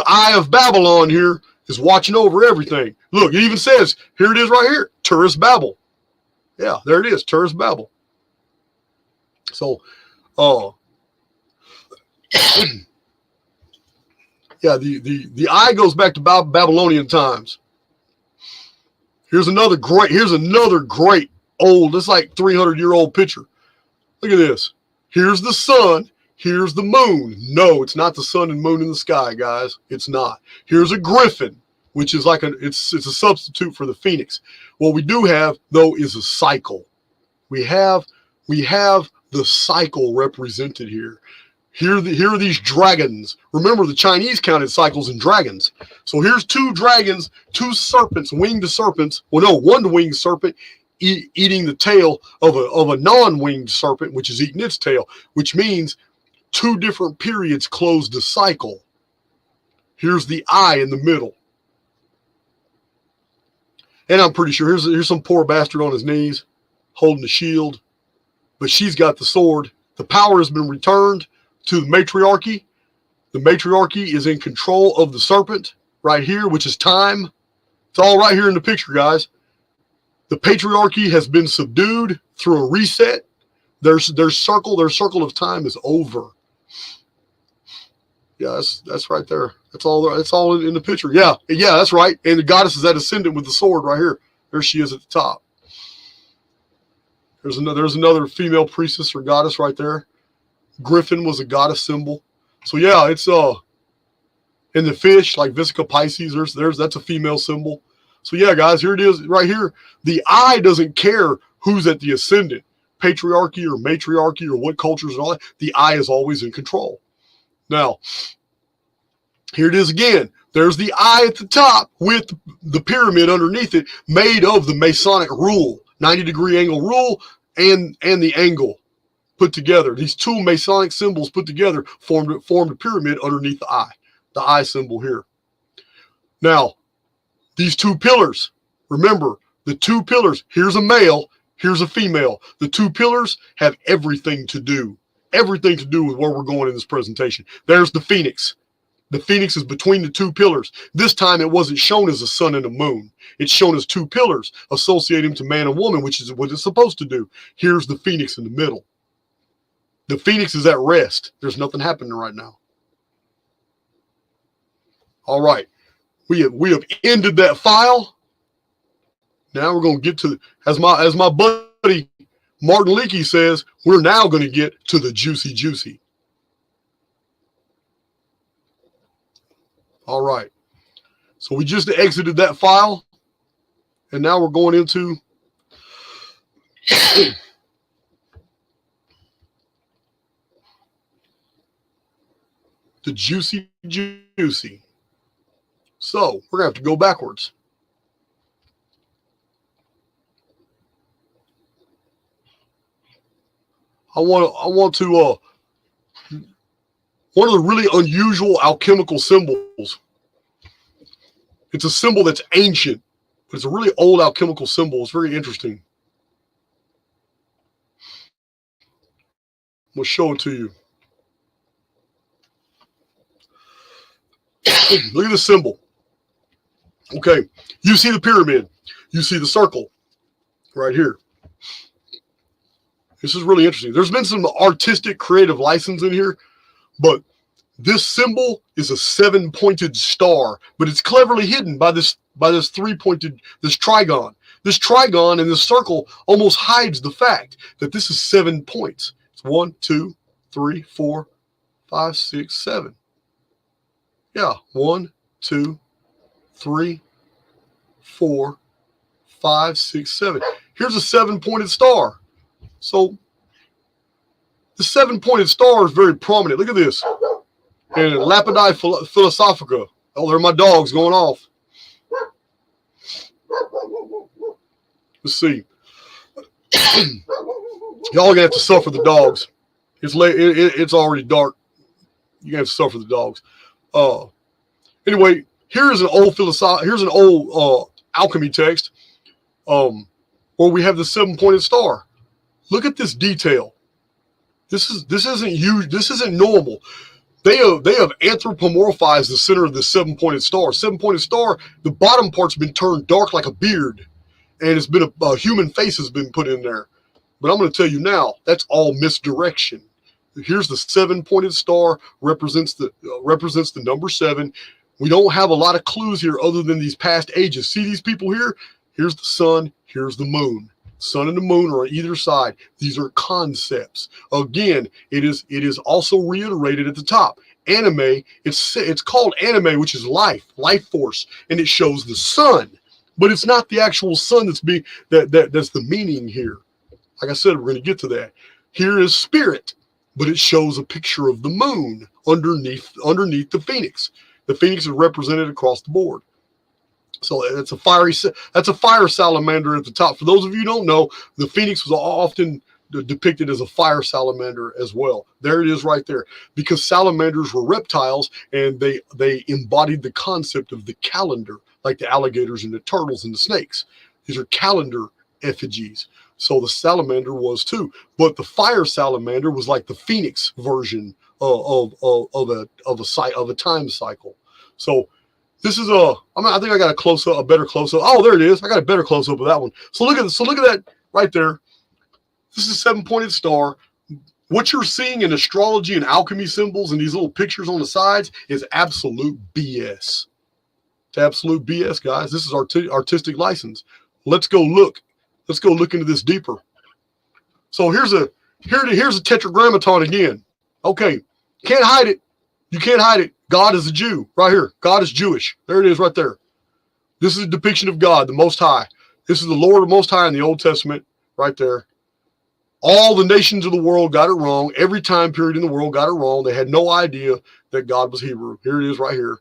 eye of Babylon here is watching over everything. Look, it even says, here it is right here, Tourist Babel. Yeah, there it is, Tourist Babel. So, yeah, the eye goes back to Babylonian times. Here's another great old, it's like 300-year-old picture. Look at this. Here's the sun. Here's the moon. No, it's not the sun and moon in the sky, guys. It's not. Here's a griffin, which is it's a substitute for the phoenix. What we do have, though, is a cycle. We have the cycle represented here. Here are these dragons. Remember, the Chinese counted cycles and dragons. So here's 2 dragons, 2 serpents, winged serpents. Well, no, one winged serpent eating the tail of a non-winged serpent, which is eating its tail, which means 2 different periods close the cycle. Here's the eye in the middle. And I'm pretty sure here's some poor bastard on his knees holding the shield, but she's got the sword. The power has been returned to the matriarchy. The matriarchy is in control of the serpent right here, which is time. It's all right here in the picture, guys. The patriarchy has been subdued through a reset. Their circle of time is over. Yeah, that's right there. That's all in the picture. Yeah, that's right. And the goddess is that ascendant with the sword right here. There she is at the top. There's another female priestess or goddess right there. Griffin was a goddess symbol. So yeah, it's in the fish, like Vesica Pisces, that's a female symbol. So yeah, guys, here it is right here. The eye doesn't care who's at the ascendant, patriarchy or matriarchy or what cultures and all that. The eye is always in control. Now, here it is again. There's the eye at the top with the pyramid underneath it, made of the Masonic rule, 90-degree angle rule, and the angle put together. These 2 Masonic symbols put together formed a pyramid underneath the eye symbol here. Now, these 2 pillars, remember, the 2 pillars, here's a male, here's a female. The 2 pillars have everything to do with where we're going in this presentation. There's the phoenix. The phoenix is between the 2 pillars. This time it wasn't shown as a sun and a moon. It's shown as 2 pillars associating to man and woman, which is what it's supposed to do. Here's the phoenix in the middle. The phoenix is at rest. There's nothing happening right now. All right. We have ended that file. Now we're going to get to, as my buddy Martin Leakey says, we're now going to get to the juicy. All right. So we just exited that file, and now we're going into the juicy. So we're gonna have to go backwards. I want to one of the really unusual alchemical symbols. It's a symbol that's ancient, but it's a really old alchemical symbol. It's very interesting. I'm gonna show it to you. Look at the symbol. Okay, you see the pyramid. You see the circle right here. This is really interesting. There's been some artistic, creative license in here, but this symbol is a 7-pointed star, but it's cleverly hidden by this 3-pointed, this trigon. This trigon in this circle almost hides the fact that this is 7 points. It's 1, 2, 3, 4, 5, 6, 7. Yeah, 1, 2, 3, 4, 5, 6, 7. Here's a 7-pointed star. So the 7-pointed star is very prominent. Look at this. And Lapidai Philosophica. Oh, there are my dogs going off. Let's see. Y'all gonna have to suffer the dogs. It's late. It's already dark. You're gonna have to suffer the dogs. Anyway, here's an old alchemy text where we have the 7-pointed star. Look at this detail. This isn't huge. This isn't normal. They have anthropomorphized the center of the 7-pointed star. 7-pointed star, the bottom part's been turned dark like a beard, and it's been a human face has been put in there. But I'm going to tell you now, that's all misdirection. Here's the 7-pointed star, represents the number 7. We don't have a lot of clues here other than these past ages. See these people here? Here's the sun. Here's the moon. Sun and the moon are on either side. These are concepts. Again, it is also reiterated at the top. Anime, it's called anime, which is life force, and it shows the sun, but it's not the actual sun that's the meaning here. Like I said, we're going to get to that. Here is spirit, but it shows a picture of the moon underneath the phoenix. The phoenix is represented across the board. So that's a fire salamander at the top. For those of you who don't know, the phoenix was often depicted as a fire salamander as well. There it is right there. Because salamanders were reptiles, and they embodied the concept of the calendar, like the alligators and the turtles and the snakes. These are calendar effigies. So the salamander was too. But the fire salamander was like the phoenix version of a time cycle. So this is I think I got a better close up. Oh, there it is. I got a better close up of that one. So look at that right there. This is a 7-pointed star. What you're seeing in astrology and alchemy symbols and these little pictures on the sides is absolute BS. It's absolute BS, guys. This is artistic license. Let's go look. Let's go look into this deeper. So here's a tetragrammaton again. Okay, can't hide it. You can't hide it. God is a Jew right here. God is Jewish. There it is right there. This is a depiction of God, the Most High. This is the Lord of Most High in the Old Testament right there. All the nations of the world got it wrong. Every time period in the world got it wrong. They had no idea that God was Hebrew. Here it is right here.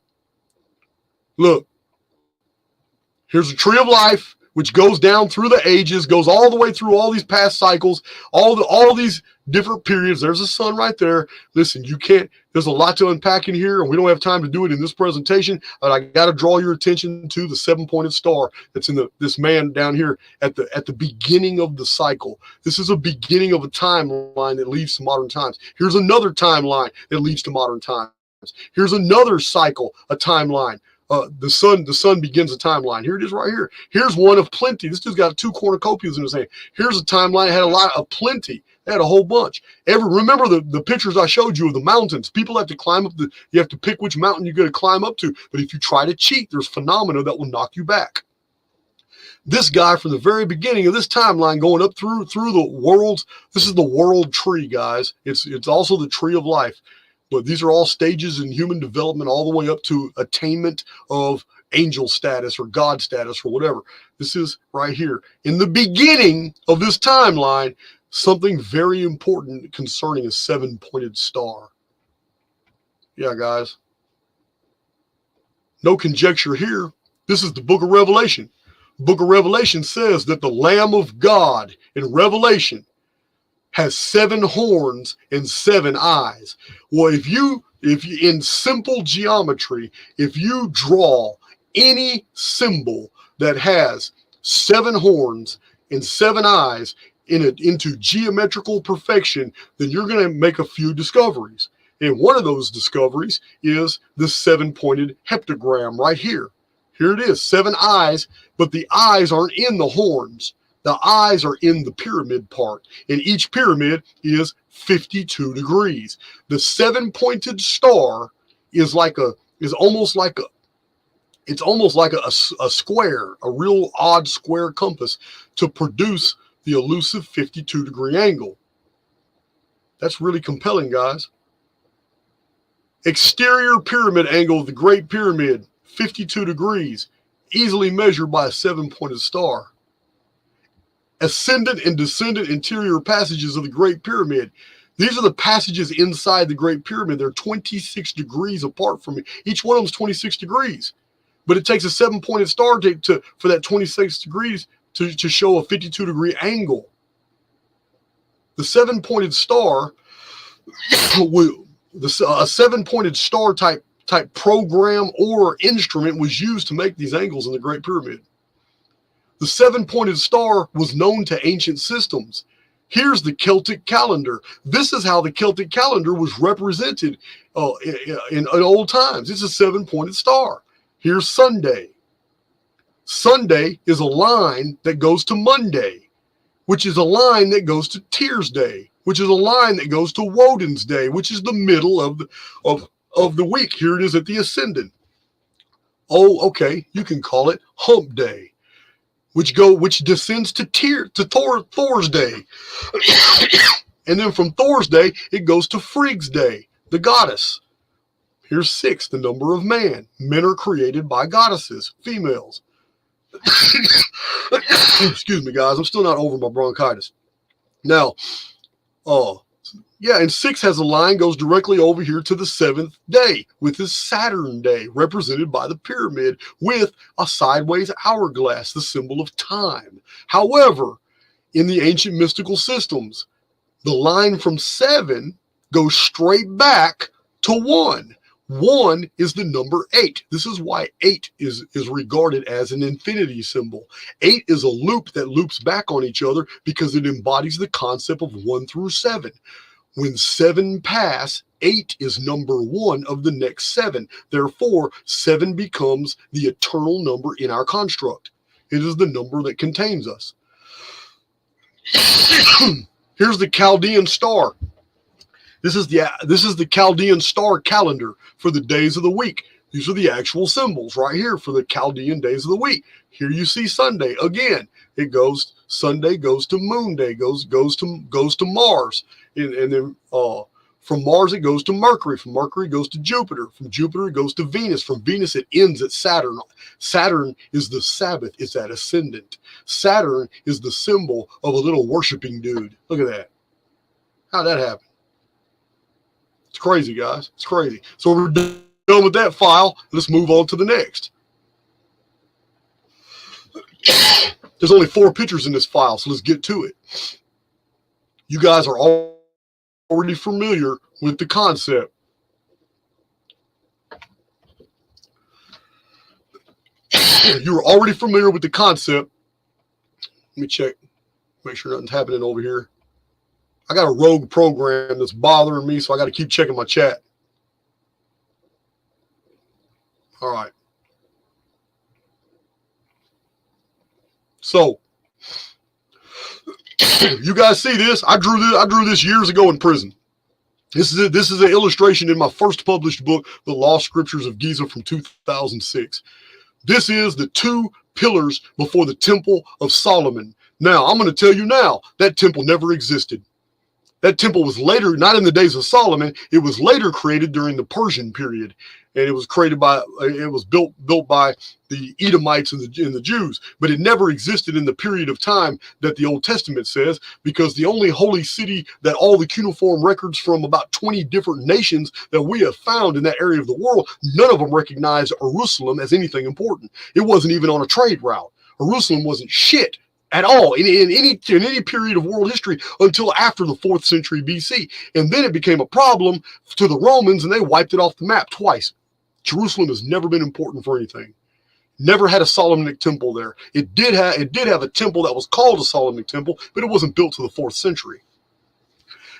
Look. Here's the tree of life, which goes down through the ages, goes all the way through all these past cycles, all these different periods. There's a sun right there. Listen, there's a lot to unpack in here, and we don't have time to do it in this presentation, but I got to draw your attention to the 7-pointed star that's in this man down here at the beginning of the cycle. This is a beginning of a timeline that leads to modern times. Here's another timeline that leads to modern times. Here's another cycle, a timeline. The sun begins a timeline. Here it is right here. Here's one of plenty. This dude's got 2 cornucopias in his hand. Here's a timeline that had a lot of plenty. They had a whole bunch. Remember the pictures I showed you of the mountains. People have to climb up you have to pick which mountain you're going to climb up to. But if you try to cheat, there's phenomena that will knock you back. This guy from the very beginning of this timeline going up through the worlds. This is the world tree, guys. It's also the tree of life. But these are all stages in human development all the way up to attainment of angel status or God status or whatever. This is right here. In the beginning of this timeline, something very important concerning a 7-pointed star. Yeah, guys. No conjecture here. This is the book of Revelation. The book of Revelation says that the Lamb of God in Revelation has 7 horns and 7 eyes. Well, if you in simple geometry, if you draw any symbol that has 7 horns and 7 eyes into geometrical perfection, then you're going to make a few discoveries. And one of those discoveries is the 7-pointed heptagram right here. Here it is, 7 eyes, but the eyes aren't in the horns. The eyes are in the pyramid part, and each pyramid is 52 degrees. The 7-pointed star is almost like a square, a real odd square compass to produce the elusive 52-degree angle. That's really compelling, guys. Exterior pyramid angle of the Great Pyramid, 52 degrees, easily measured by a 7-pointed star. Ascendant and descendant interior passages of the Great Pyramid. These are the passages inside the Great Pyramid. They're 26 degrees apart from it. Each one of them is 26 degrees. But it takes a 7-pointed star for that 26 degrees to show a 52-degree angle. The 7-pointed star, a 7-pointed star type program or instrument was used to make these angles in the Great Pyramid. The 7-pointed star was known to ancient systems. Here's the Celtic calendar. This is how the Celtic calendar was represented in old times. It's a 7-pointed star. Here's Sunday. Sunday is a line that goes to Monday, which is a line that goes to Tears Day, which is a line that goes to Woden's Day, which is the middle of the week. Here it is at the Ascendant. Oh, okay, you can call it Hump Day, which descends to Thor's Day. And then from Thor's Day, it goes to Frigg's Day, the goddess. Here's 6, the number of man. Men are created by goddesses, females. Excuse me, guys. I'm still not over my bronchitis. Now, and 6 has a line goes directly over here to the 7th day, with this Saturn day, represented by the pyramid with a sideways hourglass, the symbol of time. However, in the ancient mystical systems, The line from 7 goes straight back to 1. 1 is the number 8. This is why 8 is regarded as an infinity symbol. 8 is a loop that loops back on each other because it embodies the concept of 1 through 7. When 7 pass, 8 is number 1 of the next 7. Therefore, 7 becomes the eternal number in our construct. It is the number that contains us. Here's the Chaldean star. This is the Chaldean star calendar for the days of the week. These are the actual symbols right here for the Chaldean days of the week. Here you see Sunday again. It goes Sunday goes to Moon Day, goes to Mars, and then from Mars it goes to Mercury. From Mercury it goes to Jupiter. From Jupiter it goes to Venus. From Venus it ends at Saturn. Saturn is the Sabbath. It's that ascendant. Saturn is the symbol of a little worshiping dude. Look at that. How'd that happen? It's crazy, guys. It's crazy. So we're done with that file. Let's move on to the next. There's only 4 pictures in this file, so let's get to it. You guys are already familiar with the concept. You're already familiar with the concept. Let me check. Make sure nothing's happening over here. I got a rogue program that's bothering me, so I got to keep checking my chat. All right. So, you guys see this? I drew this years ago in prison. This is an illustration in my first published book, The Lost Scriptures of Giza, from 2006. This is the 2 pillars before the Temple of Solomon. Now, I'm going to tell you now, that temple never existed. That temple was later, not in the days of Solomon, it was later created during the Persian period. And it was built by the Edomites and the Jews, but it never existed in the period of time that the Old Testament says, because the only holy city that all the cuneiform records from about 20 different nations that we have found in that area of the world, none of them recognize Jerusalem as anything important. It wasn't even on a trade route. Jerusalem wasn't shit at all in any period of world history until after the 4th century BC. And then it became a problem to the Romans, and they wiped it off the map twice. Jerusalem has never been important for anything. Never had a Solomonic temple there. It did have a temple that was called a Solomonic temple, but it wasn't built to the 4th century.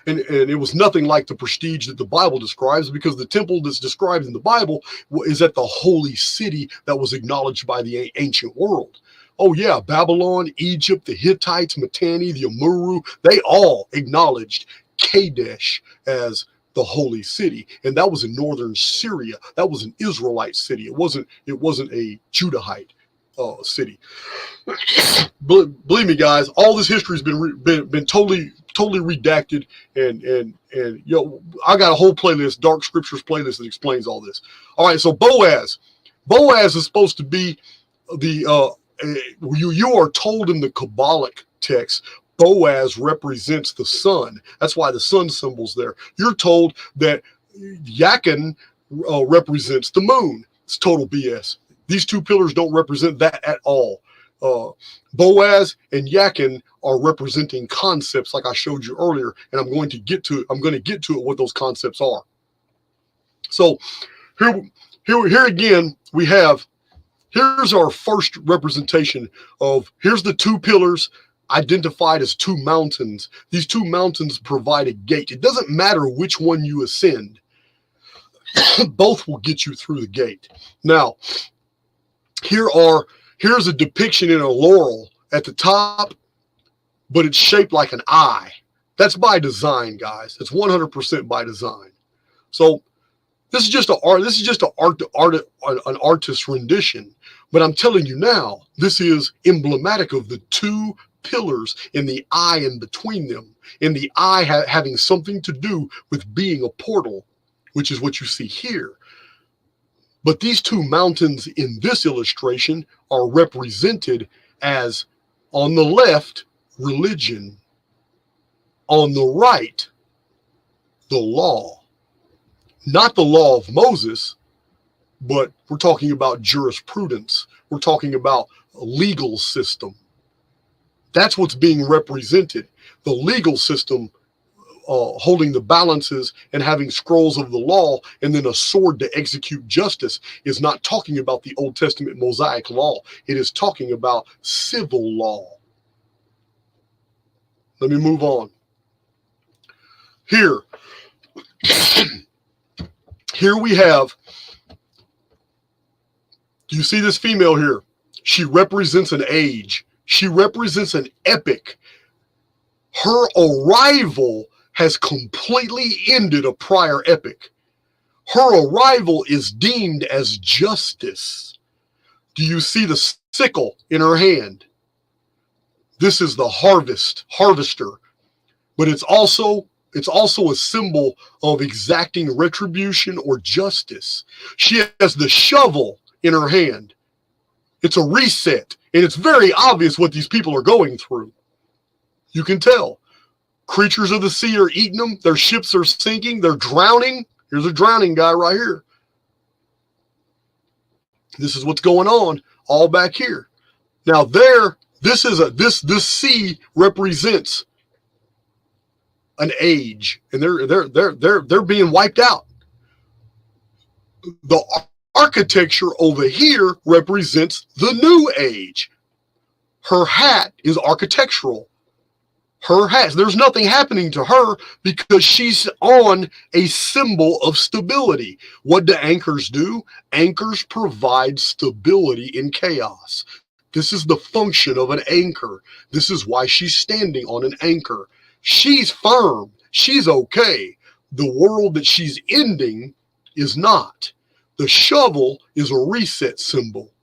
And it was nothing like the prestige that the Bible describes, because the temple that's described in the Bible is at the holy city that was acknowledged by the ancient world. Oh yeah, Babylon, Egypt, the Hittites, Mitanni, the Amuru, they all acknowledged Kadesh as the holy city. And that was in northern Syria. That was an Israelite city. It wasn't a Judahite city. Believe me, guys, all this history has been totally redacted, and I got a whole playlist, Dark Scriptures playlist, that explains all this. All right, so Boaz is supposed to be the you are told in the Kabbalic text, Boaz represents the sun. That's why the sun symbol's there. You're told that Yakin represents the moon. It's total BS. These 2 pillars don't represent that at all. Boaz and Yakin are representing concepts like I showed you earlier, and I'm going to get to it what those concepts are. So here again we have. Here's our first representation of, here's the 2 pillars identified as 2 mountains. These 2 mountains provide a gate. It doesn't matter which one you ascend. Both will get you through the gate. Now, here's a depiction in a laurel at the top, but it's shaped like an eye. That's by design, guys. It's 100% by design. So this is just an artist's rendition. But I'm telling you now, this is emblematic of the 2 pillars in the eye in between them. In the eye having something to do with being a portal, which is what you see here. But these 2 mountains in this illustration are represented as, on the left, religion. On the right, the law. Not the law of Moses, but we're talking about jurisprudence. We're talking about a legal system. That's what's being represented. The legal system holding the balances and having scrolls of the law and then a sword to execute justice is not talking about the Old Testament Mosaic law. It is talking about civil law. Let me move on. Here we have, do you see this female here? She represents an age. She represents an epoch. Her arrival has completely ended a prior epoch. Her arrival is deemed as justice. Do you see the sickle in her hand? This is the harvester, but it's also a symbol of exacting retribution or justice. She has the shovel in her hand. It's a reset, and it's very obvious what these people are going through. You can tell. Creatures of the sea are eating them. Their ships are sinking. They're drowning. Here's a drowning guy right here. This is what's going on all back here. Now this sea represents an age, and they're being wiped out. The architecture over here represents the new age. Her hat is architectural. Her hat, there's nothing happening to her because she's on a symbol of stability. What do anchors do? Anchors provide stability in chaos. This is the function of an anchor. This is why she's standing on an anchor. She's firm. She's okay. The world that she's ending is not. The shovel is a reset symbol.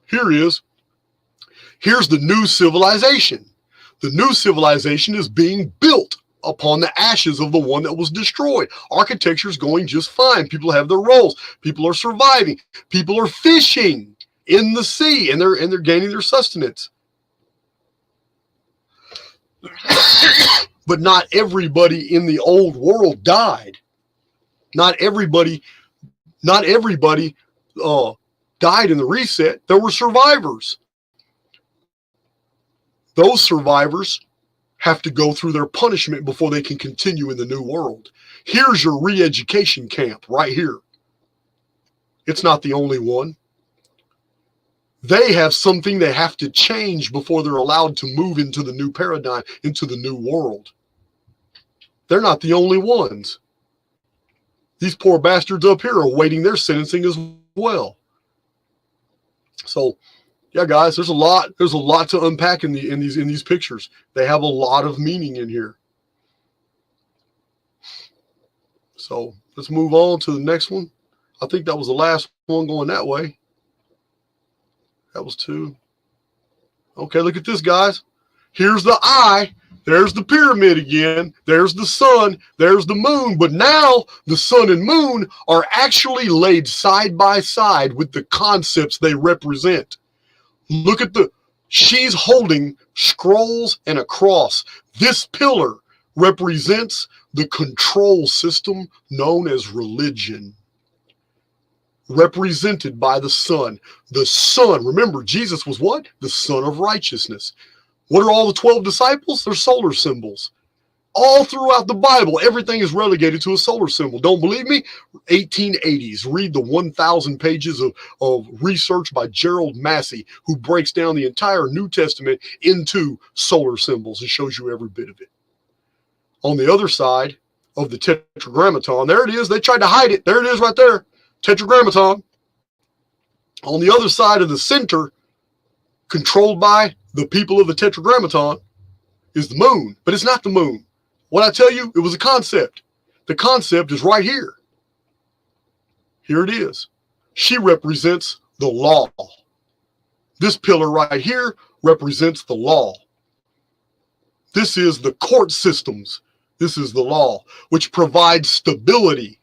Here is. Here's the new civilization. The new civilization is being built upon the ashes of the one that was destroyed. Architecture is going just fine. People have their roles. People are surviving. People are fishing in the sea, and they're gaining their sustenance. But not everybody in the old world died. Not everybody died in the reset. There were survivors. Those survivors have to go through their punishment before they can continue in the new world. Here's your re-education camp right here. It's not the only one. They have something they have to change before they're allowed to move into the new paradigm, into the new world. They're not the only ones. These poor bastards up here are awaiting their sentencing as well. So, yeah, guys, there's a lot to unpack in these pictures. They have a lot of meaning in here. So let's move on to the next one. I think that was the last one going that way. That was 2. Okay, look at this, guys. Here's the eye. There's the pyramid again. There's the sun. There's the moon. But now the sun and moon are actually laid side by side with the concepts they represent. Look at she's holding scrolls and a cross. This pillar represents the control system known as religion, represented by the sun. The sun, remember, Jesus was what? The Son of Righteousness. What are all the 12 disciples? They're solar symbols. All throughout the Bible, everything is relegated to a solar symbol. Don't believe me? 1880s. Read the 1,000 pages of research by Gerald Massey, who breaks down the entire New Testament into solar symbols and shows you every bit of it. On the other side of the tetragrammaton, there it is. They tried to hide it. There it is right there. Tetragrammaton. On the other side of the center, controlled by the people of the tetragrammaton, is the moon. But it's not the moon. What I tell you, it was a concept. The concept is right here. Here it is. She represents the law. This pillar right here represents the law. This is the court systems. This is the law, which provides stability.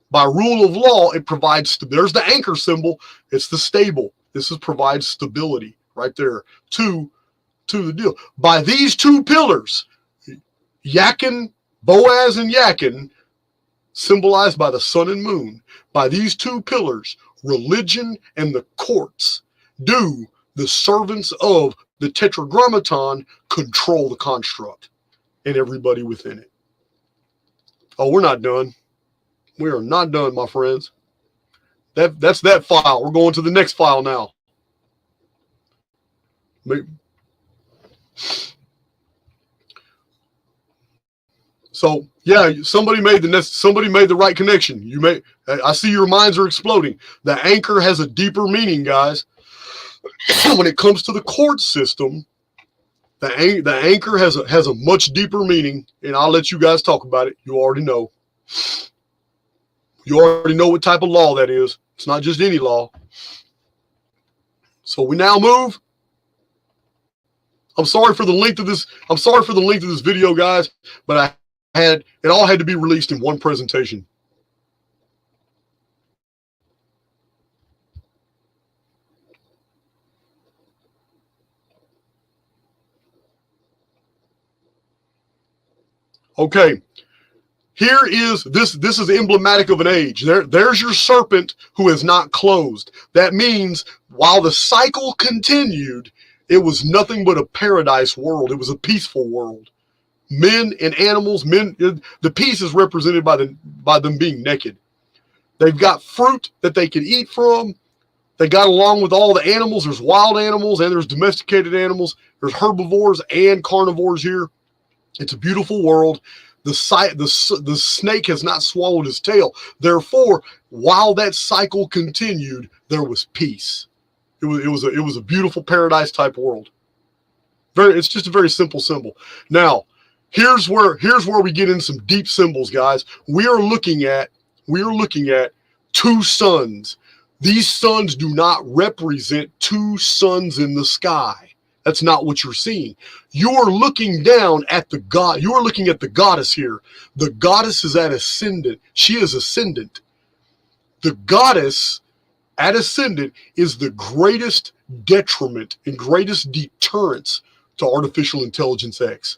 By rule of law, it provides, there's the anchor symbol. It's the stable. This provides stability right there to the deal. By these 2 pillars, Yakin, Boaz and Yakin, symbolized by the sun and moon, by these 2 pillars, religion and the courts, do the servants of the tetragrammaton control the construct. and everybody within it. Oh, we're not done. We are not done, my friends. That's that file. We're going to the next file now. So yeah, somebody made the right connection. I see your minds are exploding. The anchor has a deeper meaning, guys. When it comes to the court system, the anchor has a much deeper meaning, and I'll let you guys talk about it. You already know. You already know what type of law that is. It's not just any law. So we now move. I'm sorry for the length of this. I'm sorry for the length of this video, guys, but it all had to be released in one presentation. Okay. Here is this is emblematic of an age. There's your serpent who is not closed. That means while the cycle continued, it was nothing but a paradise world. It was a peaceful world. Men and animals, the peace is represented by them being naked. They've got fruit that they can eat from. They got along with all the animals. There's wild animals and there's domesticated animals. There's herbivores and carnivores here. It's a beautiful world. The snake has not swallowed his tail. Therefore, while that cycle continued, there was peace. It was a beautiful paradise type world. It's just a very simple symbol. Now, here's where we get in some deep symbols, guys. We are looking at two suns. These suns do not represent two suns in the sky. That's not what you're seeing. You are looking down at the god. You are looking at the goddess here. The goddess is at ascendant. She is ascendant. The goddess at ascendant is the greatest detriment and greatest deterrence to artificial intelligence X.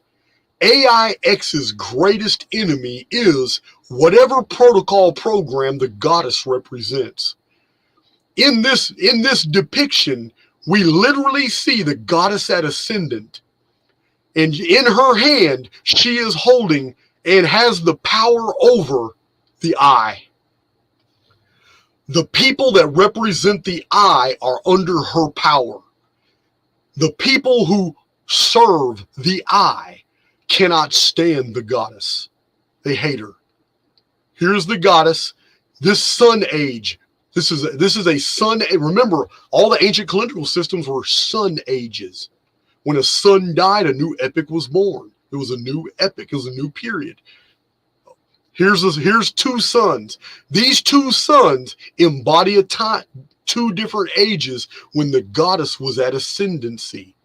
AI X's greatest enemy is whatever protocol program the goddess represents. In this depiction, we literally see the goddess at ascendant, and in her hand, she is holding and has the power over the eye. The people that represent the eye are under her power. The people who serve the eye cannot stand the goddess. They hate her. Here's the goddess. This sun age. This is a sun. Remember, all the ancient calendrical systems were sun ages. When a sun died, a new epic was born. It was a new epic. It was a new period. Here's two suns. These two suns embody a time, two different ages when the goddess was at ascendancy.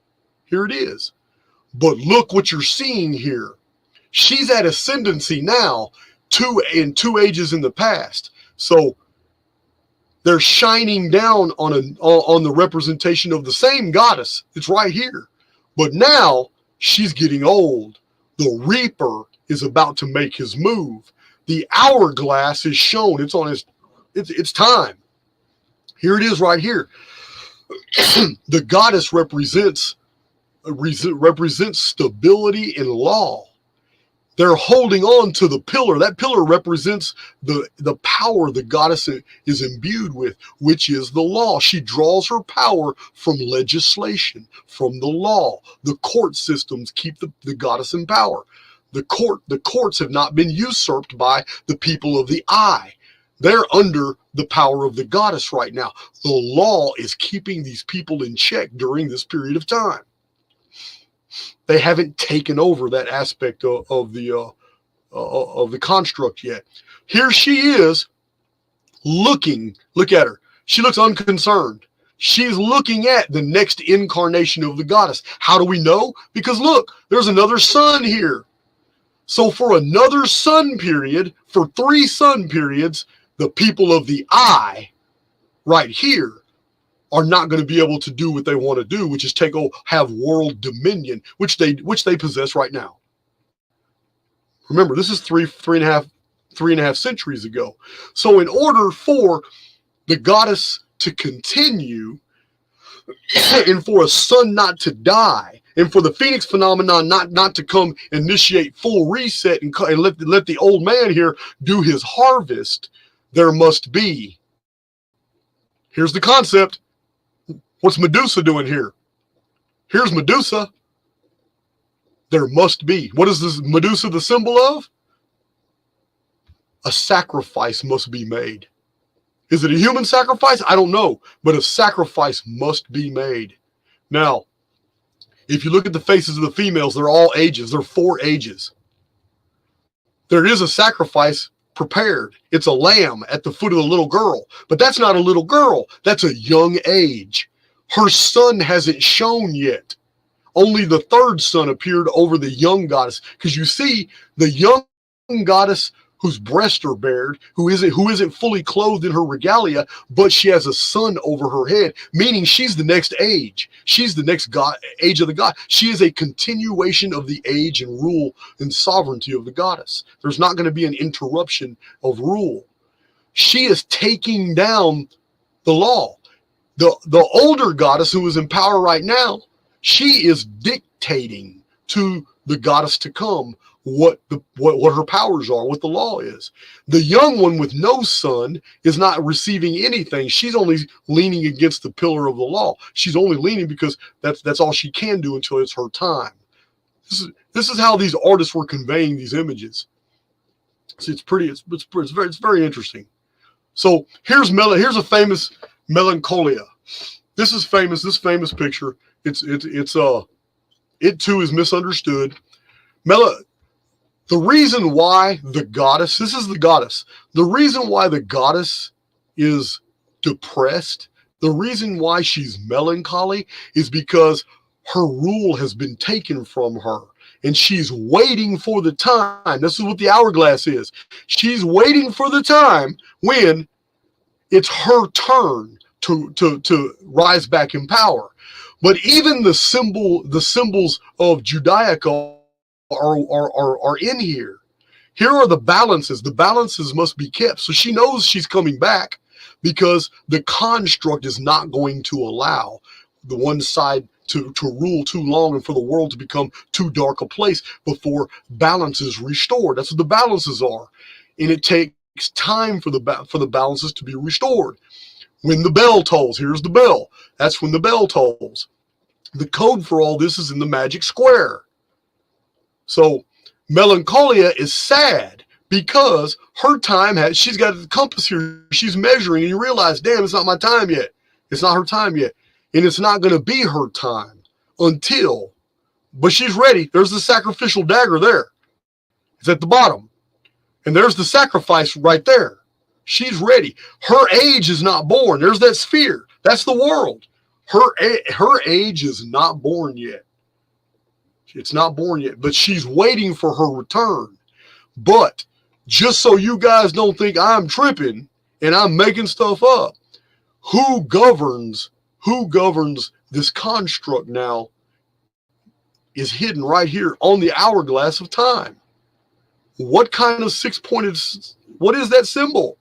Here it is. But look what you're seeing here. She's at ascendancy now, two ages in the past. So they're shining down on the representation of the same goddess. It's right here. But now she's getting old. The Reaper is about to make his move. The hourglass is shown. It's time. Here it is right here. The goddess represents stability and law. They're holding on to the pillar. That pillar represents the power the goddess is imbued with, which is the law. She draws her power from legislation, from the law. The court systems keep the goddess in power. The courts have not been usurped by the people of the eye. They're under the power of the goddess right now. The law is keeping these people in check during this period of time. They haven't taken over that aspect of the construct yet. Here she is looking. Look at her. She looks unconcerned. She's looking at the next incarnation of the goddess. How do we know? Because look, there's another sun here. So for another sun period, for 3 sun periods, the people of the eye right here are not going to be able to do what they want to do, which is have world dominion, which they possess right now. Remember, this is three and a half centuries ago. So in order for the goddess to continue and for a sun not to die, And for the Phoenix phenomenon not to come initiate full reset and let the old man here do his harvest, there must be. Here's the concept. What's Medusa doing here? Here's Medusa. There must be. What is this Medusa the symbol of? A sacrifice must be made. Is it a human sacrifice? I don't know, but a sacrifice must be made. Now, if you look at the faces of the females, they're all ages. They're 4 ages. There is a sacrifice prepared. It's a lamb at the foot of the little girl, but that's not a little girl. That's a young age. Her sun hasn't shone yet. Only the 3rd sun appeared over the young goddess, because you see the young goddess whose breasts are bared, who isn't fully clothed in her regalia, but she has a sun over her head, meaning she's the next age. She's the next age of the god. She is a continuation of the age and rule and sovereignty of the goddess. There's not going to be an interruption of rule. She is taking down the law. The older goddess who is in power right now, she is dictating to the goddess to come what her powers are, what the law is. The young one with no sun is not receiving anything. She's only leaning against the pillar of the law. She's only leaning because that's all she can do until it's her time. This is how these artists were conveying these images. So it's very interesting. So here's a famous melancholia. This is famous. This famous picture. It too is misunderstood. The reason why the goddess, this is the goddess, the reason why the goddess is depressed, the reason why she's melancholy is because her rule has been taken from her and she's waiting for the time. This is what the hourglass is. She's waiting for the time when it's her turn to rise back in power. But even the symbols of Judaica are in here. Here are the balances. The balances must be kept. So she knows she's coming back because the construct is not going to allow the one side to rule too long and for the world to become too dark a place before balance is restored. That's what the balances are. And it takes time for the balances to be restored. When the bell tolls, here's the bell. That's when the bell tolls. The code for all this is in the magic square. So melancholia is sad because her time she's got the compass here. She's measuring and you realize, damn, it's not my time yet. It's not her time yet. And it's not going to be her time until, but she's ready. There's the sacrificial dagger there. It's at the bottom. And there's the sacrifice right there. She's ready. Her age is not born. There's that sphere. That's the world. Her age is not born yet. It's not born yet, but she's waiting for her return. But just so you guys don't think I'm tripping and I'm making stuff up, who governs this construct now is hidden right here on the hourglass of time. What kind of 6-pointed, what is that symbol?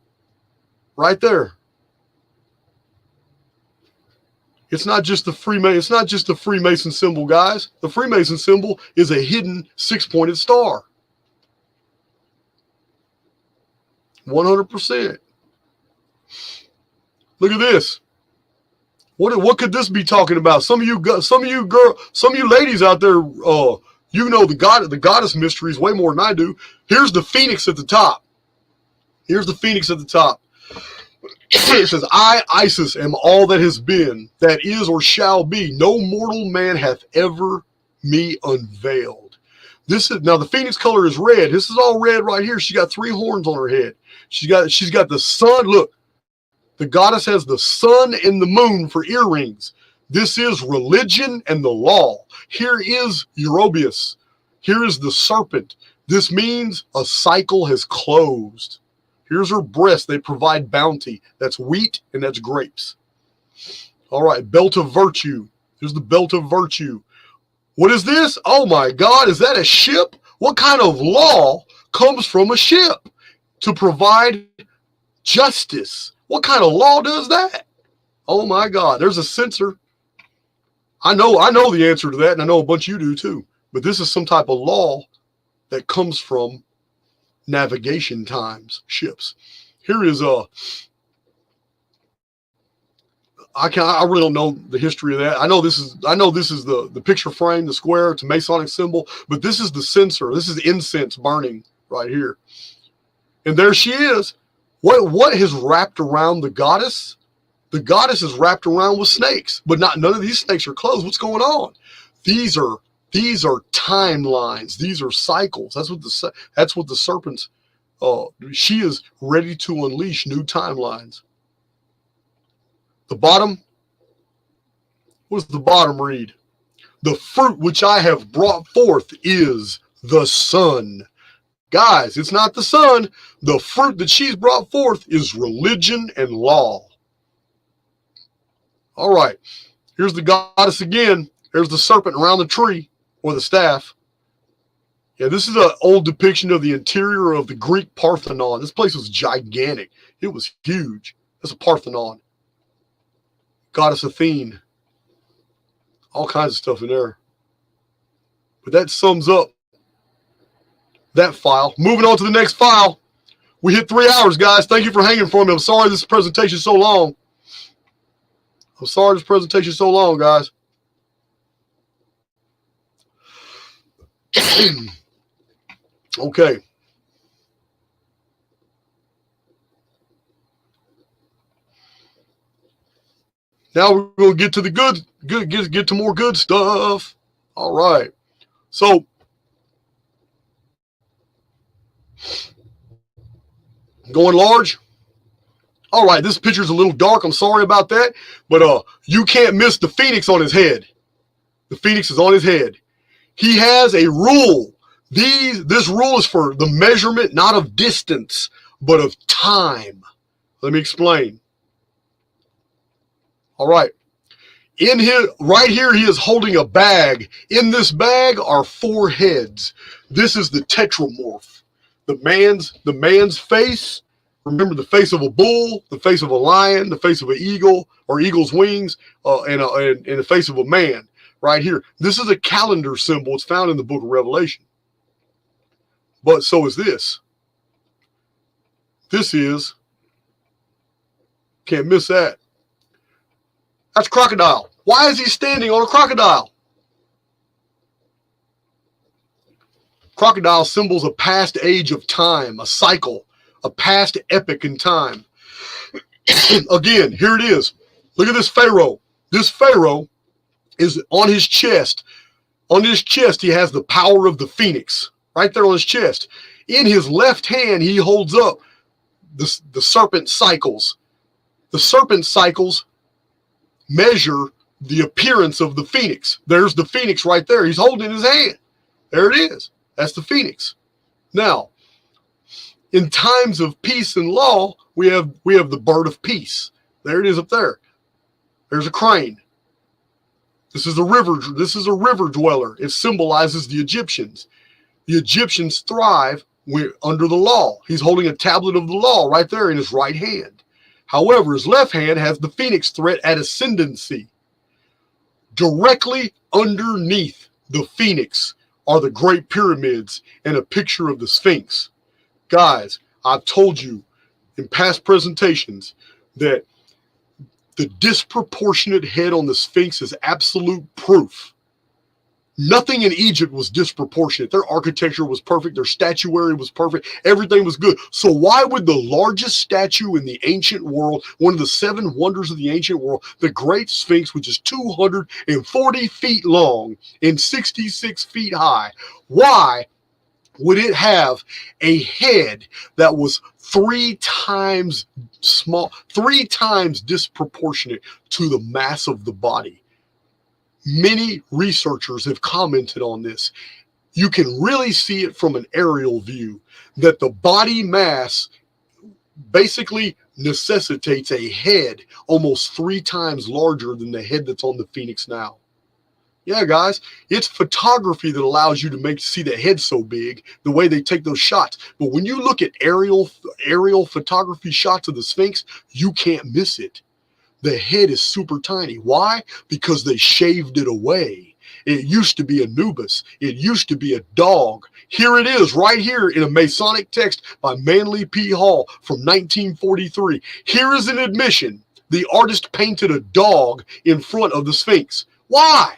Right there. It's not just the Freemason symbol, guys. The Freemason symbol is a hidden 6-pointed star. 100%. Look at this. What could this be talking about? Some of you ladies out there, you know the goddess mysteries way more than I do. Here's the phoenix at the top. Here's the phoenix at the top. It says, I, Isis, am all that has been, that is or shall be. No mortal man hath ever me unveiled. Now the phoenix color is red. This is all red right here. She got 3 horns on her head. She's got the sun. Look, the goddess has the sun and the moon for earrings. This is religion and the law. Here is Eurybius. Here is the serpent. This means a cycle has closed. Here's her breast. They provide bounty. That's wheat and that's grapes. All right, belt of virtue. Here's the belt of virtue. What is this? Oh my God, is that a ship? What kind of law comes from a ship to provide justice? What kind of law does that? Oh my God, there's a censor. I know the answer to that, and I know a bunch of you do too. But this is some type of law that comes from navigation times, ships. Here is I really don't know the history of that. I know this is the picture frame, the square. It's a Masonic symbol, but this is the censer. This is incense burning right here, and there she is. What has wrapped around the goddess? The goddess is wrapped around with snakes, but none of these snakes are closed. What's going on? These are timelines. These are cycles. That's what the serpents. She is ready to unleash new timelines. The bottom. What does the bottom read? The fruit which I have brought forth is the sun. Guys, it's not the sun. The fruit that she's brought forth is religion and law. All right, here's the goddess again. There's the serpent around the tree, or the staff. Yeah, this is an old depiction of the interior of the Greek Parthenon. This place was gigantic. It was huge. That's a Parthenon. Goddess Athene. All kinds of stuff in there. But that sums up that file. Moving on to the next file. We hit 3 hours, guys. Thank you for hanging for me. I'm sorry this presentation is so long. I'm sorry this presentation is so long, guys. Okay. Now we're going to get to the get to more good stuff. All right. So, going large. All right, this picture's a little dark. I'm sorry about that. But you can't miss the phoenix on his head. The phoenix is on his head. He has a rule. This rule is for the measurement, not of distance, but of time. Let me explain. All right. Right here, he is holding a bag. In this bag are 4 heads. This is the tetramorph. The man's face. Remember the face of a bull, the face of a lion, the face of an eagle or eagle's wings, and the face of a man. Right here. This is a calendar symbol. It's found in the book of Revelation. But so is this. This is, can't miss that. That's crocodile. Why is he standing on a crocodile? Crocodile symbols a past age of time, a cycle, a past epoch in time. Again, here it is. Look at this pharaoh. This pharaoh is on his chest. On his chest, he has the power of the phoenix. Right there on his chest. In his left hand, he holds up the serpent cycles. The serpent cycles measure the appearance of the phoenix. There's the phoenix right there. He's holding in his hand. There it is. That's the phoenix. Now, in times of peace and law, we have the bird of peace. There it is up there. There's a crane. This is a river dweller. It symbolizes the Egyptians. The Egyptians thrive under the law. He's holding a tablet of the law right there in his right hand. However, his left hand has the phoenix threat at ascendancy. Directly underneath the phoenix are the Great Pyramids and a picture of the Sphinx. Guys, I've told you in past presentations that the disproportionate head on the Sphinx is absolute proof. Nothing in Egypt was disproportionate. Their architecture was perfect. Their statuary was perfect. Everything was good. So why would the largest statue in the ancient world, one of the 7 wonders of the ancient world, the Great Sphinx, which is 240 feet long and 66 feet high, why would it have a head that was 3 times small, 3 times disproportionate to the mass of the body? Many researchers have commented on this. You can really see it from an aerial view that the body mass basically necessitates a head almost 3 times larger than the head that's on the Phoenix now. Yeah, guys, it's photography that allows you to see the head so big, the way they take those shots. But when you look at aerial photography shots of the Sphinx, you can't miss it. The head is super tiny. Why? Because they shaved it away. It used to be Anubis. It used to be a dog. Here it is right here in a Masonic text by Manly P. Hall from 1943. Here is an admission. The artist painted a dog in front of the Sphinx. Why?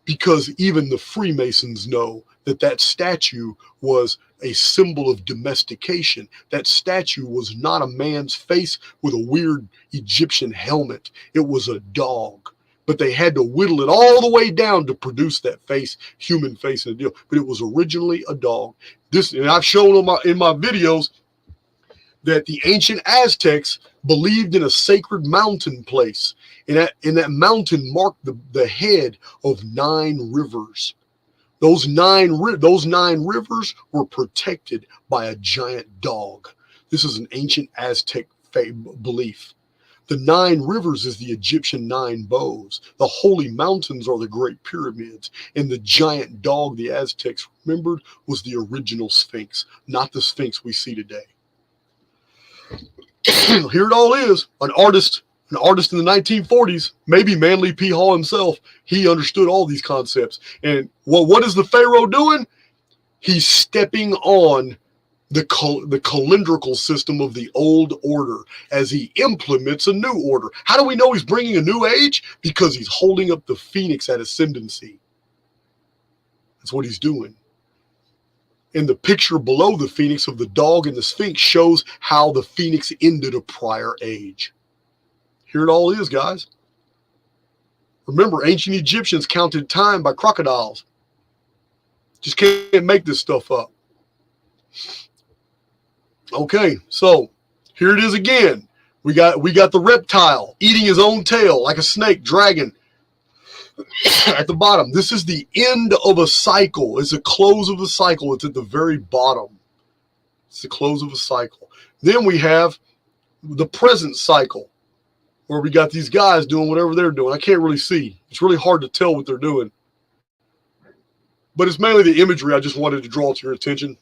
Because even the Freemasons know that that statue was a symbol of domestication. That statue was not a man's face with a weird Egyptian helmet. It was a dog. But they had to whittle it all the way down to produce that face, human face and deal. But it was originally a dog. This, and I've shown in my videos that the ancient Aztecs believed in a sacred mountain place. And that mountain marked the head of 9 rivers. Those nine rivers were protected by a giant dog. This is an ancient Aztec belief. The 9 rivers is the Egyptian 9 bows. The holy mountains are the great pyramids. And the giant dog the Aztecs remembered was the original Sphinx, not the Sphinx we see today. Here it all is. An artist in the 1940s, maybe Manly P. Hall himself, he understood all these concepts. And what is the Pharaoh doing? He's stepping on the calendrical system of the old order as he implements a new order. How do we know he's bringing a new age? Because he's holding up the phoenix at ascendancy. That's what he's doing. And the picture below the phoenix of the dog and the Sphinx shows how the phoenix ended a prior age. Here it all is, guys. Remember, ancient Egyptians counted time by crocodiles. Just can't make this stuff up. Okay, so here it is again. We got the reptile eating his own tail like a snake, dragon. At the bottom, this is the end of a cycle. It's the close of a cycle. It's at the very bottom. It's the close of a cycle. Then we have the present cycle, where we got these guys doing whatever they're doing. I can't really see. It's really hard to tell what they're doing. But it's mainly the imagery I just wanted to draw to your attention.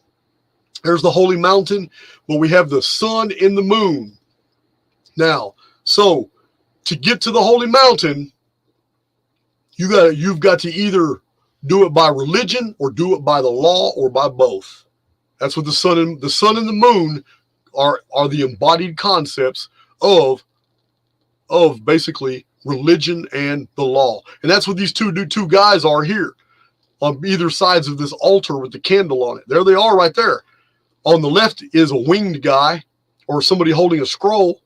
There's the holy mountain, but we have the sun and the moon. Now, so to get to the holy mountain, you've got to either do it by religion or do it by the law or by both. That's what the sun and the moon are the embodied concepts of basically religion and the law. And that's what these two guys are here on either sides of this altar with the candle on it. There they are right there. On the left is a winged guy or somebody holding a scroll.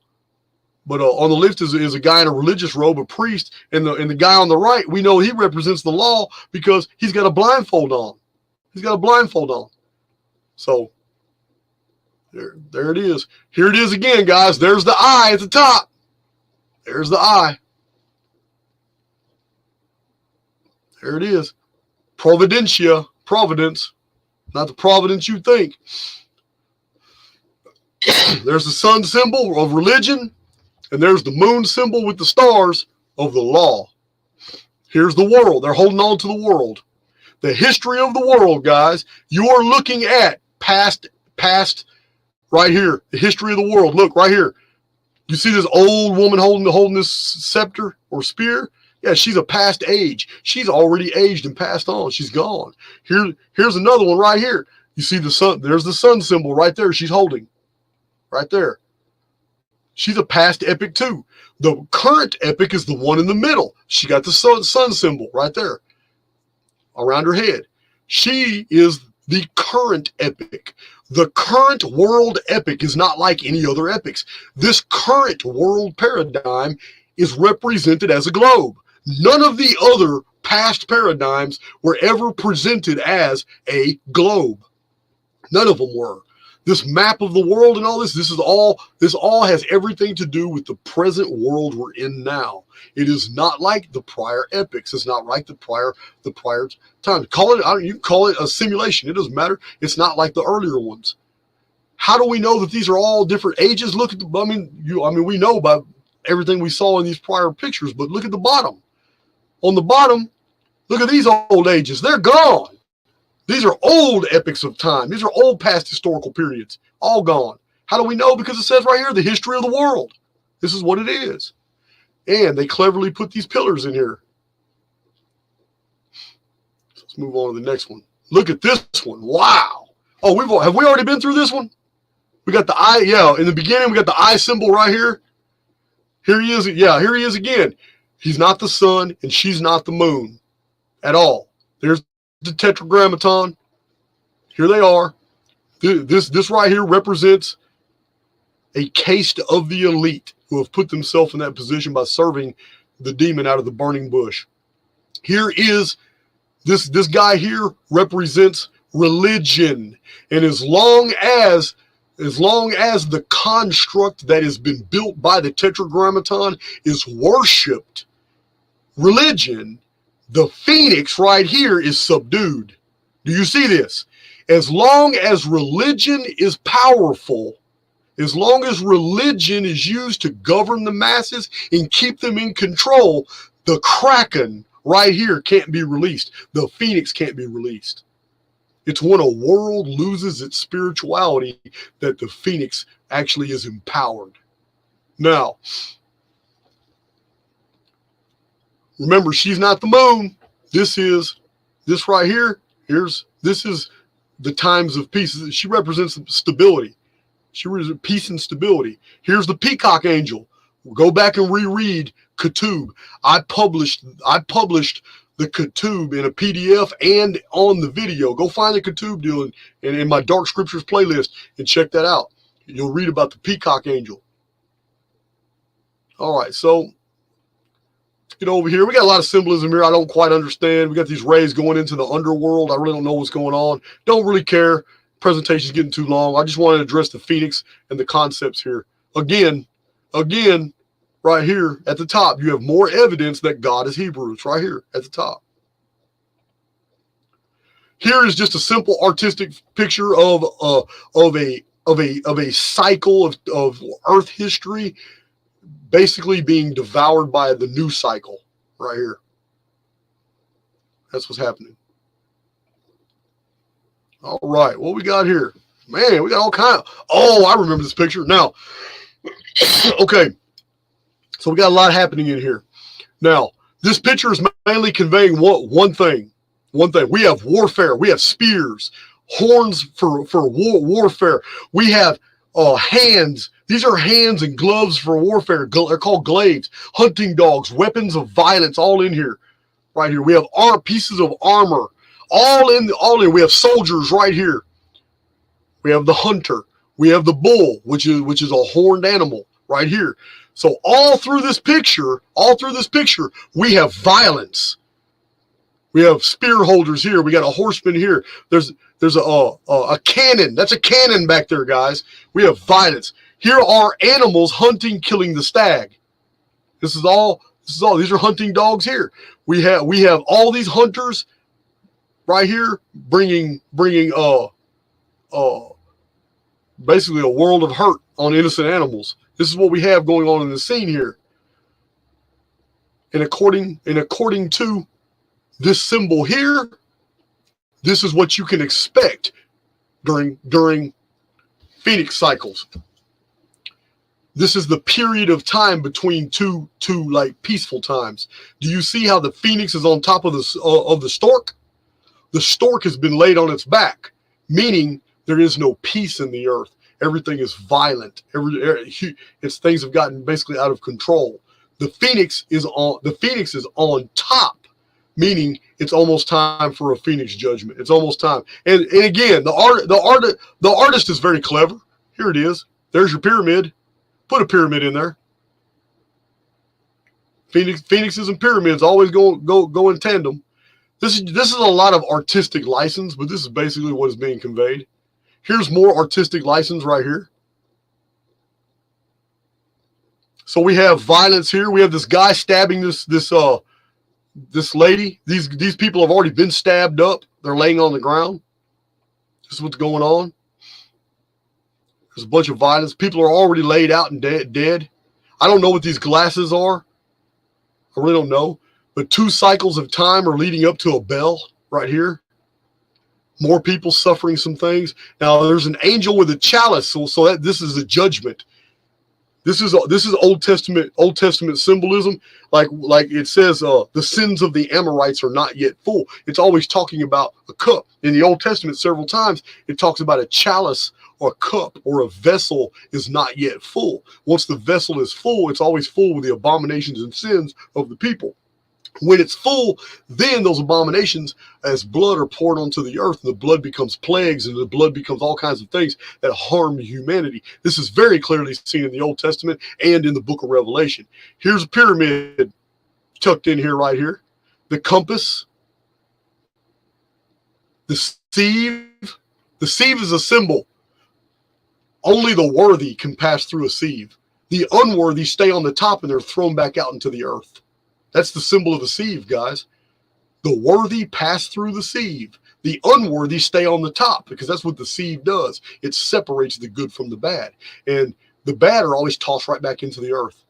But on the left is a guy in a religious robe, a priest, and the guy on the right, we know he represents the law because he's got a blindfold on. He's got a blindfold on. So there it is. Here it is again, guys. There's the eye at the top. There's the eye. There it is. Providentia, providence, not the providence you think. There's the sun symbol of religion. And there's the moon symbol with the stars of the law. Here's the world. They're holding on to the world. The history of the world, guys. You are looking at past right here. The history of the world. Look, right here. You see this old woman holding this scepter or spear? Yeah, she's a past age. She's already aged and passed on. She's gone. Here's another one right here. You see the sun. There's the sun symbol right there she's holding. Right there. She's a past epic too. The current epic is the one in the middle. She got the sun symbol right there around her head. She is the current epic. The current world epic is not like any other epics. This current world paradigm is represented as a globe. None of the other past paradigms were ever presented as a globe. None of them were. This map of the world and all this all has everything to do with the present world we're in now. It is not like the prior epics. It's not like the prior time. You can call it a simulation. It doesn't matter. It's not like the earlier ones. How do we know that these are all different ages? Look at we know by everything we saw in these prior pictures, but look at the bottom. On the bottom, look at these old ages. They're gone. These are old epics of time. These are old past historical periods. All gone. How do we know? Because it says right here, the history of the world. This is what it is. And they cleverly put these pillars in here. So let's move on to the next one. Look at this one. Wow. Oh, have we already been through this one? We got the eye. Yeah, in the beginning, we got the eye symbol right here. Here he is. Yeah, here he is again. He's not the sun, and she's not the moon at all. There's the tetragrammaton. Here they are. This right here represents a caste of the elite who have put themselves in that position by serving the demon out of the burning bush. Here is this guy here represents religion, and as long as the construct that has been built by the tetragrammaton is worshipped, religion, the phoenix right here is subdued. Do you see this? As long as religion is powerful, as long as religion is used to govern the masses and keep them in control, the kraken right here can't be released. The phoenix can't be released. It's when a world loses its spirituality that the phoenix actually is empowered. Now, remember, she's not the moon. This right here. This is the times of peace. She represents stability. She represents peace and stability. Here's the peacock angel. Go back and reread Ketub. I published the Ketub in a PDF and on the video. Go find the Ketub deal and in my Dark Scriptures playlist and check that out. You'll read about the peacock angel. All right, so let's get over here. We got a lot of symbolism here I don't quite understand. We got these rays going into the underworld. I really don't know what's going on. Don't really care. Presentation's getting too long. I just wanted to address the phoenix and the concepts here. Again, right here at the top, you have more evidence that God is Hebrew. It's right here at the top. Here is just a simple artistic picture of a cycle of Earth history, basically being devoured by the new cycle right here. That's what's happening. All right, what we got here? Man, we got all kind of. Oh, I remember this picture now. Okay. So we got a lot happening in here. Now, this picture is mainly conveying one thing. One thing. We have warfare. We have spears, horns for warfare. We have hands. These are hands and gloves for warfare. They're called glaives, hunting dogs, weapons of violence, all in here. Right here. We have pieces of armor. All in. We have soldiers right here. We have the hunter. We have the bull, which is a horned animal right here. So all through this picture, we have violence. We have spear holders here. We got a horseman here. There's a cannon. That's a cannon back there, guys. We have violence. Here are animals hunting, killing the stag. This is all. These are hunting dogs here. We have all these hunters right here, bringing basically a world of hurt on innocent animals. This is what we have going on in the scene here. And according to this symbol here, this is what you can expect during Phoenix cycles. This is the period of time between two like peaceful times. Do you see how the Phoenix is on top of the stork? The stork has been laid on its back, meaning there is no peace in the earth. Everything is violent. Things have gotten basically out of control. The Phoenix is on top, meaning it's almost time for a Phoenix judgment. It's almost time. And again, the artist is very clever. Here it is. There's your pyramid. Put a pyramid in there. Phoenixes and pyramids always go in tandem. This is a lot of artistic license, but this is basically what is being conveyed. Here's more artistic license right here. So we have violence here. We have this guy stabbing this lady. These people have already been stabbed up. They're laying on the ground. This is what's going on. There's a bunch of violence. People are already laid out and dead. I don't know what these glasses are. I really don't know. But 2 cycles of time are leading up to a bell right here. More people suffering some things. Now, there's an angel with a chalice, so that this is a judgment. This is Old Testament symbolism. Like it says, the sins of the Amorites are not yet full. It's always talking about a cup. In the Old Testament, several times it talks about a chalice or a cup or a vessel is not yet full. Once the vessel is full, it's always full with the abominations and sins of the people. When it's full, then those abominations as blood are poured onto the earth, and the blood becomes plagues, and the blood becomes all kinds of things that harm humanity. This is very clearly seen in the Old Testament and in the book of Revelation. Here's a pyramid tucked in here, right here. The compass, the sieve. The sieve is a symbol. Only the worthy can pass through a sieve. The unworthy stay on the top, and they're thrown back out into the earth. That's the symbol of the sieve, guys. The worthy pass through the sieve. The unworthy stay on the top, because that's what the sieve does. It separates the good from the bad. And the bad are always tossed right back into the earth.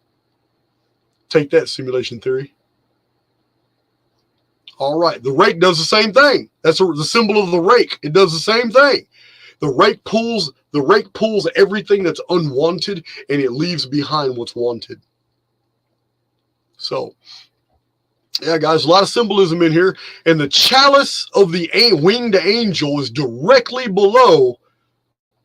Take that, simulation theory. All right. The rake does the same thing. That's the symbol of the rake. It does the same thing. The rake pulls everything that's unwanted, and it leaves behind what's wanted. So, yeah, guys, a lot of symbolism in here. And the chalice of the winged angel is directly below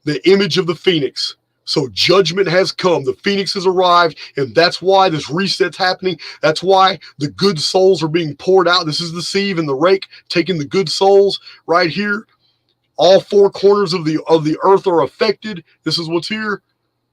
the image of the phoenix. So judgment has come. The phoenix has arrived, and that's why this reset's happening. That's why the good souls are being poured out. This is the sieve and the rake taking the good souls right here. All four corners of the earth are affected. This is what's here.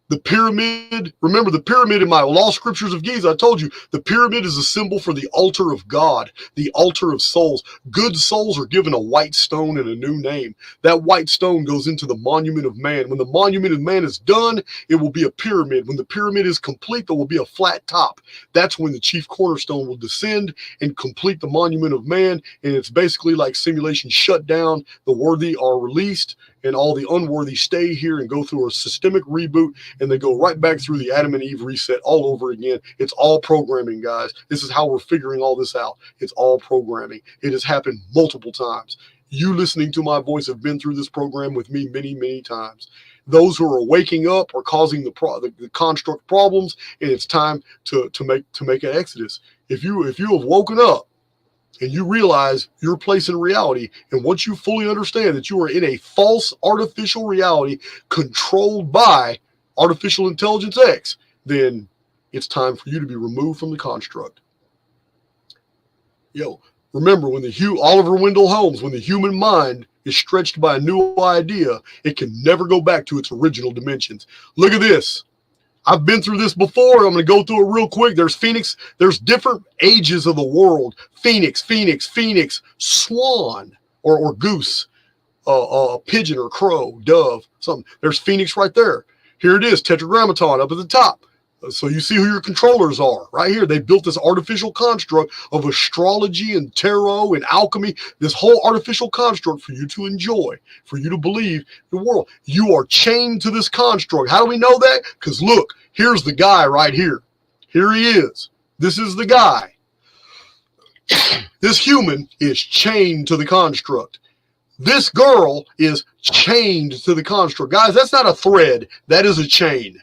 The pyramid, remember the pyramid in my Law Scriptures of Giza, I told you, the pyramid is a symbol for the altar of God, the altar of souls. Good souls are given a white stone and a new name. That white stone goes into the monument of man. When the monument of man is done, it will be a pyramid. When the pyramid is complete, there will be a flat top. That's when the chief cornerstone will descend and complete the monument of man. And it's basically like simulation shut down. The worthy are released, and all the unworthy stay here and go through a systemic reboot, and they go right back through the Adam and Eve reset all over again. It's all programming, guys. This is how we're figuring all this out. It's all programming. It has happened multiple times. You listening to my voice have been through this program with me many, many times. Those who are waking up are causing the construct problems, and it's time to make an exodus. If you have woken up, and you realize your place in reality, and once you fully understand that you are in a false artificial reality controlled by artificial intelligence X, then it's time for you to be removed from the construct. Remember, when Oliver Wendell Holmes, when the human mind is stretched by a new idea, it can never go back to its original dimensions. Look at this. I've been through this before. I'm going to go through it real quick. There's Phoenix. There's different ages of the world. Phoenix, swan, or goose, pigeon or crow, dove, something. There's Phoenix right there. Here it is, tetragrammaton up at the top. So you see who your controllers are right here. They built this artificial construct of astrology and tarot and alchemy, this whole artificial construct for you to enjoy, for you to believe the world. You are chained to this construct. How do we know that? Because look, here's the guy right here. Here he is. This is the guy. This human is chained to the construct. This girl is chained to the construct. Guys, that's not a thread. That is a chain.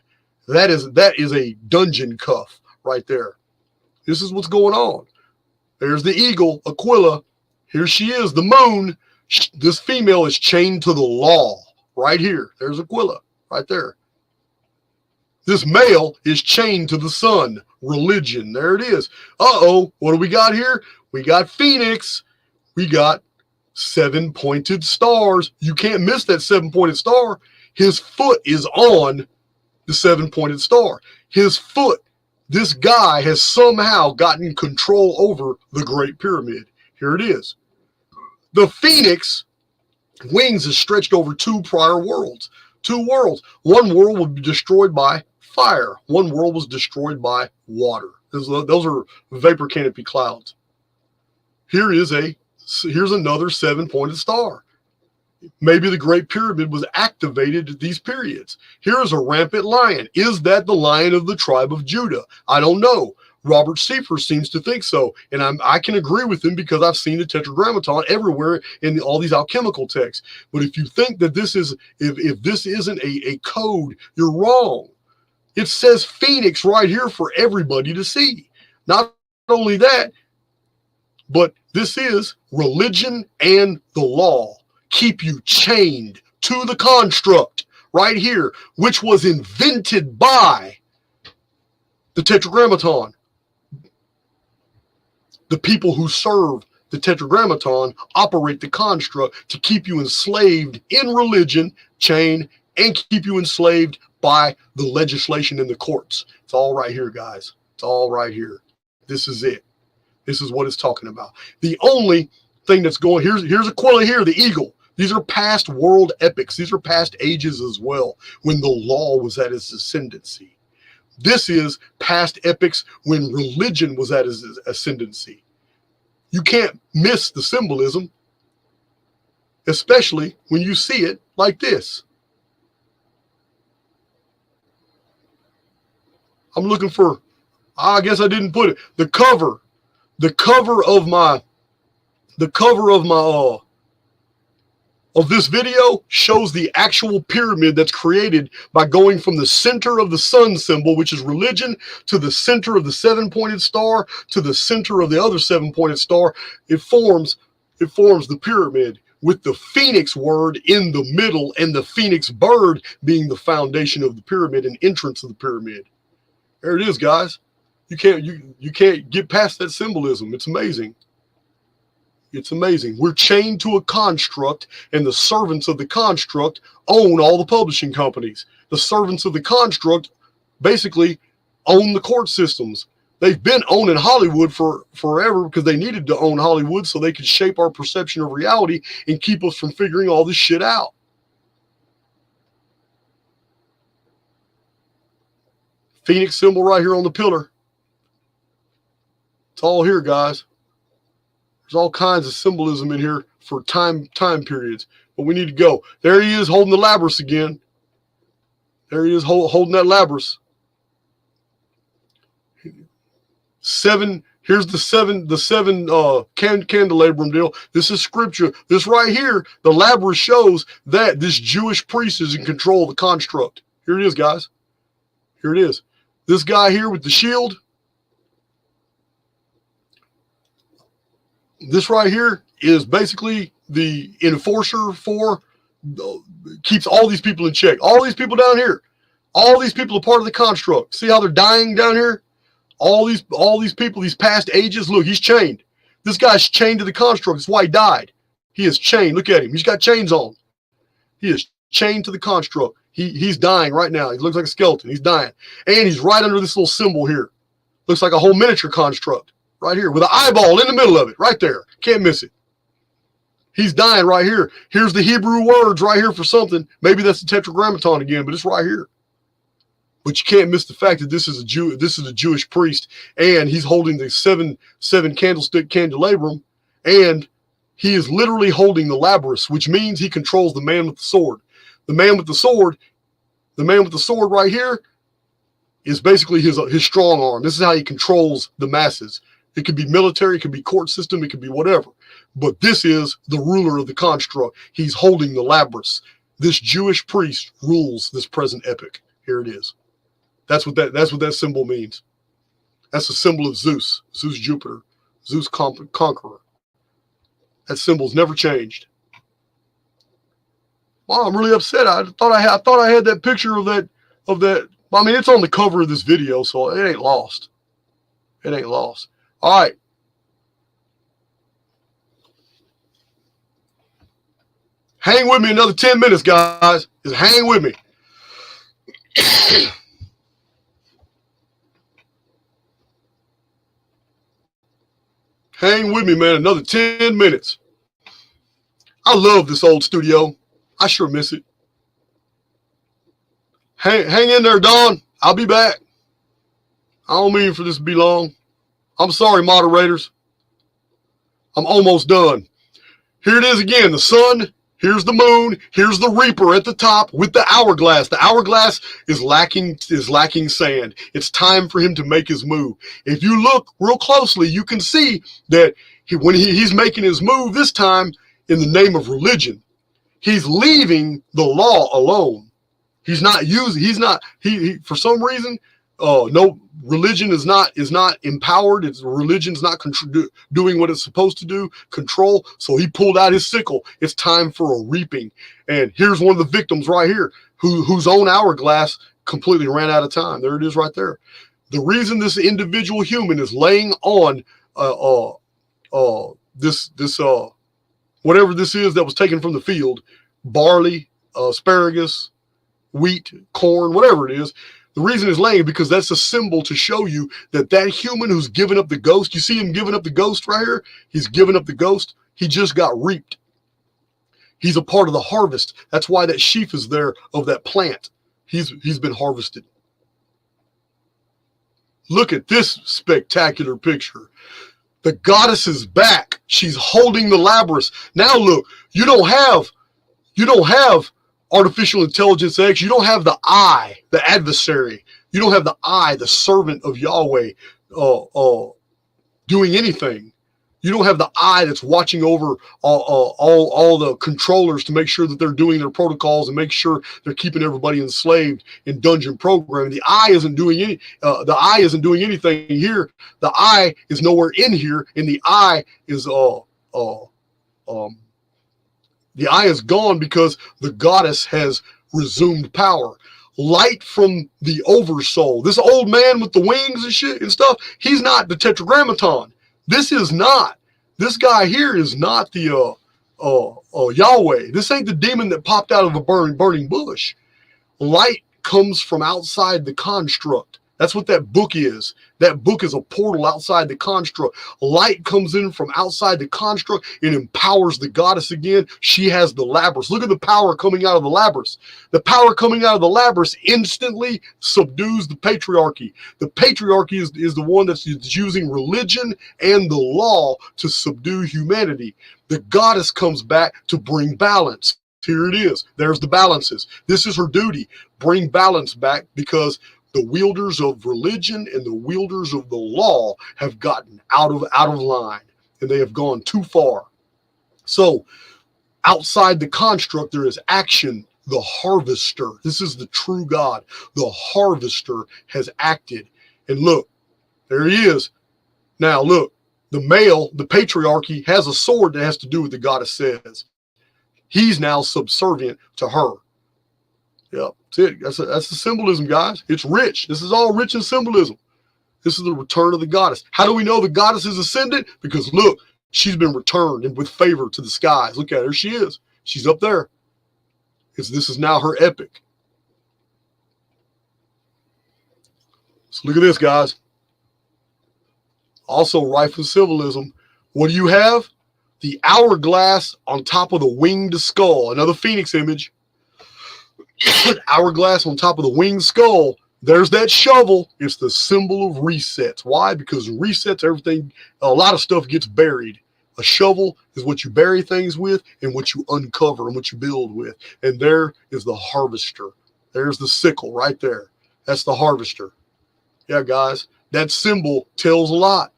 That is a dungeon cuff right there. This is what's going on. There's the eagle, Aquila. Here she is, the moon. This female is chained to the law right here. There's Aquila right there. This male is chained to the sun, religion. There it is. Uh-oh, what do we got here? We got Phoenix. We got 7-pointed stars. You can't miss that 7-pointed star. His foot is on the 7-pointed star. His foot, this guy has somehow gotten control over the Great Pyramid. Here it is. The Phoenix wings is stretched over two prior worlds. Two worlds. One world will be destroyed by fire. One world was destroyed by water. Those are vapor canopy clouds. Here's another 7-pointed star. Maybe the Great Pyramid was activated at these periods. Here is a rampant lion. Is that the lion of the tribe of Judah? I don't know. Robert Siefer seems to think so, and I can agree with him because I've seen the tetragrammaton everywhere in all these alchemical texts. But if you think that this is, if this isn't a code, you're wrong. It says Phoenix right here for everybody to see. Not only that, but this is religion and the law. Keep you chained to the construct right here, which was invented by the Tetragrammaton. The people who serve the Tetragrammaton operate the construct to keep you enslaved in religion, chain, and keep you enslaved by the legislation in the courts. It's all right here, guys. It's all right here. This is it. This is what it's talking about. The only thing that's going, here's Aquila here, the eagle. These are past world epics. These are past ages as well, when the law was at its ascendancy. This is past epics when religion was at its ascendancy. You can't miss the symbolism, especially when you see it like this. I'm looking for, I guess I didn't put it, the cover of my of this video shows the actual pyramid that's created by going from the center of the sun symbol, which is religion, to the center of the 7-pointed star, to the center of the other 7-pointed star. It forms the pyramid with the phoenix word in the middle and the phoenix bird being the foundation of the pyramid and entrance of the pyramid. There it is, guys. You can't get past that symbolism. It's amazing. It's amazing. We're chained to a construct, and the servants of the construct own all the publishing companies. The servants of the construct basically own the court systems. They've been owning Hollywood for forever because they needed to own Hollywood so they could shape our perception of reality and keep us from figuring all this shit out. Phoenix symbol right here on the pillar. It's all here, guys. There's all kinds of symbolism in here for time periods. But we need to go. There he is holding the labrys again. There he is holding that labrys. Here's the seven candelabrum deal. This is scripture. This right here, the labrys shows that this Jewish priest is in control of the construct. Here it is, guys. Here it is. This guy here with the shield. This right here is basically the enforcer for, keeps all these people in check. All these people down here, all these people are part of the construct. See how they're dying down here? All these people, these past ages. Look, he's chained. This guy's chained to the construct. That's why he died. He is chained. Look at him. He's got chains on. He is chained to the construct. He's dying right now. He looks like a skeleton. He's dying. And he's right under this little symbol here. Looks like a whole miniature construct. Right here with an eyeball in the middle of it, right there. Can't miss it. He's dying right here. Here's the Hebrew words right here for something. Maybe that's the Tetragrammaton again, but it's right here. But you can't miss the fact that this is a Jew. This is a Jewish priest, and he's holding the seven candlestick candelabrum, and he is literally holding the labrys, which means he controls the man with the sword. The man with the sword right here is basically his strong arm. This is how he controls the masses. It could be military, it could be court system, it could be whatever. But this is the ruler of the construct. He's holding the labrys. This Jewish priest rules this present epoch. Here it is. That's what that symbol means. That's the symbol of Zeus, Zeus Jupiter, Zeus conqueror. That symbol's never changed. Wow, I'm really upset. I thought I had that picture of that. I mean, it's on the cover of this video, so it ain't lost. It ain't lost. All right. Hang with me another 10 minutes, guys. Just hang with me. Hang with me, man. Another 10 minutes. I love this old studio. I sure miss it. Hang in there, Don. I'll be back. I don't mean for this to be long. I'm sorry, moderators. I'm almost done. Here it is again. The sun. Here's the moon. Here's the reaper at the top with the hourglass. The hourglass is lacking sand. It's time for him to make his move. If you look real closely, you can see that when he's making his move this time in the name of religion, he's leaving the law alone. He's not using. He for some reason. No, religion is not empowered. Religion's not doing what it's supposed to do. Control. So he pulled out his sickle. It's time for a reaping. And here's one of the victims right here, whose own hourglass completely ran out of time. There it is, right there. The reason this individual human is laying on this whatever this is that was taken from the field, barley, asparagus, wheat, corn, whatever it is. The reason it's laying because that's a symbol to show you that that human who's given up the ghost, you see him giving up the ghost right here? He's giving up the ghost. He just got reaped. He's a part of the harvest. That's why that sheaf is there of that plant. He's been harvested. Look at this spectacular picture. The goddess is back. She's holding the labrys. Now look, you don't have artificial intelligence X. You don't have the I, the adversary. You don't have the I, the servant of Yahweh, doing anything. You don't have the I that's watching over all the controllers to make sure that they're doing their protocols and make sure they're keeping everybody enslaved in dungeon programming. The I isn't doing anything here. The I is nowhere in here, and the I is the eye is gone because the goddess has resumed power. Light from the oversoul. This old man with the wings and shit and stuff, he's not the tetragrammaton. This is not. This guy here is not the Yahweh. This ain't the demon that popped out of a burning bush. Light comes from outside the construct. That's what that book is. That book is a portal outside the construct. Light comes in from outside the construct and empowers the goddess again. She has the labrys. Look at the power coming out of the labrys. The power coming out of the labrys instantly subdues the patriarchy. The patriarchy is the one that's using religion and the law to subdue humanity. The goddess comes back to bring balance. Here it is. There's the balances. This is her duty. Bring balance back because the wielders of religion and the wielders of the law have gotten out of line, and they have gone too far. So outside the construct, there is action. The harvester. This is the true God. The harvester has acted. And look, there he is. Now look, the male, the patriarchy, has a sword that has to do what the goddess says. He's now subservient to her. Yep, that's it. That's the symbolism, guys. It's rich. This is all rich in symbolism. This is the return of the goddess. How do we know the goddess is ascended? Because look, she's been returned and with favor to the skies. Look at her. She is. She's up there. This is now her epic. So look at this, guys. Also rife with symbolism. What do you have? The hourglass on top of the winged skull. Another Phoenix image. Hourglass on top of the winged skull. There's that shovel. It's the symbol of resets. Why? Because resets, everything, a lot of stuff gets buried. A shovel is what you bury things with and what you uncover and what you build with. And there is the harvester. There's the sickle right there. That's the harvester. Yeah, guys, that symbol tells a lot.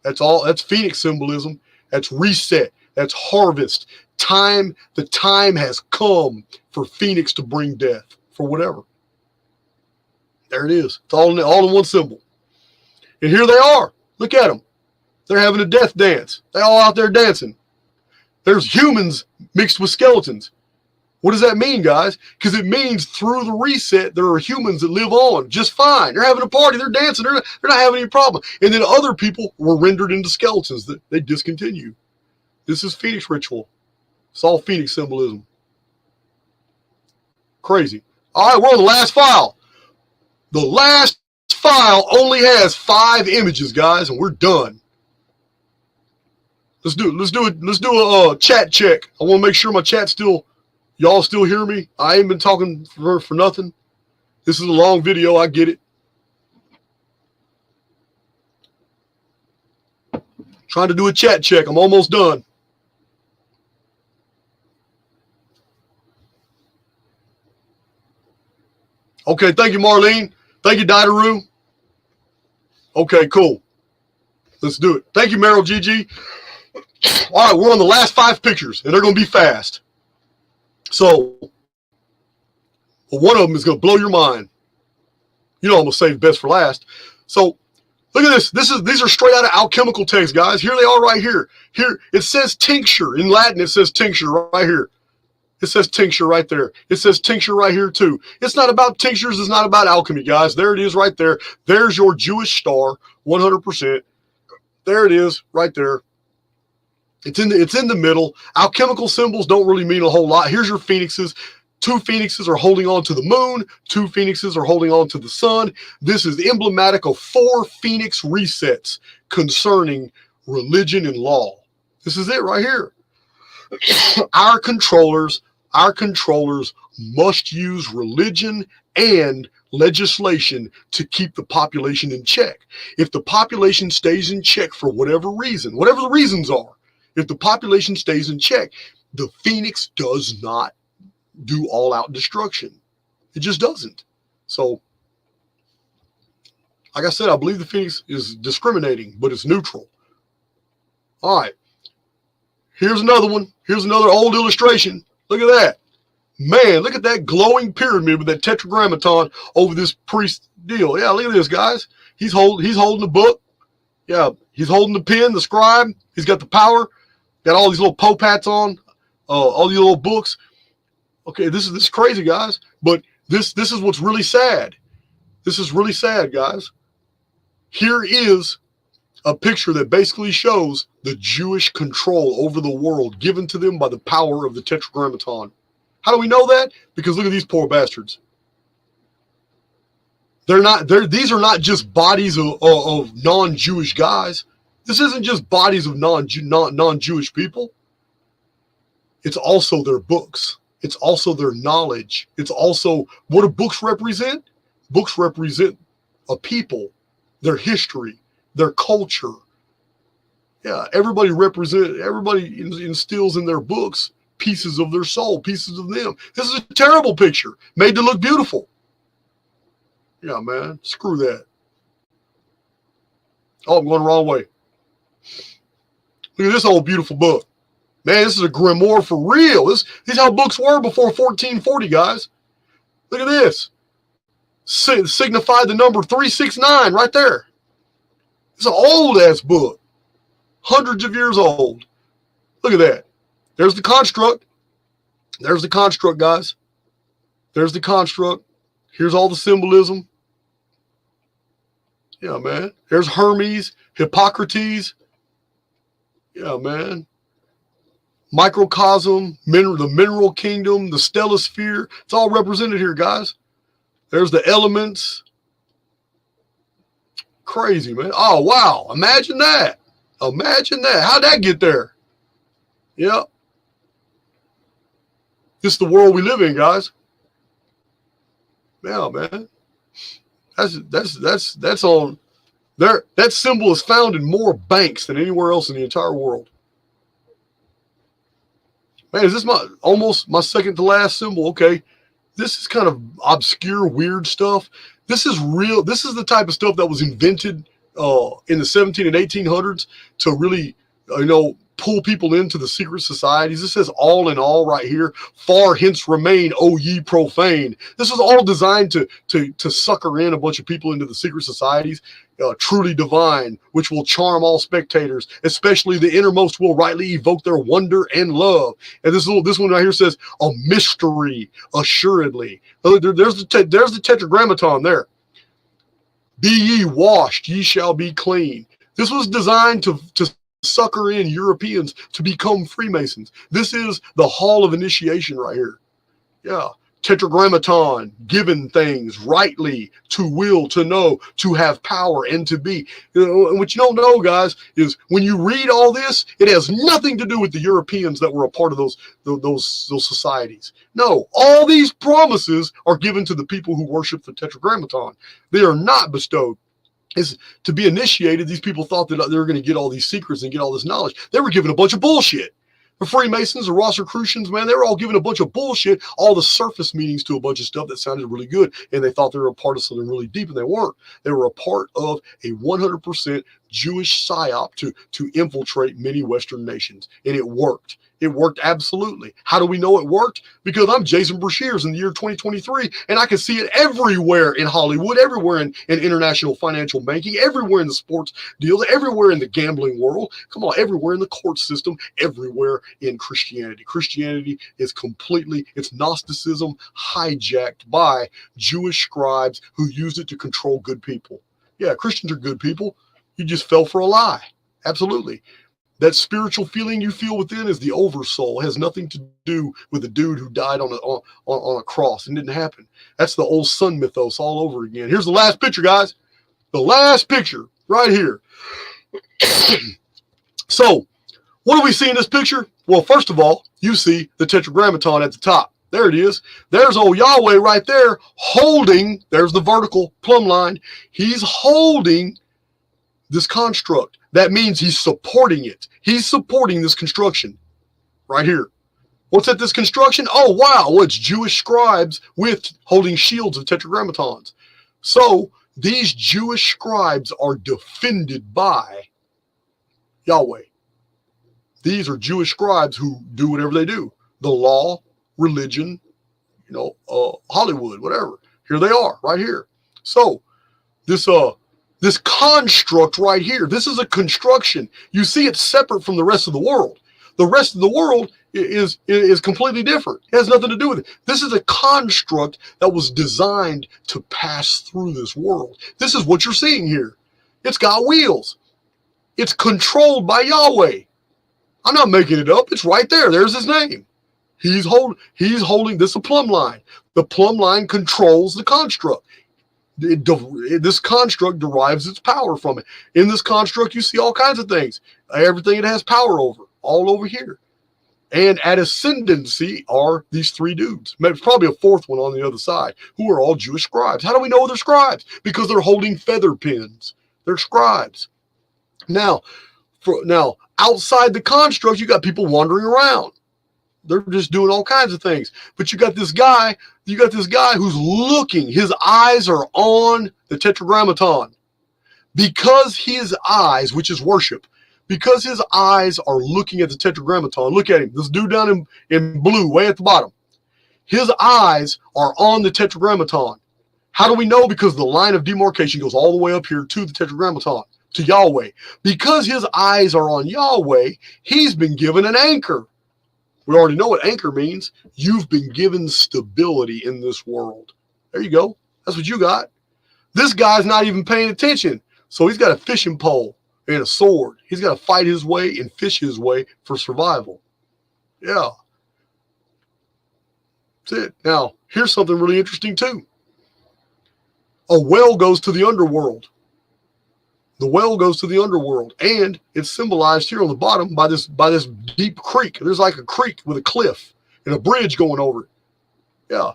That's all. That's Phoenix symbolism. That's reset. That's harvest. Time. The time has come for Phoenix to bring death for whatever. There it is. It's all in one symbol. And here they are. Look at them. They're having a death dance. They're all out there dancing. There's humans mixed with skeletons. What does that mean, guys? Because it means through the reset, there are humans that live on just fine. They're having a party. They're dancing. They're not having any problem. And then other people were rendered into skeletons that they discontinue. This is Phoenix ritual. It's all Phoenix symbolism. Crazy. All right, we're on the last file. The last file only has 5 images, guys, and we're done. Let's do a chat check. I want to make sure my chat's still, y'all still hear me. I ain't been talking for nothing. This is a long video. I get it. Trying to do a chat check. I'm almost done. Okay, thank you, Marlene. Thank you, Dideroo. Okay, cool. Let's do it. Thank you, Meryl GG. All right, we're on the last 5 pictures, and they're going to be fast. So, But one of them is going to blow your mind. You know I'm going to save best for last. So look at this. These are straight out of alchemical texts, guys. Here they are right here. Here it says tincture. In Latin, it says tincture right here. It says tincture right there. It says tincture right here too. It's not about tinctures. It's not about alchemy, guys. There it is right there. There's your Jewish star, 100%. There it is right there. It's in the middle. Alchemical symbols don't really mean a whole lot. Here's your phoenixes. 2 phoenixes are holding on to the moon. 2 phoenixes are holding on to the sun. This is emblematic of 4 phoenix resets concerning religion and law. This is it right here. Our controllers must use religion and legislation to keep the population in check. If the population stays in check for whatever reason, whatever the reasons are, if the population stays in check, the phoenix does not do all-out destruction. It just doesn't. So, like I said, I believe the phoenix is discriminating, but it's neutral. All right. Here's another one. Here's another old illustration. Look at that. Man, look at that glowing pyramid with that tetragrammaton over this priest deal. Yeah, look at this, guys. He's holding the book. Yeah, he's holding the pen, the scribe. He's got the power. Got all these little pope hats on. All these little books. Okay, this is crazy, guys. But this is what's really sad. This is really sad, guys. Here is a picture that basically shows the Jewish control over the world given to them by the power of the tetragrammaton. How do we know that? Because look at these poor bastards. These are not just bodies of non-Jewish guys. This isn't just bodies of non-Jewish people. It's also their books. It's also their knowledge. It's also, what do books represent? Books represent a people, their history, their culture. Yeah, everybody instills in their books pieces of their soul, pieces of them. This is a terrible picture, made to look beautiful. Yeah, man, screw that. Oh, I'm going the wrong way. Look at this old beautiful book. Man, this is a grimoire for real. This is how books were before 1440, guys. Look at this. Signified the number 369 right there. It's an old-ass book. Hundreds of years old. Look at that. There's the construct. There's the construct, guys. There's the construct. Here's all the symbolism. Yeah, man. There's Hermes, Hippocrates. Yeah, man. Microcosm, the mineral kingdom, the stellosphere. It's all represented here, guys. There's the elements. Crazy, man. Oh, wow. Imagine that. Imagine that. How'd that get there? Yep. This is the world we live in, guys. Yeah, man. That's on there. That symbol is found in more banks than anywhere else in the entire world. Man, is this almost my second to last symbol? Okay. This is kind of obscure, weird stuff. This is real. This is the type of stuff that was invented in the 17 and 1800s to really, pull people into the secret societies. This says all in all right here. Far hence remain, O ye profane. This was all designed to sucker in a bunch of people into the secret societies. Truly divine, which will charm all spectators, especially the innermost will rightly evoke their wonder and love. And this one right here says a mystery, assuredly. There's the tetragrammaton there. Be ye washed, ye shall be clean. This was designed to sucker in Europeans to become Freemasons. This is the hall of initiation right here. Yeah. Tetragrammaton, given things rightly, to will, to know, to have power, and to be. And what you don't know, guys, is when you read all this, it has nothing to do with the Europeans that were a part of those societies. No, all these promises are given to the people who worship the Tetragrammaton. They are not bestowed. Is to be initiated. These people thought that they were going to get all these secrets and get all this knowledge. They were given a bunch of bullshit. The Freemasons, the Rosicrucians, man, they were all given a bunch of bullshit, all the surface meanings to a bunch of stuff that sounded really good, and they thought they were a part of something really deep, and they weren't. They were a part of a 100% Jewish psyop to infiltrate many Western nations. And it worked. It worked absolutely. How do we know it worked? Because I'm Jason Brashears in the year 2023, and I can see it everywhere in Hollywood, everywhere in international financial banking, everywhere in the sports deals, everywhere in the gambling world. Come on, everywhere in the court system, everywhere in Christianity. Christianity is completely, it's Gnosticism hijacked by Jewish scribes who used it to control good people. Yeah, Christians are good people. You just fell for a lie. Absolutely. That spiritual feeling you feel within is the oversoul. It has nothing to do with a dude who died on a cross. It didn't happen. That's the old sun mythos all over again. Here's the last picture, guys. The last picture right here. So, what do we see in this picture? Well, first of all, you see the tetragrammaton at the top. There it is. There's old Yahweh right there holding, there's the vertical plumb line. He's holding this construct. That means he's supporting it. He's supporting this construction right here. What's at this construction? Oh, wow. Well, it's Jewish scribes with holding shields of tetragrammatons. So these Jewish scribes are defended by Yahweh. These are Jewish scribes who do whatever they do. The law, religion, Hollywood, whatever. Here they are right here. So this construct right here, this is a construction. You see it's separate from the rest of the world. The rest of the world is completely different. It has nothing to do with it. This is a construct that was designed to pass through this world. This is what you're seeing here. It's got wheels. It's controlled by Yahweh. I'm not making it up. It's right there. There's his name. He's holding this a plumb line. The plumb line controls the construct. This construct derives its power from it. In this construct, you see all kinds of things. Everything it has power over, all over here. And at ascendancy are these three dudes. Maybe probably a fourth one on the other side, who are all Jewish scribes. How do we know they're scribes? Because they're holding feather pens. They're scribes. Now, outside the construct, you got people wandering around. They're just doing all kinds of things. But you got this guy who's looking. His eyes are on the tetragrammaton. Because his eyes, which is worship, because his eyes are looking at the tetragrammaton. Look at him. This dude down in blue, way at the bottom. His eyes are on the tetragrammaton. How do we know? Because the line of demarcation goes all the way up here to the tetragrammaton, to Yahweh. Because his eyes are on Yahweh, he's been given an anchor. We already know what anchor means. You've been given stability in this world. There you go. That's what you got. This guy's not even paying attention. So he's got a fishing pole and a sword. He's got to fight his way and fish his way for survival. Yeah. That's it. Now, here's something really interesting too. A well goes to the underworld. The well goes to the underworld, and it's symbolized here on the bottom by this deep creek. There's like a creek with a cliff and a bridge going over it. Yeah.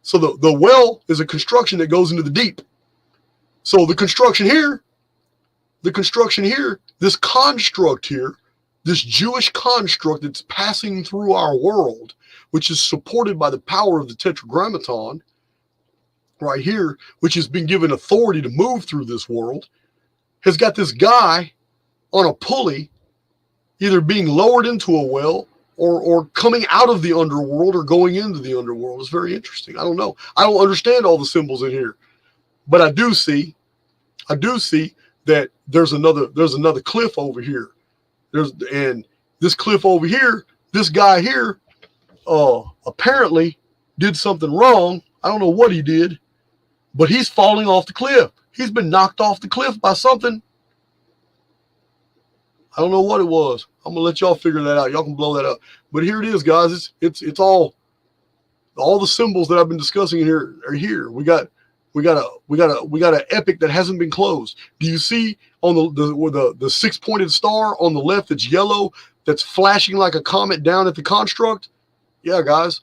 So the well is a construction that goes into the deep. So the construction here, this construct here, this Jewish construct that's passing through our world, which is supported by the power of the tetragrammaton right here, which has been given authority to move through this world, has got this guy on a pulley, either being lowered into a well or coming out of the underworld or going into the underworld. It's very interesting. I don't know. I don't understand all the symbols in here, but I do see that there's another cliff over here. And this cliff over here, this guy here, apparently did something wrong. I don't know what he did, but he's falling off the cliff. He's been knocked off the cliff by something. I don't know what it was. I'm gonna let y'all figure that out. Y'all can blow that up. But here it is, guys. It's all the symbols that I've been discussing in here are here. We got an epic that hasn't been closed. Do you see on the six-pointed star on the left that's yellow, that's flashing like a comet down at the construct? Yeah, guys.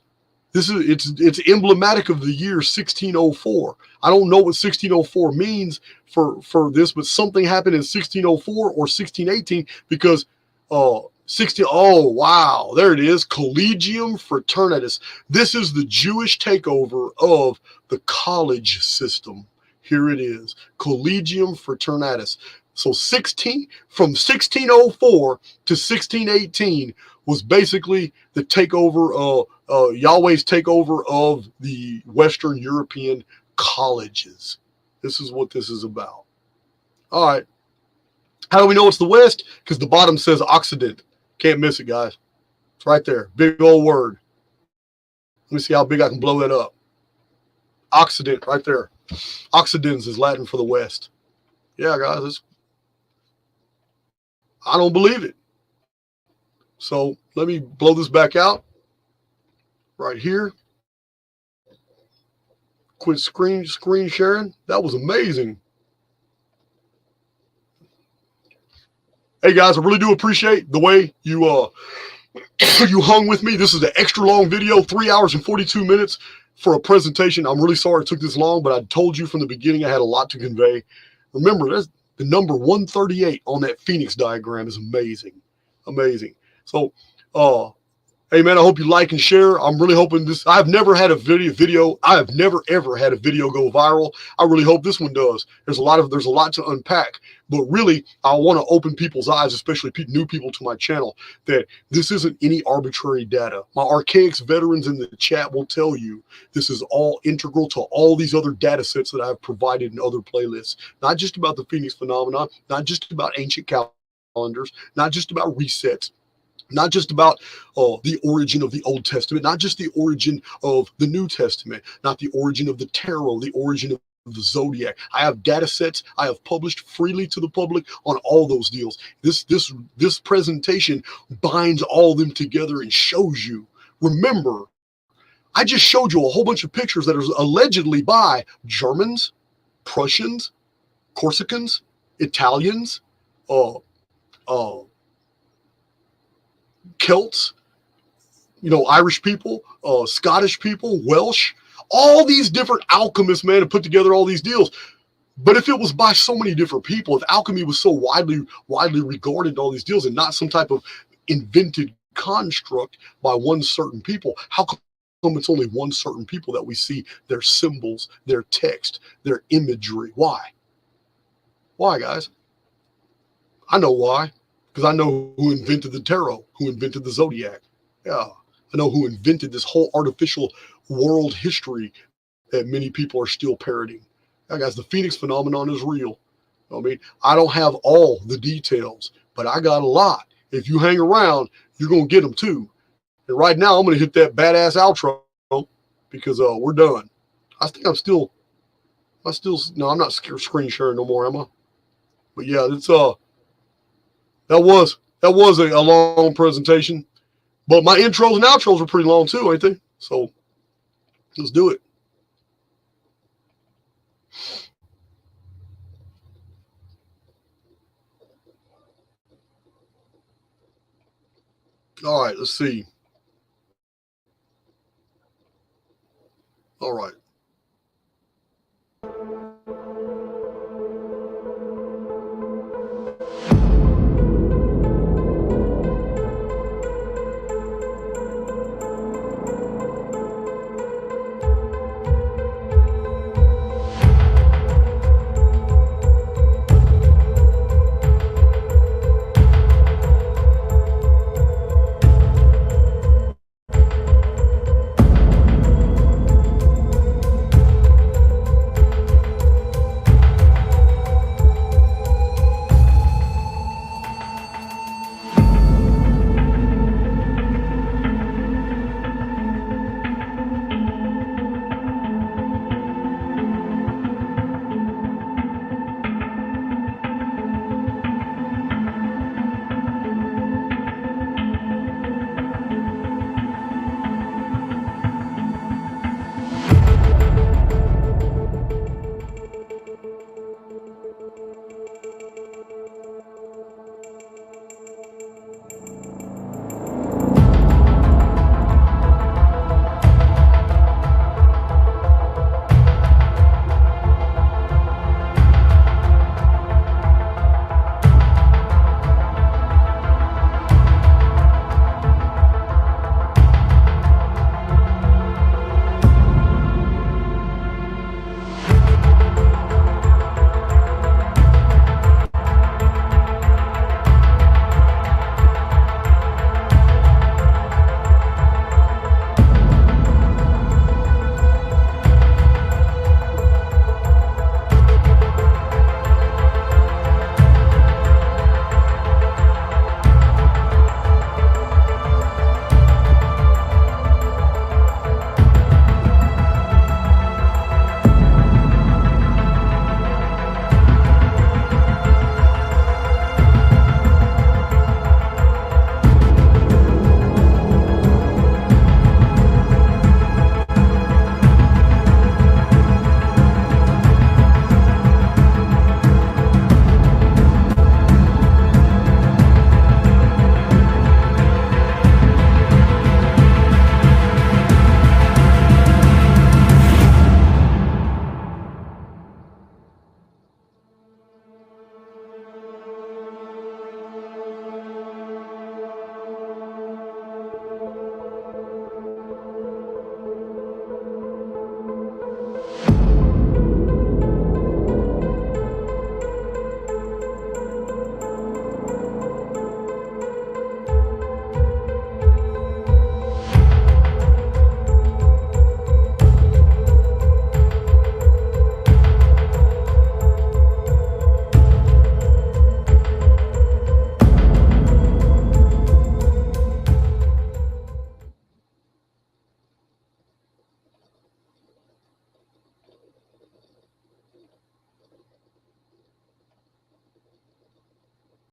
It's emblematic of the year 1604. I don't know what 1604 means for this, but something happened in 1604 or 1618 because oh wow, there it is, Collegium Fraternatus. This is the Jewish takeover of the college system. Here it is, Collegium Fraternatus. So from 1604 to 1618 was basically the takeover, Yahweh's takeover of the Western European colleges. This is what this is about. All right. How do we know it's the West? Because the bottom says Occident. Can't miss it, guys. It's right there. Big old word. Let me see how big I can blow that up. Occident, right there. Occidens is Latin for the West. Yeah, guys, I don't believe it. So let me blow this back out right here. Quit screen sharing. That was amazing. Hey guys, I really do appreciate the way you you hung with me. This is an extra long video, 3 hours and 42 minutes for a presentation. I'm really sorry it took this long, but I told you from the beginning I had a lot to convey. Remember, that's the number 138 on that Phoenix diagram is amazing. Amazing. So, hey man, I hope you like and share. I'm really hoping this. I've never had a video. I have never ever had a video go viral. I really hope this one does. There's a lot to unpack, but really, I want to open people's eyes, especially new people to my channel, that this isn't any arbitrary data. My Archaics veterans in the chat will tell you this is all integral to all these other data sets that I've provided in other playlists. Not just about the Phoenix phenomenon, not just about ancient calendars, not just about resets. Not just about the origin of the Old Testament, not just the origin of the New Testament, not the origin of the tarot, the origin of the zodiac. I have data sets I have published freely to the public on all those deals. This presentation binds all of them together and shows you. Remember, I just showed you a whole bunch of pictures that are allegedly by Germans, Prussians, Corsicans, Italians, Celts, Irish people, Scottish people, Welsh, all these different alchemists, man, have put together all these deals. But if it was by so many different people, if alchemy was so widely regarded, all these deals, and not some type of invented construct by one certain people, how come it's only one certain people that we see their symbols, their text, their imagery? Why? Why, guys? I know why. Because I know who invented the tarot, who invented the zodiac. Yeah, I know who invented this whole artificial world history that many people are still parroting. Yeah, guys, the Phoenix phenomenon is real. I mean, I don't have all the details, but I got a lot. If you hang around, you're going to get them too. And right now, I'm going to hit that badass outro because we're done. I think no, I'm not screen sharing no more, am I? But yeah, it's that was a long presentation, but my intros and outros were pretty long too, ain't they? So let's do it. All right, let's see. All right.